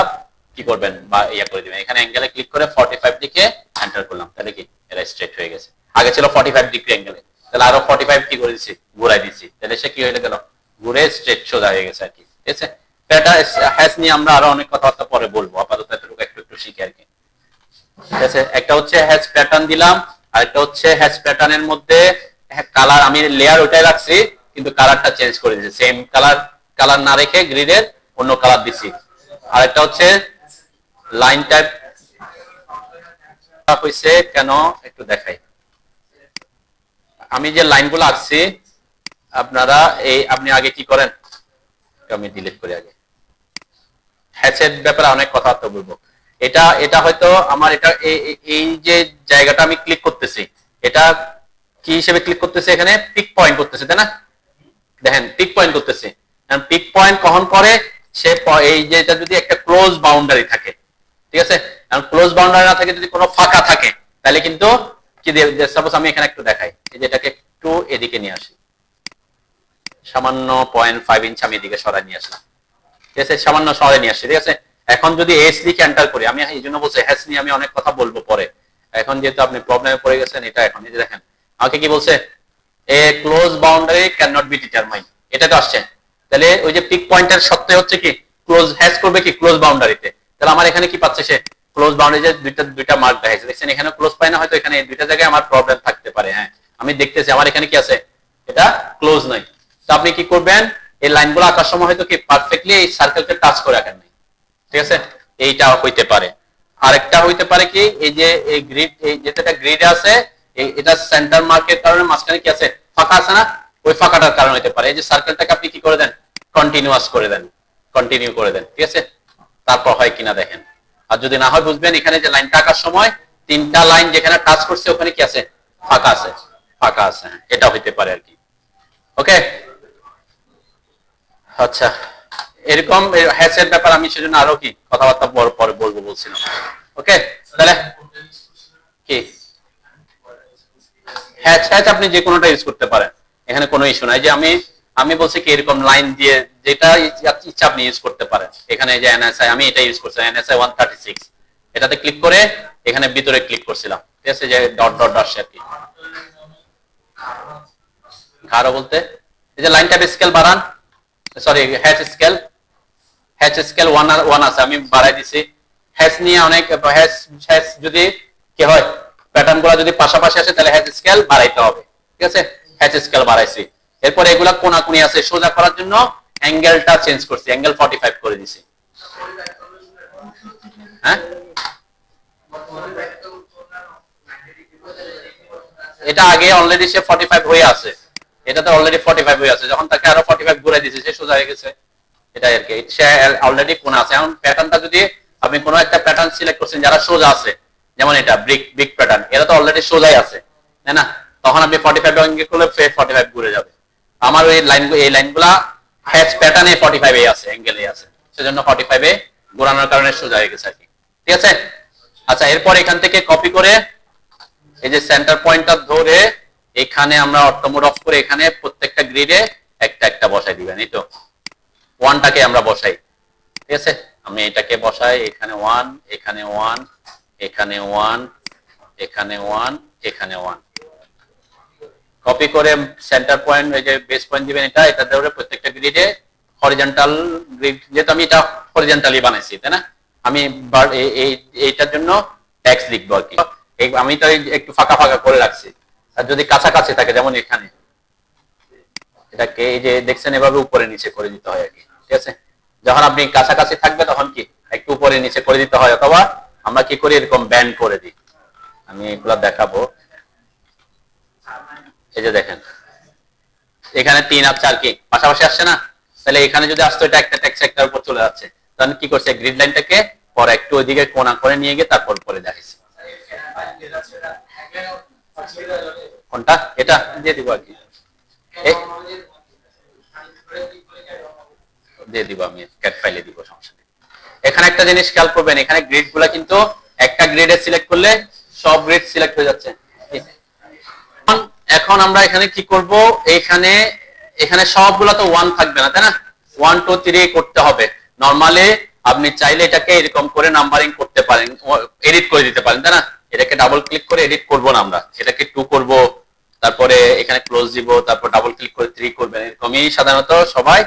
কি করবেন বা ইয়া করে দিবেন, এখানে অ্যাঙ্গেলে ক্লিক করে 45 লিখে এন্টার করলাম, তাহলে কি এটা স্ট্রেট হয়ে গেছে। আগে ছিল 45 ডিগ্রি অ্যাঙ্গেলে, তাহলে আরো 45 কি করে দিছি, ঘুরাই দিছি, তাহলে সে কি হয়ে গেল, ঘুরে স্ট্রেট সোজা হয়ে গেছে আর কি। ঠিক আছে, এটা হ্যাশ নিয়ে আমরা আরো অনেক কথাবার্তা পরে বলবো, আপাতত এতটুকু একটু একটু শিখি আর কি। ঠিক আছে, একটা হচ্ছে হ্যাশ প্যাটার্ন দিলাম, আর একটা হচ্ছে হ্যাশ প্যাটার্নের মধ্যে কালার আমি লেয়ার ওটাই রাখছি, কিন্তু কালারটা চেঞ্জ করে দিয়েছি, সেম কালার না রেখে গ্রিডের অন্য কালার দিছি। আর একটা হচ্ছে লাইন টাইপ হইছে কেন একটু দেখাই, আমি যে লাইনগুলো আঁকছি আপনারা আপনি আগে কি করেন, আমি ডিলিট করি আগে, হ্যাশের ব্যাপারে অনেক কথাবার্তা বলবো। এটা হয়তো আমার এটা এই যে জায়গাটা আমি ক্লিক করতেছি, এটা কি হিসেবে ক্লিক করতেছি, এখানে পিক পয়েন্ট করতেছে, তাই না? দেখেন পিক পয়েন্ট করতেছে, পিক পয়েন্ট কখন করে, সে এই যে এটা যদি একটা ক্লোজ বাউন্ডারি থাকে, ঠিক আছে, কারণ ক্লোজ বাউন্ডারি না থাকে, যদি কোনো ফাঁকা থাকে, তাহলে কিন্তু কি সাপোজ আমি এখানে একটু দেখাই, এই যে এটাকে একটু এদিকে নিয়ে আসি, সামান্য 0.5 ইঞ্চ আমি এদিকে সরাই নিয়ে আসলাম, ঠিক আছে, সামান্য সরাই নিয়ে আসছি, ঠিক আছে। এখন যদি এস লিখে এন্টার করি, আমি এই জন্য বলছি হ্যাশ নিয়ে আমি অনেক কথা বলবো পরে, এখন যেহেতু আপনি প্রবলেমে পড়ে গেছেন, এটা এখন এই যে দেখেন আমাকে কি বলছে, a close boundary can not be determined, এটা তো আসছে, তাহলে ওই যে পিক পয়েন্টের সত্ত্বে হচ্ছে কি ক্লোজ হ্যাশ করবে কি ক্লোজ বাউন্ডারিতে, তাহলে আমার এখানে কি পাচ্ছে সে, ক্লোজ বাউন্ডারি যে দুইটা মার্ক দেখাইছে, দেখছেন এখানে ক্লোজ পাই না, হয়তো এখানে এই দুইটা জায়গায় আমার প্রবলেম থাকতে পারে, হ্যাঁ আমি দেখতেছি আমার এখানে কি আছে, এটা ক্লোজ নাই। তো আপনি কি করবেন, এই লাইনগুলো আঁকার সময় হয়তো কি পারফেক্টলি এই সার্কেলকে টাচ করে আঁকেন নাই, ঠিক আছে, এইটা হইতে পারে। আরেকটা হইতে পারে কি, এই যে এই গ্রিড, এই যেটা গ্রিডে আছে, এটা সেন্টার মার্কের কারণে মাঝখানে কি আছে, ফাঁকা আছে না, ওই ফাঁকাটার কারণে হতে পারে। এই যে সার্কেলটাকে আপনি কি করে দেন, কন্টিনিউয়াস করে দেন, কন্টিনিউ করে দেন, ঠিক আছে, তারপর হয় কিনা দেখেন। আর যদি না হয় বুঝবেন, এখানে যে লাইনটা আঁকার সময় তিনটা লাইন যেখানে টাচ করছে ওখানে কি আছে, ফাঁকা আছে, ফাঁকা আছে, এটা হইতে পারে আর কি। ওকে, আচ্ছা, এরকম হ্যাশের ব্যাপার আমি সেজন্য আরো কি কথাবার্তা পরে বলবো বলছিলাম। ওকে, তাহলে কি হ্যাশ আপনি যে কোনোটা ইউজ করতে পারেন, এখানে কোনো ইস্যু নাই। যে আমি বলছি কি এরকম লাইন দিয়ে যেটা ইচ্ছা আপনি ইউজ করতে পারেন। এখানে যে এনএসআই আমি এটা ইউজ করছি, এনএসআই 136, এটাতে ক্লিক করে এখানে ভিতরে ক্লিক করছিলাম, ঠিক আছে, যে ডট ডট আসছে আর কি। কারো বলতে এই যে লাইন টাইপ স্কেল বাড়ান, সরি হ্যাশ স্কেল 1 আছে, আমি বাড়াই দিছি। হ্যাশ নিয়ে অনেক হ্যাশ যদি কি হয়, প্যাটার্ন গুলো যদি পাশাপাশি আসে তাহলে হ্যাশ স্কেল বাড়াইতে হবে, ঠিক আছে, হ্যাশ স্কেল বাড়াইছি। এরপর এগুলা কোনাকুনি আছে, সোজা করার জন্য অ্যাঙ্গেলটা চেঞ্জ করছি, অ্যাঙ্গেল 45 করে দিছি। হ্যাঁ, এটা আগে অলরেডি সে 45 হয়ে আছে, এটাতে অলরেডি 45 হয়ে আছে, যখন তাকে আরো 45 ঘুরাই দিয়েছে সে সোজা হয়ে গেছে, এটাই আর কি, সে অলরেডি কোণ আছে। এখন প্যাটার্নটা যদি আপনি কোনো একটা প্যাটার্ন সিলেক্ট করছেন যারা সোজা আছে, যেমন এটা ব্রিক প্যাটার্ন, এটা তো অলরেডি সোজাই আছে, তাই না, তখন আপনি 45 অঙ্গে করলে 45 ঘুরে যাবে। আমার এই লাইনগুলা হ্যাশ প্যাটার্নে 45 এ আছে, অ্যাঙ্গেলে আছে, সেজন্য 45 এ ঘোরানোর কারণে সোজা হয়ে গেছে আর কি, ঠিক আছে। আচ্ছা, এরপর এখান থেকে কপি করে এই যে সেন্টার পয়েন্টটা ধরে এখানে আমরা অটো মোড অফ করে এখানে প্রত্যেকটা গ্রিডে একটা একটা বসাই দিবেন, এই তো ওয়ানটাকে আমরা বসাই, ঠিক আছে, আমি এটাকে বসাই, এখানে 1, এখানে 1, এখানে 1, এখানে 1, এখানে 1, কপি করে সেন্টার পয়েন্ট এই যে বেস পয়েন্ট দিবেন, এটা ধরে প্রত্যেকটা গ্রিডে হরিজন্টাল গ্রিড, যেহেতু আমি এটা হরিজন্টালি বানাইছি, তাই না, আমি এইটার জন্য ট্যাক্স লিখবো আর কি, আমি তো একটু ফাঁকা ফাঁকা করে রাখছি। আর যদি কাছাকাছি থাকে, যেমন এখানে এটাকে এই যে দেখছেন এভাবে উপরে নিচে করে দিতে হয় আর কি, ঠিক আছে, যখন আপনি কাছাকাছি থাকবে তখন কি একটু উপরে নিচে করে দিতে হয়, অথবা আমরা কি করি এরকম ব্যান্ড করে দিই, আমি এগুলো দেখাবো। এই যে দেখেন এখানে 3 আর 4 কি পাশাপাশি আসছে না, তাহলে এখানে যদি আসতো এটা একটা ট্যাক্স একটার উপর চলে যাচ্ছে, তাহলে কি করছে গ্রিড লাইনটাকে পর একটু ওইদিকে কোণা করে নিয়ে গিয়ে তারপর পরে দেখাইছে। কোনটা, এটা দিয়ে দিব আর কি, দিয়ে দিব, আমি ক্যাট ফাইলে দিব, সমস্যা নেই। এখানে একটা জিনিস খেয়াল করবেন, এখানে গ্রিড গুলা কিন্তু একটা গ্রিডে সিলেক্ট করলে সব গ্রিড সিলেক্ট হয়ে যাচ্ছে। এখন আমরা এখানে কি করব, এখানে সবগুলা তো 1 থাকবে না, তাই না, 1 2 3 করতে হবে। নরমালি আপনি চাইলে এটাকে এরকম করে নাম্বারিং করতে পারেন, এডিট করে দিতে পারেন, তাই না? এটাকে ডাবল ক্লিক করে এডিট করব না আমরা, এটাকে 2 করব, তারপরে এখানে ক্লোজ দিব, তারপর ডাবল ক্লিক করে 3 করবেন, এরকমই সাধারণত সবাই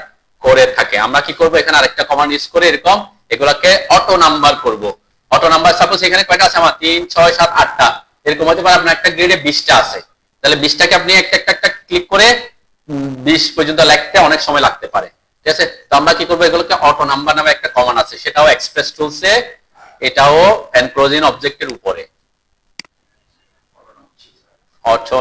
করে থাকে। আমরা কি করব, এখানে আরেকটা কমান্ড ইউজ করে এরকম এগুলাকে অটো নাম্বার করব। অটো নাম্বার সাপোজ এখানে কয়টা আছে আমার, 3 6 7 8টা, এরকম হতে পারে আপনার একটা গ্রিডে 20টা আছে, তাহলে 20টাকে আপনি একটা একটা একটা ক্লিক করে 20 পর্যন্ত লিখতে অনেক সময় লাগতে পারে, ঠিক আছে? তো আমরা কি করব, এগুলোকে অটো নাম্বার নামে একটা কমান্ড আছে, সেটাও এক্সপ্রেস টুলসে, এটাও এনক্লোজিং অবজেক্টের উপরে। অটো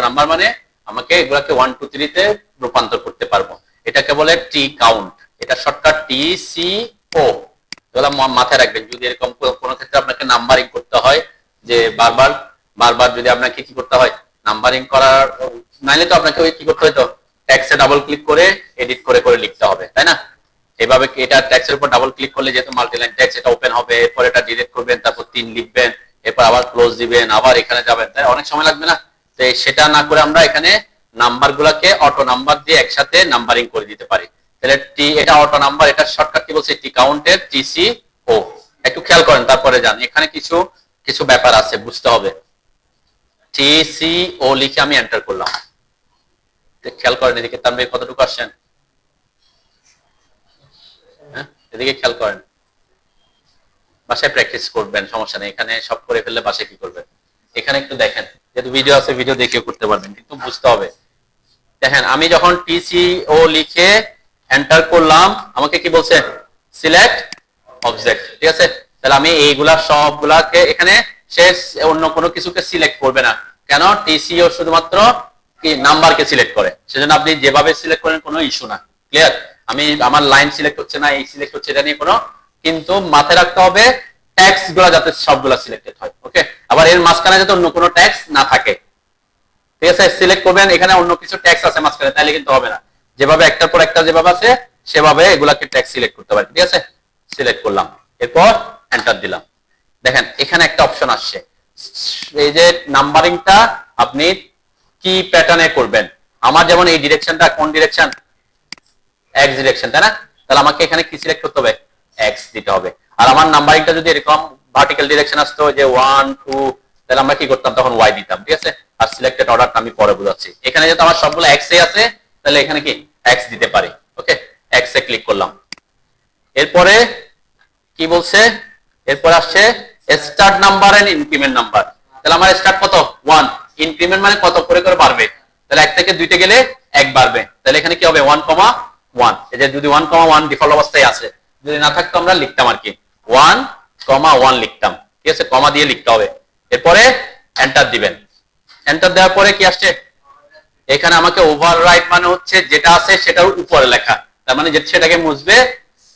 নাম্বার মানে আমাকে এগুলাকে 1 2 3 তে রূপান্তর করতে পারবো। এটাকে বলে টি কাউন্ট, এটা শর্টকাট টি সি ও। এগুলা মাথায় রাখবেন, যদি এরকম কোনো ক্ষেত্রে আপনাকে নাম্বারিং করতে হয়, যে বারবার যদি আপনাকে কি করতে হয় নাম্বারিং করার, নাইলে তো আপনাকে ওই কি করতে হতো, ট্যাক্সে ডাবল ক্লিক করে এডিট করে করে লিখতে হবে, তাই না? এভাবে এটা ট্যাক্সের উপর ডাবল ক্লিক করলে যেহেতু মাল্টিলাইন ট্যাক্স, এটা ওপেন হবে, এরপর এটা ডিলিট করবেন, তারপর 3 লিখবেন, এরপর আবার ক্লোজ দিবেন, আবার এখানে যাবেন, তাই অনেক সময় লাগবে না? তো সেটা না করে আমরা এখানে নাম্বার গুলাকে অটো নাম্বার দিয়ে একসাথে নাম্বারিং করে দিতে পারি। তাহলে টি, এটা অটো নাম্বার, এটা শর্টকাট কি বলছে, টি কাউন্টের টিসি ও। একটু খেয়াল করেন, তারপরে যান, এখানে কিছু কিছু ব্যাপার আছে বুঝতে হবে। টিসি ও লিখে আমি এন্টার করলাম, খেয়াল করেন এদিকে, তার মানে কতটুকু আসছেন, হ্যাঁ এদিকে খেয়াল করেন। বাসায় প্র্যাকটিস করবেন, সমস্যা নেই, এখানে সব করে ফেললে বাসায় কি করবেন, এখানে একটু দেখেন, যেহেতু ভিডিও আছে ভিডিও দেখে করতে পারবেন, কিন্তু বুঝতে হবে। দেখেন আমি যখন টিসিও লিখে এন্টার করলাম, আমাকে কি বলছে, সিলেক্ট অবজেক্ট, ঠিক আছে? তাহলে আমি এইগুলা সবগুলাকে এখানে শেষ, অন্য কোনো কিছুকে সিলেক্ট করবে না, কেন? টিসিও শুধুমাত্র কি নাম্বারকে সিলেক্ট করে, সেজন্য আপনি যেভাবে সিলেক্ট করেন কোনো ইস্যু না, ক্লিয়ার? আমি আমার লাইন সিলেক্ট হচ্ছে না, এই সিলেক্ট হচ্ছে, এটা নিয়ে কোনো, কিন্তু মাথায় রাখতে হবে ট্যাক্স গুলা যাতে সবগুলা সিলেক্টেড হয়, ওকে? আবার এর মাঝখানে যাতে অন্য কোনো ট্যাক্স না থাকে, ঠিক আছে? সিলেক্ট করবেন, এখানে অন্য কিছু ট্যাক্স আছে মাঝখানে, তাহলে কিন্তু হবে না, যেভাবে একটার পর একটা যেভাবে আছে সেভাবে এগুলাকে ট্যাক্স সিলেক্ট করতে পারেন, ঠিক আছে? সিলেক্ট করলাম, এরপর এন্টার দিলাম। দেখেন এখানে একটা অপশন আসছে, এই যে নাম্বারিংটা আপনি কি প্যাটার্নে করবেন। আমার যেমন এই ডিরেকশনটা কোন ডিরেকশন, এক্স ডিরেকশন, তাই না? তাহলে আমাকে এখানে কি সিলেক্ট করতে হবে, এক্স দিতে হবে। আর আমার নাম্বারিংটা যদি এরকম ভার্টিক্যাল ডিরেকশন আসতো, যে 1 2, তাহলে আমরা কি করতাম, তখন ওয়াই দিতাম, ঠিক আছে? আর সিলেক্টেড অর্ডারটা আমি পরে বোঝাচ্ছি। এখানে যেহেতু আমার সবগুলো এক্স এ আছে, তাহলে এখানে কি এক্স দিতে পারি, ওকে? এক্স এ ক্লিক করলাম। এরপরে কি বলছে, এরপর আসছে start number and increment number. তাহলে আমার স্টার্ট কত, 1, ইনক্রিমেন্ট মানে কত করে করে বাড়বে, তাহলে 1 থেকে 2 তে গেলে 1 বাড়বে, তাহলে এখানে কি হবে 1,1। এই যে যদি 1,1 ডিফল্ট অবস্থায় আছে, যদি না থাকতো আমরা লিখতাম আর কি 1,1 লিখতাম, ঠিক আছে? কমা দিয়ে লিখতে হবে। এরপরে এন্টার দিবেন, এন্টার দেওয়ার পরে কি আসছে, এখানে আমাকে ওভাররাইট মানে হচ্ছে যেটা আছে সেটার উপরে লেখা, তার মানে সেটাকে মুছবে,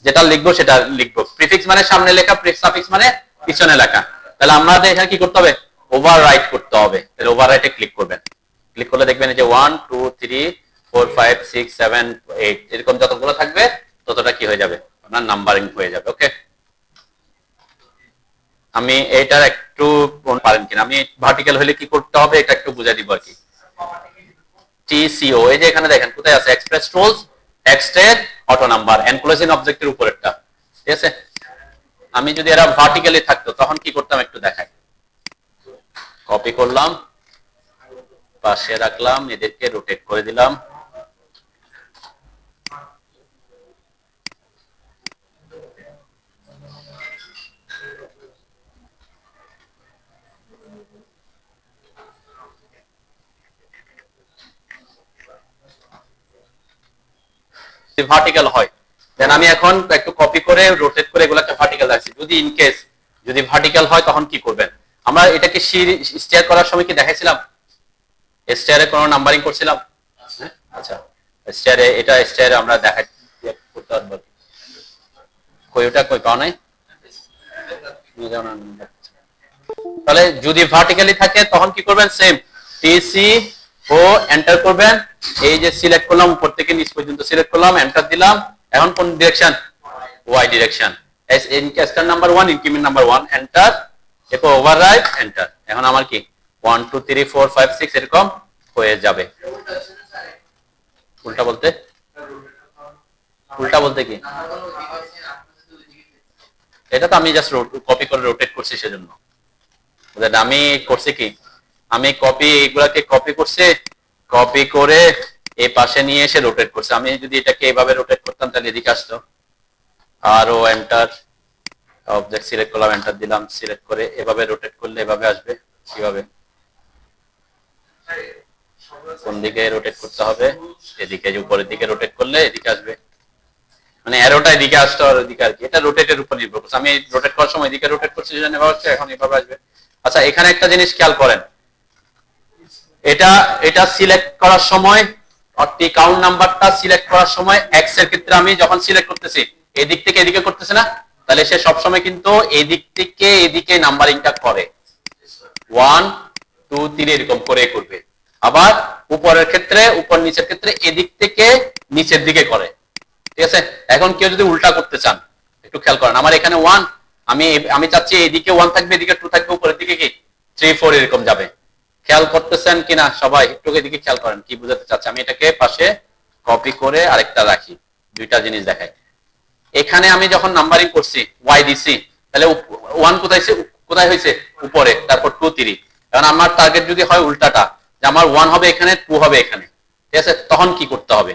যেটা লিখবো সেটা লিখবো। প্রিফিক্স মানে সামনে লেখা, সাফিক্স মানে পিছনে লেখা। তাহলে আমাদের এখানে কি করতে হবে, ওভাররাইট করতে হবে। তাহলে ওভাররাইটে ক্লিক করবেন, ক্লিক করলে দেখবেন যে 1 2 3 4 5 6 7 8 এরকম যতগুলো থাকবে ততটা কি হয়ে যাবে, আপনার নাম্বারিং হয়ে যাবে, ওকে? আমি এটার একটু পারেন কিনা, আমি ভার্টিক্যাল হলে কি করতে হবে এটা একটু বুঝাই দিব আর কি। টিসিও, এই যে এখানে দেখেন কোথায় আছে, এক্সপ্রেস টুলস, টেক্সটের অটো নাম্বার, এনক্লোজিং অবজেক্টের উপরেরটা, ঠিক আছে? আমি যদি এরা ভার্টিক্যালি থাকতো তখন কি করতাম একটু দেখাই। কপি করলাম, পাশে রাখলাম, এদেরকে রোটেট করে দিলাম, ভার্টিক্যাল হয়, দেন আমি এখন একটু কপি করে রোটেট করে এগুলাকে ভার্টিক্যাল রাখছি। যদি ইন কেস যদি ভার্টিক্যাল হয় তখন কি করবেন, আমরা এটাকে স্টেয়ার করার সময় কি দেখাইছিলাম, স্টেয়ারে কোনো নাম্বারিং করছিলাম, আচ্ছা স্টেয়ারে, এটা স্টেয়ারে আমরা দেখাই করতে পারবো, কই ওটা কই পাও নাই, তাহলে যদি ভার্টিক্যালি থাকে তখন কি করবেন, সেম টিসি ও এন্টার করবেন, এই যে সিলেক্ট করলাম উপর থেকে নিচ পর্যন্ত সিলেক্ট করলাম, এন্টার দিলাম, এখন কোন direction, Y direction, start number 1 increment number 1 enter, এরপর ওভাররাইট এন্টার, এখন আমার কি 1 2 3 4 5 6 এরকম হয়ে যাবে। উল্টা বলতে, উল্টা বলতে কি, এটা তো আমি জাস্ট কপি করে রোটেট করছি সেজন্য। আমি করছি কি, আমি এগুলাকে কপি করছি, কপি করে এই পাশে নিয়ে এসে রোটেট করছি। আমি যদি এটাকে এইভাবে রোটেট করতাম তাহলে এদিকে আসতো। আরো এন্টার, অবজেক্ট সিলেক্ট করলাম, এন্টার দিলাম, সিলেক্ট করে এভাবে রোটেট করলে এভাবে আসবে। কিভাবে, কোন দিকে রোটেট করতে হবে? এদিকে, যে উপরের দিকে রোটেট করলে এদিকে আসবে, মানে অ্যারোটা এদিকে আসতে হবে এদিকে আর কি। এটা রোটেটের উপর নির্ভর করছে। আমি রোটেট করার সময় এদিকে রোটেট করছি সেজন্য এভাবে হচ্ছে, এখন এভাবে আসবে। আচ্ছা, এখানে একটা জিনিস খেয়াল করেন, এটা সিলেক্ট করার সময় অর্থাৎ কাউন্ট নাম্বারটা সিলেক্ট করার সময় এক্স এর ক্ষেত্রে আমি যখন সিলেক্ট করতেছি এদিক থেকে এদিকে করতেছে না, তাহলে সে সবসময় কিন্তু এদিক থেকে এদিকে নাম্বারিংটা করে 1 2 3 এরকম করে করবে। আবার উপরের ক্ষেত্রে, উপর নিচের ক্ষেত্রে এদিক থেকে নিচের দিকে করে। ঠিক আছে, এখন কেউ যদি উল্টা করতে চান একটু খেয়াল করেন, আমার এখানে 1, আমি চাচ্ছি এদিকে 1 থাকবে, এদিকে 2 থাকবে, উপরের দিকে কি 3 4 এরকম যাবে। খেয়াল করতেছেন কিনা সবাই? একটু এদিকে খেয়াল করেন কি বুঝাতে চাচ্ছি। আমি এটাকে পাশে কপি করে আরেকটা রাখি, দুইটা জিনিস দেখাই। এখানে আমি যখন নাম্বারিং করছি ওয়াই দিছি, তাহলে 1 কোথায় হয়েছে? উপরে, তারপর 2 3। কারণ আমার টার্গেট যদি হয় উল্টাটা, যে আমার 1 হবে এখানে, 2 হবে এখানে, ঠিক আছে, তখন কি করতে হবে?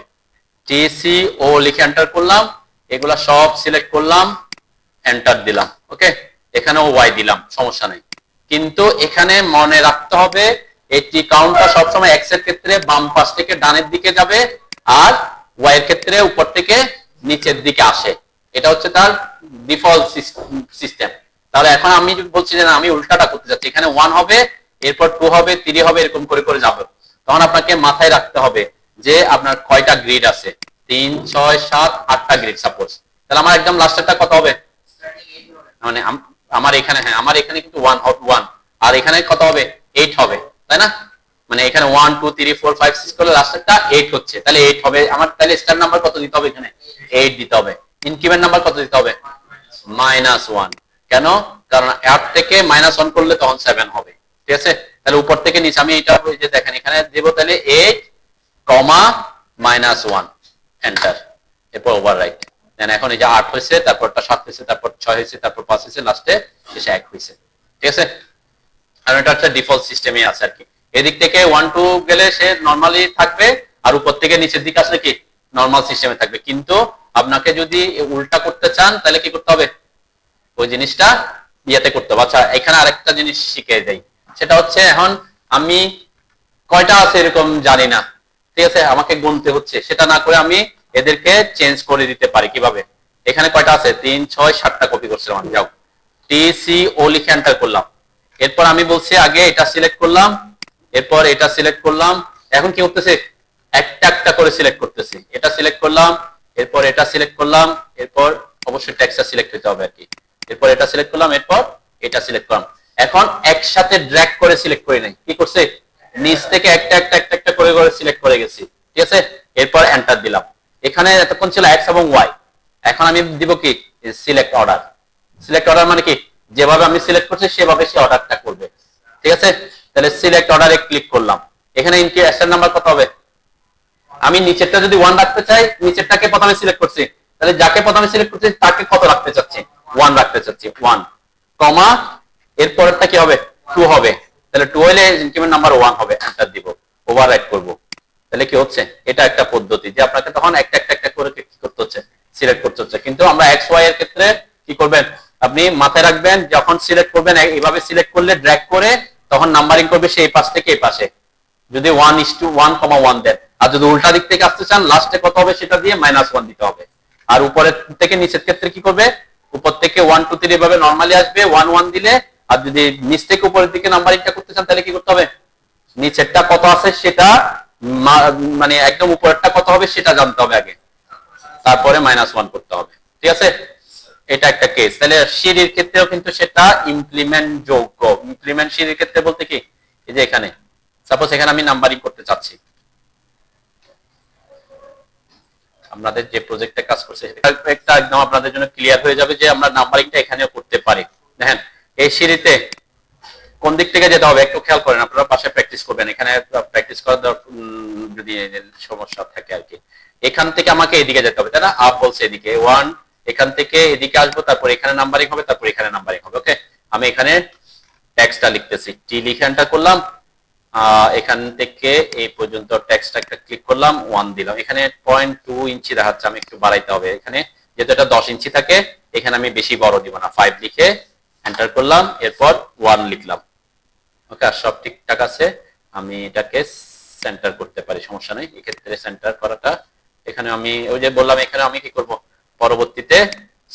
টিসি ও লিখে এন্টার করলাম, এগুলা সব সিলেক্ট করলাম, এন্টার দিলাম। ওকে, এখানেও ওয়াই দিলাম, সমস্যা নেই। কিন্তু এখানে মনে রাখতে হবে এটি কাউন্টটা সবসময় এক্স এর ক্ষেত্রে বাম পাশ থেকে ডানের দিকে যাবে, আর ওয়াই এর ক্ষেত্রে উপর থেকে নিচের দিকে আসে। এটা হচ্ছে তার ডিফল্ট সিস্টেম। তাহলে এখন আমি যদি বলছি যে না, আমি উল্টাটা করতে যাচ্ছি, এখানে 1 হবে, এরপর 2 হবে, 3 হবে, এরকম করে করে যাবে, তখন আপনাকে মাথায় রাখতে হবে যে আপনার কয়টা গ্রিড আছে। 3 6 7 8টা গ্রিড সাপোজ। তাহলে আমার একদম লাস্টেরটা কত হবে? মানে আমার এখানে, হ্যাঁ আমার এখানে কিন্তু 1 আর এখানে কত হবে? 8 হবে, তাই না? মানে এখানে 1 2 3 4 5 6 করলে লাস্টেরটা 8 হচ্ছে, তাহলে 8 হবে আমার। তাহলে স্টার নাম্বার কত দিতে হবে? এখানে 8 দিতে হবে। ইনক্রিমেন্ট নাম্বার কত দিতে হবে? -1। কেন? কারণ 8 থেকে -1 করলে তখন 7 হবে। ঠিক আছে, তাহলে উপর থেকে নিচে আমি এটা যে দেখেন এখানে দেব, তাহলে 8 -1 এন্টার, এরপর ওভাররাইট দেন। এখন এই যে 8 হয়েছে, তারপরটা 7 হয়েছে, তারপর 6 হয়েছে, তারপর 5 হয়েছে, লাস্টে শেষে 1 হয়েছে। ঠিক আছে, আর এটা হচ্ছে ডিফল্ট সিস্টেমই আছে আর কি। এদিক থেকে 1 2 গেলে সে নরমালি থাকবে, আর উপর থেকে নিচের দিকে আসলে কি নরমাল সিস্টেমে থাকবে। কিন্তু আপনাকে যদি উল্টা করতে চান তাহলে কি করতে হবে? ওই জিনিসটা ইয়াতে করতে হবে। আচ্ছা, এখানে আরেকটা জিনিস শিখিয়ে দেই, সেটা হচ্ছে এখন আমি কয়টা আছে এরকম জানি না, ঠিক আছে, আমাকে গুনতে হচ্ছে। সেটা না করে আমি এদেরকে চেঞ্জ করে দিতে পারি। কিভাবে? এখানে কয়টা আছে? 3 6 7টা কপি করছিলাম আমি। যাও, টি সি ও লিখে এন্টার করলাম। এরপর আমি বলছি আগে এটা সিলেক্ট করলাম, এরপর এটা সিলেক্ট করলাম। এখন কি করতেছে? একটা একটা করে সিলেক্ট করতেছি। এটা সিলেক্ট করলাম, এরপর এটা সিলেক্ট করলাম, এরপর অবশ্যই টেক্সটটা সিলেক্ট হতে হবে আর কি। এরপর এটা সিলেক্ট করলাম, এরপর এটা সিলেক্ট করলাম। এখন একসাথে ড্র্যাগ করে সিলেক্ট করে নাই, কি করছে? নিচ থেকে একটা একটা একটা একটা করে করে সিলেক্ট করে গেছি। ঠিক আছে, এরপর এন্টার দিলাম। এখানে এতক্ষণ ছিল এক্স এবং ওয়াই, এখন আমি দিব কি? Select order. সিলেক্ট অর্ডার মানে কি? যেভাবে আমি সিলেক্ট করছি সেভাবে সে অর্ডারটা করবে। ঠিক আছে, তাহলে সিলেক্ট অর্ডারে ক্লিক করলাম। এখানে ইনক্রিমেন্ট নাম্বার কত হবে? আমি নিচেরটা যদি 1 রাখতে চাই, নিচেরটাকে প্রথমে সিলেক্ট করছি, তাহলে যাকে প্রথমে সিলেক্ট করছি তাকে কত রাখতে চাচ্ছি? 1 রাখতে চাচ্ছি। 1 কমা, এরপরটা কি হবে? 2 হবে। তাহলে 2 হলে ইনক্রিমেন্ট নাম্বার 1 হবে, এন্টার দিব, ওভাররাইট করব। তাহলে কি হচ্ছে? এটা একটা পদ্ধতি যে আপনাকে তখন একটা একটা একটা করে কি করতে হচ্ছে? সিলেক্ট করতে হচ্ছে। কিন্তু আমরা এক্স ওয়াই এর ক্ষেত্রে কি করবেন? আপনি মাথায় রাখবেন, যখন সিলেক্ট করবেন এইভাবে সিলেক্ট করলে ড্র্যাগ করে তখন নাম্বারিং করবে সেই পাশ থেকে এই পাশে, যদি 1:1, দেন। আর যদি উল্টা দিক থেকে আসতে চান, লাস্টে কত হবে সেটা দিয়ে -1 দিতে হবে। আর উপরের থেকে নিচের ক্ষেত্রে কি করবে? উপর থেকে 1 2 3 এভাবে নরমালি আসবে, 1 1 দিলে। আর যদি নিচ থেকে উপরের দিকে নাম্বারিংটা করতে চান তাহলে কি করতে হবে? নিচেরটা কত আছে সেটা, মানে একদম উপরেরটা কত হবে সেটা জানতে হবে আগে, তারপরে -1 করতে হবে। ঠিক আছে, এটা একটা কেস। তাহলে সিঁড়ির ক্ষেত্রেও কিন্তু সেটা ইমপ্লিমেন্ট যোগ্য। ইমপ্লিমেন্ট সিঁড়ির ক্ষেত্রে বলতে কি, এই যে এখানে সাপোজ এখানে আমি নাম্বারিং করতে চাচ্ছি, আপনাদের যে প্রজেক্টে কাজ করছে একটা একদম আপনাদের জন্য ক্লিয়ার হয়ে যাবে যে আমরা নাম্বারিংটা এখানেও করতে পারি। দেখেন, এই সিঁড়িতে কোন দিক থেকে যেতে হবে একটু খেয়াল করেন, আপনারা পাশে প্র্যাকটিস করবেন, এখানে প্র্যাকটিস করার যদি সমস্যা থাকে আর কি। এখান থেকে আমাকে এদিকে যেতে হবে, তাই না? আপ বলছে এদিকে 1 এখান থেকে এদিকে আসবো, তারপর এখানে নাম্বারিং হবে, তারপর এখানে নাম্বারিং হবে। ওকে, আমি এখানে টেক্সটটা লিখতেছি, টি লিখে এন্টার করলাম। এখান থেকে এই পর্যন্ত টেক্সটটা একটা ক্লিক করলাম, 1 দিলাম। এখানে 0.2 ইঞ্চি দেখাচ্ছে, আমি একটু বাড়াইতে হবে। এখানে যেহেতু এটা 10 ইঞ্চি থাকে, এখানে আমি বেশি বড় দিব না, 5 লিখে এন্টার করলাম, এরপর 1 লিখলাম। ওকে, আর সব ঠিকঠাক আছে। আমি এটাকে সেন্টার করতে পারি, সমস্যা নেই। এক্ষেত্রে সেন্টার করাটা, এখানে আমি ওই যে বললাম, এখানে আমি কি করব, পরবর্তীতে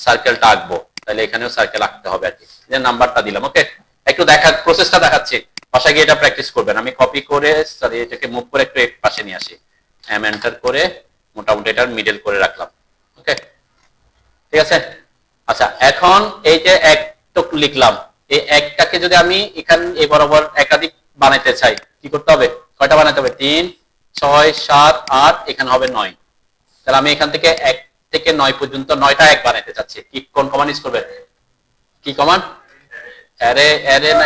সার্কেলটা আঁকবো, তাহলে এখানেও সার্কেল আঁকতে হবে আর কি। যে নাম্বারটা দিলাম। ওকে, একটু প্রসেসটা দেখাচ্ছি, বাসায় গিয়ে এটা প্র্যাকটিস করবেন। আমি কপি করে, সরি, এটাকে মুভ করে একটু এক পাশে নিয়ে আসি, এন্টার করে মোটামুটি এটার মিডল করে রাখলাম। ওকে, ঠিক আছে। আচ্ছা, এখন এই যে এক লিখলাম, এই একটাকে যদি আমি এখানে এই বরাবর একাধিক বানাইতে চাই, কি করতে হবে? কয়টা বানাতে হবে? 3, 6, 7, 8, এখানে হবে 9। তাহলে আমি এখান থেকে 1 থেকে 9 পর্যন্ত 9টা এক বানাইতে চাচ্ছি। কি কোন কমান্ড ইউজ করবে? কি কমান্ড? অ্যারে, অ্যারে না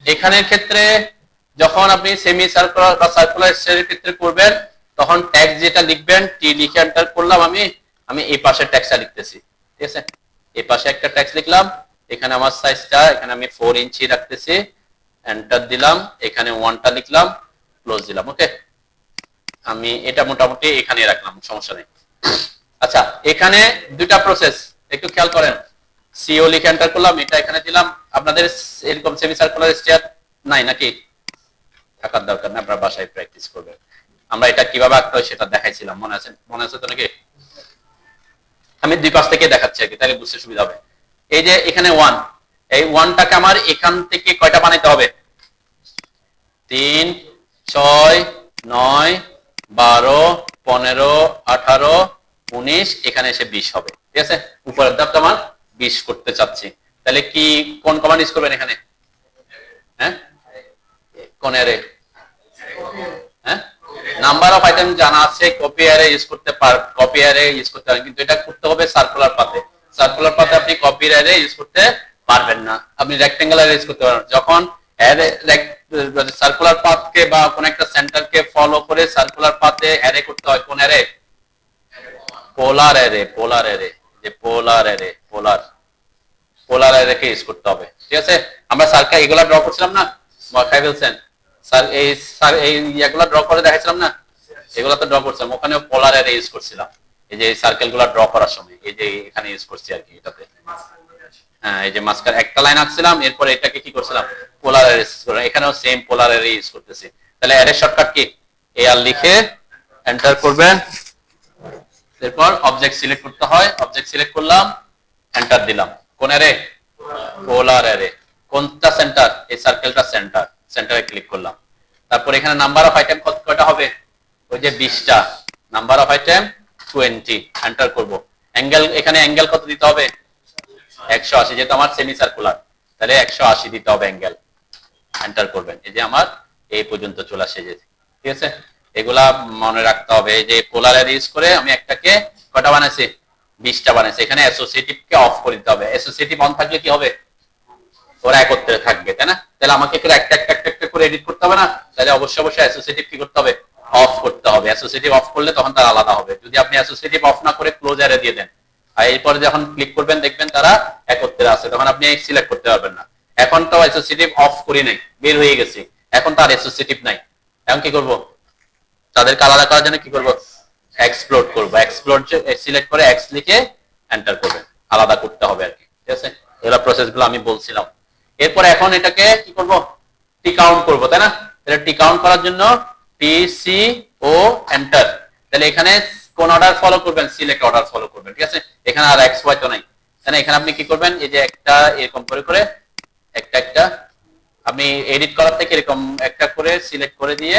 এখানের ক্ষেত্রে যখন আপনি সেমি সার্কুলার বা সার্কুলার স্টেয়ারের ক্ষেত্রে করবেন তখন ট্যাক্স যেটা লিখবেন টি লিখে এন্টার করলাম আমি এই পাশে ট্যাক্সটা লিখতেছি, ঠিক আছে? এই পাশে একটা ট্যাক্স লিখলাম, এখানে আমার সাইজটা এখানে আমি 4 ইঞ্চি রাখতেছি, এন্টার দিলাম, এখানে 1টা লিখলাম, ক্লোজ দিলাম। ওকে, আমি এটা মোটামুটি এখানে রাখলাম, সমস্যা নেই। আচ্ছা, এখানে দুইটা প্রসেস একটু খেয়াল করেন। সিও লিখে এন্টার করলাম, এটা এখানে দিলাম। আপনাদের এরকম সেমি সার্কুলার স্টেয়ার নাই নাকি? থাকার দরকার না, আপনারা বাসায় প্র্যাকটিস করবেন। আমরা এটা কিভাবে আঁকতে হয় সেটা দেখাইছিলাম, মনে আছে তো নাকি? আমি দুই পাশ থেকে দেখাচ্ছি আর কি, তাহলে বুঝতে সুবিধা হবে। এই যে এখানে 1, এই 1টাকে আমার এখান থেকে কয়টা বানাইতে হবে? 3, 6, 9, 12, 15, 18, 19, এখানে এসে 20 হবে, ঠিক আছে? উপরের ধাপটা আমার 20 করতে চাচ্ছি। তাহলে কি কোন কমান্ড ইউজ করবেন এখানে? হ্যাঁ, কোন অ্যারে? হ্যাঁ, নাম্বার অফ আইটেম জানা আছে, কপি অ্যারে ইউজ করতে কপি অ্যারে ইউজ করতে পারেন, কিন্তু এটা করতে হবে সার্কুলার পাথে। সার্কুলার পাথে আপনি কপি অ্যারে ইউজ করতে পারবেন না, আপনি রেক্টেঙ্গেল অ্যারে ইউজ করতে পারবেন। যখন অ্যারে সার্কুলার পাথকে বা কোন একটা সেন্টারকে ফলো করে সার্কুলার পাথে অ্যারে করতে হয়, কোন অ্যারে? পোলার অ্যারে। পোলার অ্যারে, যে পোলার অ্যারে, পোলার অ্যারেকে ইউজ করতে হবে, ঠিক আছে? আমরা সার্কেল এগুলা ড্র করছিলাম না, খাই ফেলছেন স্যার, এই এগুলা ড্র করে দেখাইছিলাম না, এগুলা তো ড্র করছিলাম, ওখানে পোলার অ্যারে ইউজ করছিলাম। এই যে সার্কেলগুলো ড্র করার সময় এই যে এখানে ইউজ করছি আর কি, এটাতে। হ্যাঁ, এই যে মাঝখানে একটা লাইন আঁকছিলাম, এরপর এটাকে কি করছিলাম? পোলার অ্যারে ইউজ করলাম। এখানেও সেম পোলার অ্যারে ইউজ করতেছি। তাহলে অ্যারে শর্টকাট কি? এআর লিখে এন্টার করবেন, এরপর অবজেক্ট সিলেক্ট করতে হয়, অবজেক্ট সিলেক্ট করলাম, এন্টার দিলাম। কোন অ্যারে? পোলার অ্যারে। কোনটা সেন্টার? এই সার্কেলটা সেন্টার, সেন্টারে ক্লিক করলাম। তারপর এখানে নাম্বার অফ আইটেম কয়টা হবে? ওই যে 20টা। নাম্বার অফ আইটেম 20, এন্টার করব। অ্যাঙ্গেল, এখানে অ্যাঙ্গেল কত দিতে হবে? 180, যেহেতু আমার সেমি সার্কুলার, তাহলে 180 দিতে হবে অ্যাঙ্গেল, এন্টার করবেন। এই যে আমার এই পর্যন্ত চলে আসে, ঠিক আছে? এগুলা মনে রাখতে হবে। এই যে পোলার অ্যারে ইউজ করে আমি একটাকে কয়টা বানাইছি? 20টা বানাইছি। এখানে অ্যাসোসিয়েটিভ কে অফ করে দিতে হবে। অ্যাসোসিয়েটিভ অন থাকলে কি হবে? ওরা একত্রে থাকবে, তাই না? তাহলে আমাকে একটা একটা একটা একটা করে এডিট করতে হবে না? তাহলে অবশ্যই অ্যাসোসিয়েটিভ কি করতে হবে? অফ করতে হবে। অ্যাসোসিয়েটিভ অফ করলে তখন তার আলাদা হবে। যদি আপনি অ্যাসোসিয়েটিভ অফ না করে ক্লোজ অ্যারে দিয়ে দেন, আর এরপরে যখন ক্লিক করবেন দেখবেন তারা একত্রে আছে, তখন আপনি সিলেক্ট করতে পারবেন না। এখন তো অ্যাসোসিয়েটিভ অফ করি নাই, বের হয়ে গেছে, এখন তার অ্যাসোসিয়েটিভ নাই। এখন কি করব? তাদেরকে আলাদা করার জন্য কি করব? এক্সপ্লোড করব। এক্সপ্লোড সিলেক্ট করে এক্স লিখে এন্টার করবেন, আলাদা করতে হবে আর কি, ঠিক আছে? এগুলা প্রসেসগুলো আমি বলছিলাম। এরপর এখন এটাকে কি করব? টি কাউন্ট করব, তাই না? তাহলে টি কাউন্ট করার জন্য টি সি ও এন্টার। তাহলে এখানে কোন অর্ডার ফলো করবেন? সিলেক্ট অর্ডার ফলো করবেন, ঠিক আছে? এখানে আর এক্স ওয়াই তো নাই, তাই না? এখানে আপনি কি করবেন? এই যে একটা এরকম করে করে একটা একটা আপনি এডিট করার থেকে এরকম একটা করে সিলেক্ট করে দিয়ে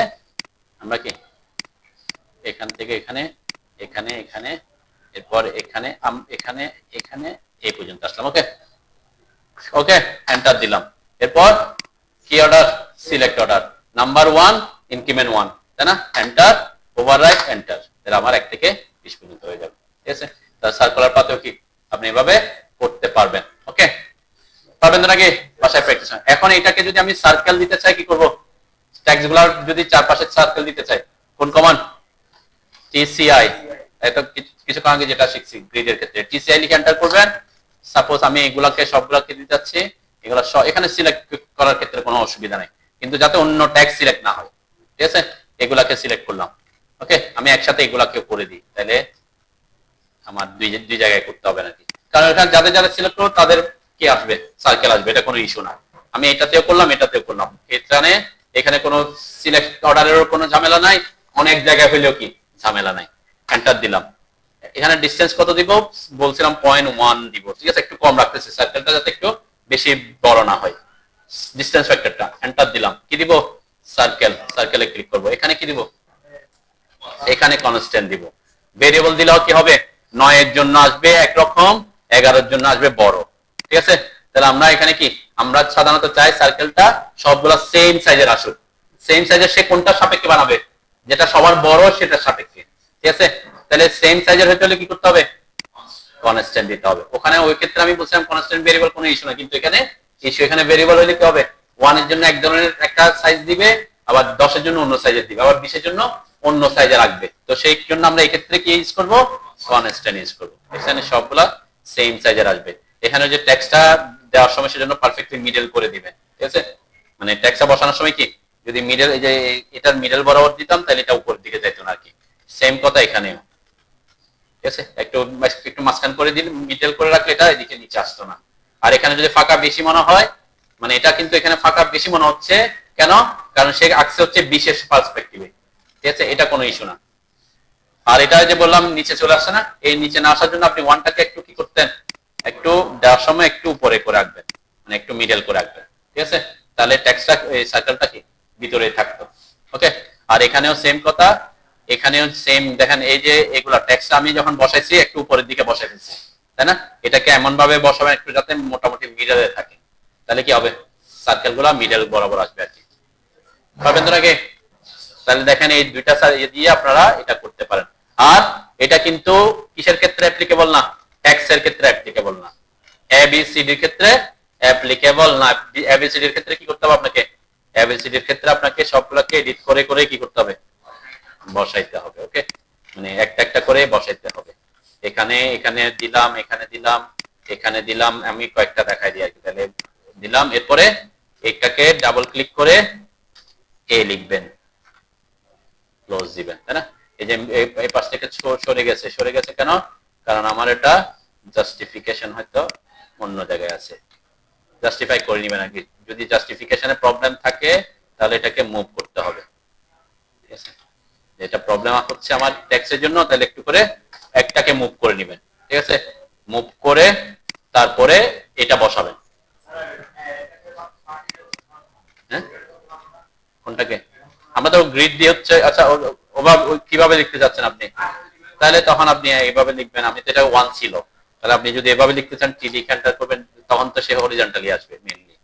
আমরা কি এখান থেকে এখানে, এখানে, এখানে, এরপর এখানে, এখানে, এখানে, এই পর্যন্ত আসলাম। ওকে, ওকে, এন্টার দিলাম। এরপর কি order? Select order, number 1, increment 1, তাই না? Enter, overwrite, enter. তাহলে আমার 1 থেকে 20 পর্যন্ত হয়ে যাবে, ঠিক আছে? তাহলে সার্কুলার পাথেও কি আপনি এভাবে করতে পারবেন। ওকে, পারবেন তো নাকি? বাসায় প্র্যাকটিস। এখন এটাকে যদি আমি সার্কেল দিতে চাই কি করব? ট্যাক্সগুলোর যদি চারপাশে সার্কেল দিতে চাই, কোন কমান্ড? টিসিআই। এটা কিছুক্ষণ আগে যেটা শিখছি গ্রিডের ক্ষেত্রে, টিসিআই লিখে এন্টার করবেন। সাপোজ আমি এগুলাকে সবগুলাকে দিতে যাচ্ছি, এগুলা এখানে সিলেক্ট করার ক্ষেত্রে কোনো অসুবিধা নেই, কিন্তু যাতে অন্য ট্যাক্স সিলেক্ট না হয়, ঠিক আছে? এগুলাকে সিলেক্ট করলাম। ওকে, আমি একসাথে এগুলাকে করে দিই, তাহলে আমার দুই জায়গায় করতে হবে নাকি? কারণ এখানে যাদের যাদের সিলেক্ট করবো তাদের কি আসবে? সার্কেল আসবে, এটা কোনো ইস্যু না। আমি এটাতেও করলাম, এটাতেও করলাম, এখানে কোনো সিলেক্ট অর্ডারেরও কোনো ঝামেলা নাই, অনেক জায়গায় হইলেও কি ঝামেলা নাই। এন্টার দিলাম। এখানে ডিসটেন্স কত দিব? বলছিলাম 0.1 দিব, ঠিক আছে? একটু কম রাখতেছি সার্কেলটা যাতে একটু বেশি বড় না হয়, ডিসটেন্স ফ্যাক্টরটা। এন্টার দিলাম। কি দিব? সার্কেল, সার্কেলে ক্লিক করব। এখানে কি দিব? এখানে কনস্ট্যান্ট দিব। ভেরিয়েবল দিলেও কি হবে? 9 এর জন্য আসবে একরকম, 11 এর জন্য আসবে বড়, ঠিক আছে? তাহলে আমরা এখানে কি, আমরা সাধারণত চাই সার্কেলটা সবগুলা সেম সাইজের আসুক। সেম সাইজের সে কোনটা সাপেক্ষে বানাবে? যেটা সবার বড় সেটা সাপেক্ষে, ঠিক আছে? তাহলে সেম সাইজের হতে হলে কি করতে হবে? কনস্ট্যান্ট দিতে হবে। ওখানে ওই ক্ষেত্রে আমি বলছিলাম কনস্ট্যান্ট ভেরিয়েবল কোনো ইস্যু না, কিন্তু এখানে ইস্যু। এখানে ভেরিয়েবল হলে কি হবে? 1 এর জন্য এক ধরনের একটা সাইজ দিবে, আবার 10 এর জন্য অন্য সাইজের দিবে, আবার 20 এর জন্য অন্য সাইজে রাখবে। তো সেই জন্য আমরা এই ক্ষেত্রে কি ইউজ করব, কনস্ট্যান্ট ইউজ করব। এখানে সবগুলা সেম সাইজের আসবে। এখানে যে টেক্সটটা দেওয়ার সময় সেজন্য পারফেক্টলি মিডল করে দিবেন, ঠিক আছে? মানে টেক্সটটা বসানোর সময় কি যদি মিডল, এই যে এটার মিডল বরাবর দিতাম তাহলে এটা উপরের দিকে যেত না আর কি। সেম কথা এখানেও, ঠিক আছে? একটু একটু মাঝখান করে দিলে, মিডল করে রাখলে এটা এদিকে নিচে আসতো না। আর এখানে যদি ফাঁকা বেশি মনে হয়, মানে এটা কিন্তু এখানে ফাঁকা বেশি মনে হচ্ছে কেন, কারণ সে আঁকছে হচ্ছে বিশেষ পার্সপেক্টিভে, ঠিক আছে? এটা কোনো ইস্যু না। আর এটা যে বললাম নিচে চলে আসছে না, এই নিচে না আসার জন্য আপনি 1টাকে একটু কি করতেন, একটু দেওয়ার সময় একটু উপরে করে রাখবেন, মানে একটু মিডল করে রাখবেন, ঠিক আছে? তাহলে টেক্সটটা, এই সার্কেলটা কি ভিতরে থাকতো। ওকে, আর এখানেও সেম কথা, এখানেও সেম। দেখেন এই যে এগুলা টেক্সটটা আমি যখন বসাইছি একটু উপরের দিকে বসাই ফেলছি, তাই না? এটাকে এমন ভাবে বসাবেন একটু যাতে মোটামুটি মিডলে থাকে, তাহলে কি হবে, সার্কেলগুলো মিডল বরাবর আসবে আর কি। পারবেন তো নাকি? তাহলে দেখেন এই দুইটা দিয়ে আপনারা এটা করতে পারেন। আর এটা কিন্তু কিসের ক্ষেত্রে অ্যাপ্লিকেবল না, এক্স এর ক্ষেত্রে অ্যাপ্লিকেবল না, এ বি সি ডি এর ক্ষেত্রে অ্যাপ্লিকেবল না। এ বি সি ডি এর ক্ষেত্রে কি করতে হবে আপনাকে, এ বি সি ডি এর ক্ষেত্রে আপনাকে সবগুলোকে এডিট করে করে কি করতে হবে, বসাইতে হবে। ওকে, মানে একটা একটা করে বসাইতে হবে। এখানে এখানে দিলাম, এখানে দিলাম, এখানে দিলাম, আমি কয়েকটা দেখাই দিই আর কি। তাহলে দিলাম, এরপরে এটাকে ডাবল ক্লিক করে এ লিখবেন, ক্লোজ দিবেন, তাই না? এই যে এই পাশ থেকে সরে গেছে কেন, কারণ আমার এটা জাস্টিফিকেশন হয়তো অন্য জায়গায় আছে, জাস্টিফাই করে নিবেন আর কি। যদি জাস্টিফিকেশনে প্রবলেম থাকে তাহলে এটাকে মুভ করতে হবে, ঠিক আছে? এটা প্রবলেম হচ্ছে আমার টেক্সটের জন্য, তাহলে একটু করে একটাকে মুভ করে নিবেন, ঠিক আছে? মুভ করে তারপরে এটা বসাবেন। হ্যাঁ, কোনটাকে আমরা তো গ্রিড দিয়ে হচ্ছে, আচ্ছা কিভাবে লিখতে চাচ্ছেন আপনি, তাহলে তখন আপনি এইভাবে লিখবেন। আমি তো এটা 1 ছিল, তাহলে আপনি যদি এভাবে লিখতে চান টিডি এন্টার করবেন, তখন তো সে হরিজন্টালি আসবে, মেইনলি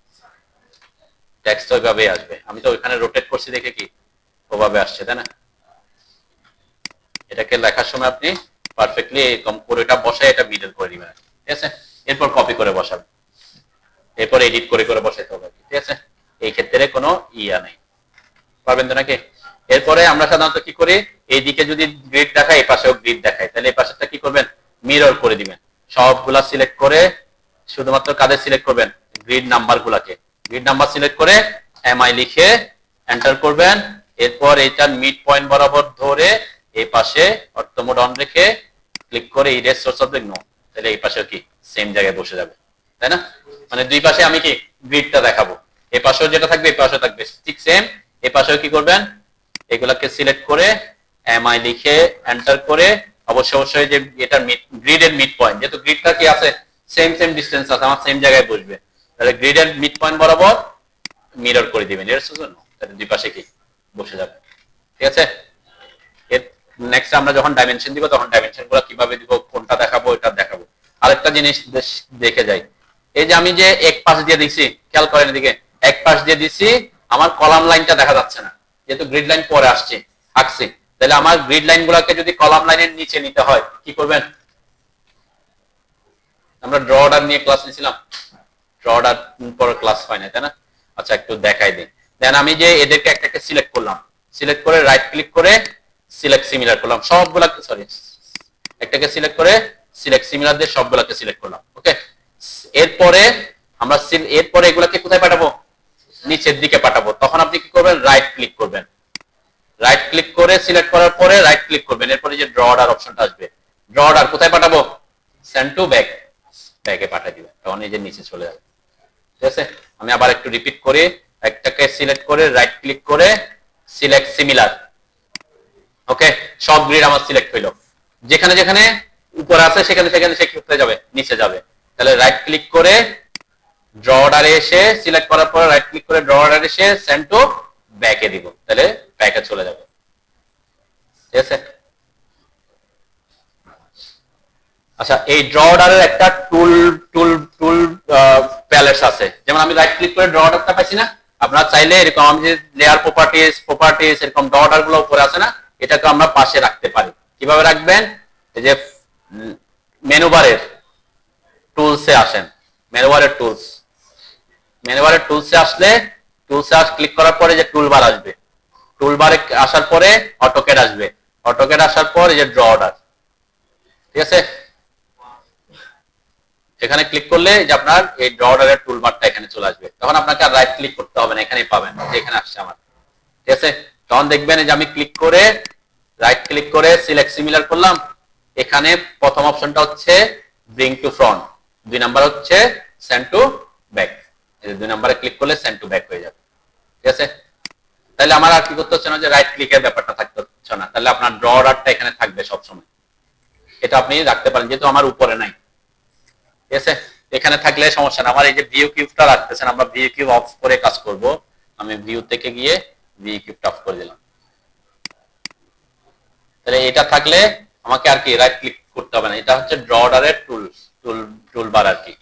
টেক্সট তো ওইভাবেই আসবে। আমি তো ওইখানে রোটেট করছি দেখে কি ওভাবে আসছে, তাই না? এটাকে লেখার সময় আপনি পারফেক্টলি এরকম করে এটা বসায় এটা মিডল করে দিবেন, ঠিক আছে? এরপর কপি করে বসাবেন, এরপর এডিট করে করে বসাইতে হবে, ঠিক আছে? এই ক্ষেত্রে কোনো ইয়া নেই। পারবেন তো নাকি? এরপরে আমরা সাধারণত কি করি, এইদিকে যদি গ্রিড দেখায় এই পাশেও গ্রিড দেখায়, তাহলে এই পাশেরটা কি করবেন, মিরর করে দিবেন। সবগুলা সিলেক্ট করে শুধুমাত্র কাদের সিলেক্ট করবেন, গ্রিড নাম্বার গুলাকে। গ্রিড নাম্বার সিলেক্ট করে এমআই লিখে এন্টার করবেন। এরপর এইটার মিড পয়েন্ট বরাবর ধরে এই পাশে অর্থ মোড অন রেখে ক্লিক করে erase source of the no, তাহলে এই পাশেও কি সেম জায়গায় বসে যাবে, তাই না? মানে দুই পাশে আমি কি গ্রিডটা দেখাবো, এই পাশেও যেটা থাকবে এই পাশেও থাকবে, ঠিক সেম। এই পাশেও কি করবেন, এগুলাকে সিলেক্ট করে এমআই লিখে এন্টার করে অবশ্যই যে এটা গ্রিডের মিড পয়েন্ট, যেহেতু গ্রিডটা কি আছে সেম সেম ডিসটেন্স আছে, আমার সেম জায়গায় বসবে, তাহলে গ্রিডের মিড পয়েন্ট বরাবর মিরর করে দিবেন, এর জন্য তাহলে দুই পাশে কি বসে যাবে, ঠিক আছে? এর নেক্সট আমরা যখন ডাইমেনশন দিব তখন ডাইমেনশন গুলো কিভাবে দিব, কোনটা দেখাবো এটা দেখাবো। আরেকটা জিনিস দেখে যাই, এই যে আমি যে এক পাশ দিয়ে দিছি, খেয়াল করেন এদিকে, এক পাশ দিয়ে দিছি, আমার কলাম লাইনটা দেখা যাচ্ছে না, যেহেতু গ্রিড লাইন পরে আসছে আঁকছি। তাহলে আমার গ্রিড লাইন গুলাকে যদি কলাম লাইনের নিচে নিতে হয় কি করবেন, আমরা ড্র অর্ডার নিয়ে ক্লাস নিয়েছিলাম, ড্র অর্ডার পরে ক্লাস হয় না, তাই না? আচ্ছা একটু দেখাই দিই। দেন আমি যে এদেরকে একটাকে সিলেক্ট করলাম, সিলেক্ট করে রাইট ক্লিক করে সিলেক্ট সিমিলার করলাম, সবগুলাকে সরি একটাকে সিলেক্ট করে সিলেক্ট সিমিলার দিয়ে সবগুলাকে সিলেক্ট করলাম। ওকে, এরপরে আমরা এরপরে এগুলাকে কোথায় পাঠাবো, নিচের দিকে পাঠাবো। তখন আপনি কি করবেন, রাইট ক্লিক করবেন, রাইট ক্লিক করে সিলেক্ট করার পরে রাইট ক্লিক করবেন, এরপরে যে ড্র অর্ডার অপশনটা আসবে, ড্র অর্ডার কোথায় পাঠাবো, সেন্ড টু ব্যাক, ব্যাকে পাঠিয়ে দিবেন, তখন এই যে নিচে চলে যাবে, ঠিক আছে? আমি আবার একটু রিপিট করি, একটাকে সিলেক্ট করে রাইট ক্লিক করে সিলেক্ট সিমিলার। ওকে, সব গ্রিড আমার সিলেক্ট হইলো, যেখানে যেখানে উপরে আছে সেখানে সেখানে সে কি যাবে, নিচে যাবে। তাহলে রাইট ক্লিক করে ড্র অর্ডারে এসে সিলেক্ট করার পর রাইট ক্লিক করে ড্র অর্ডারে এসে সেন্ড টু ব্যাকে দিব, তাহলে ব্যাকে চলে যাবে, ঠিক আছে? আচ্ছা, এই ড্র অর্ডারের একটা টুল টুল টুল প্যালেটস আছে, যেমন আমি রাইট ক্লিক করে ড্র অর্ডারটা পাইছি না, আপনারা চাইলে এরকম আমি যে লেয়ার প্রপার্টিজ এরকম ড্র অর্ডার গুলো উপরে আছে না, এটাকে আমরা পাশে রাখতে পারি। কিভাবে রাখবেন, এই যে মেনু বারের টুলসে আসেন, মেনু বারের টুলসে আসলে টুলসে ক্লিক করার পরে যে টুলবার আসবে, টুলবারে আসার পরে অটোক্যাড আসবে, অটোক্যাড আসার পর এই যে ড্র অর্ডার, ঠিক আছে। এখানে ক্লিক করলে যে আপনার এই ড্র অর্ডারের টুলবারটা এখানে চলে আসবে। তখন আপনাকে আর রাইট ক্লিক করতে হবে না, এখানেই পাবেন যে এখানে আসছে আমার, ঠিক আছে। তখন দেখবেন যে আমি ক্লিক করে রাইট ক্লিক করে সিলেক্ট সিমিলার করলাম, এখানে প্রথম অপশনটা হচ্ছে ব্রিং টু ফ্রন্ট, 2 নাম্বার হচ্ছে সেন্ড টু ব্যাক। এই 2 নাম্বারে ক্লিক করলে সেন্ড টু ব্যাক হয়ে যাবে, ঠিক আছে। তাহলে আমার আর কি করতে হচ্ছে না, যে রাইট ক্লিকের ব্যাপারটা থাকতে হচ্ছে না, তাহলে আপনার ড্র অর্ডারটা এখানে থাকবে সব সময়। এটা আপনি রাখতে পারেন, যেহেতু আমার উপরে নাই, ঠিক আছে। এখানে থাকলে সমস্যা না। আমার এই যে ভিউ কিউবটা রাখতেছেন, আমরা ভিউ কিউব অফ করে কাজ করব। আমি ভিউ থেকে গিয়ে ভিউ কিউবটা অফ করে দিলাম। তাহলে এটা থাকলে আমাকে আর কি রাইট ক্লিক করতে হবে না। এটা হচ্ছে ড্র অর্ডারের টুলবার আর কি।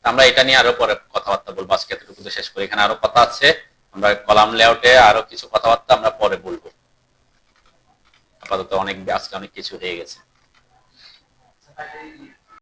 আমরা এটা নিয়ে আরো পরে কথাবার্তা বলবো, আজকে এতটুকু শেষ করি। এখানে আরো কথা আছে, আমরা কলাম লেআউটে আরো কিছু কথাবার্তা আমরা পরে বলবো। আপাতত আজকে অনেক কিছু হয়ে গেছে।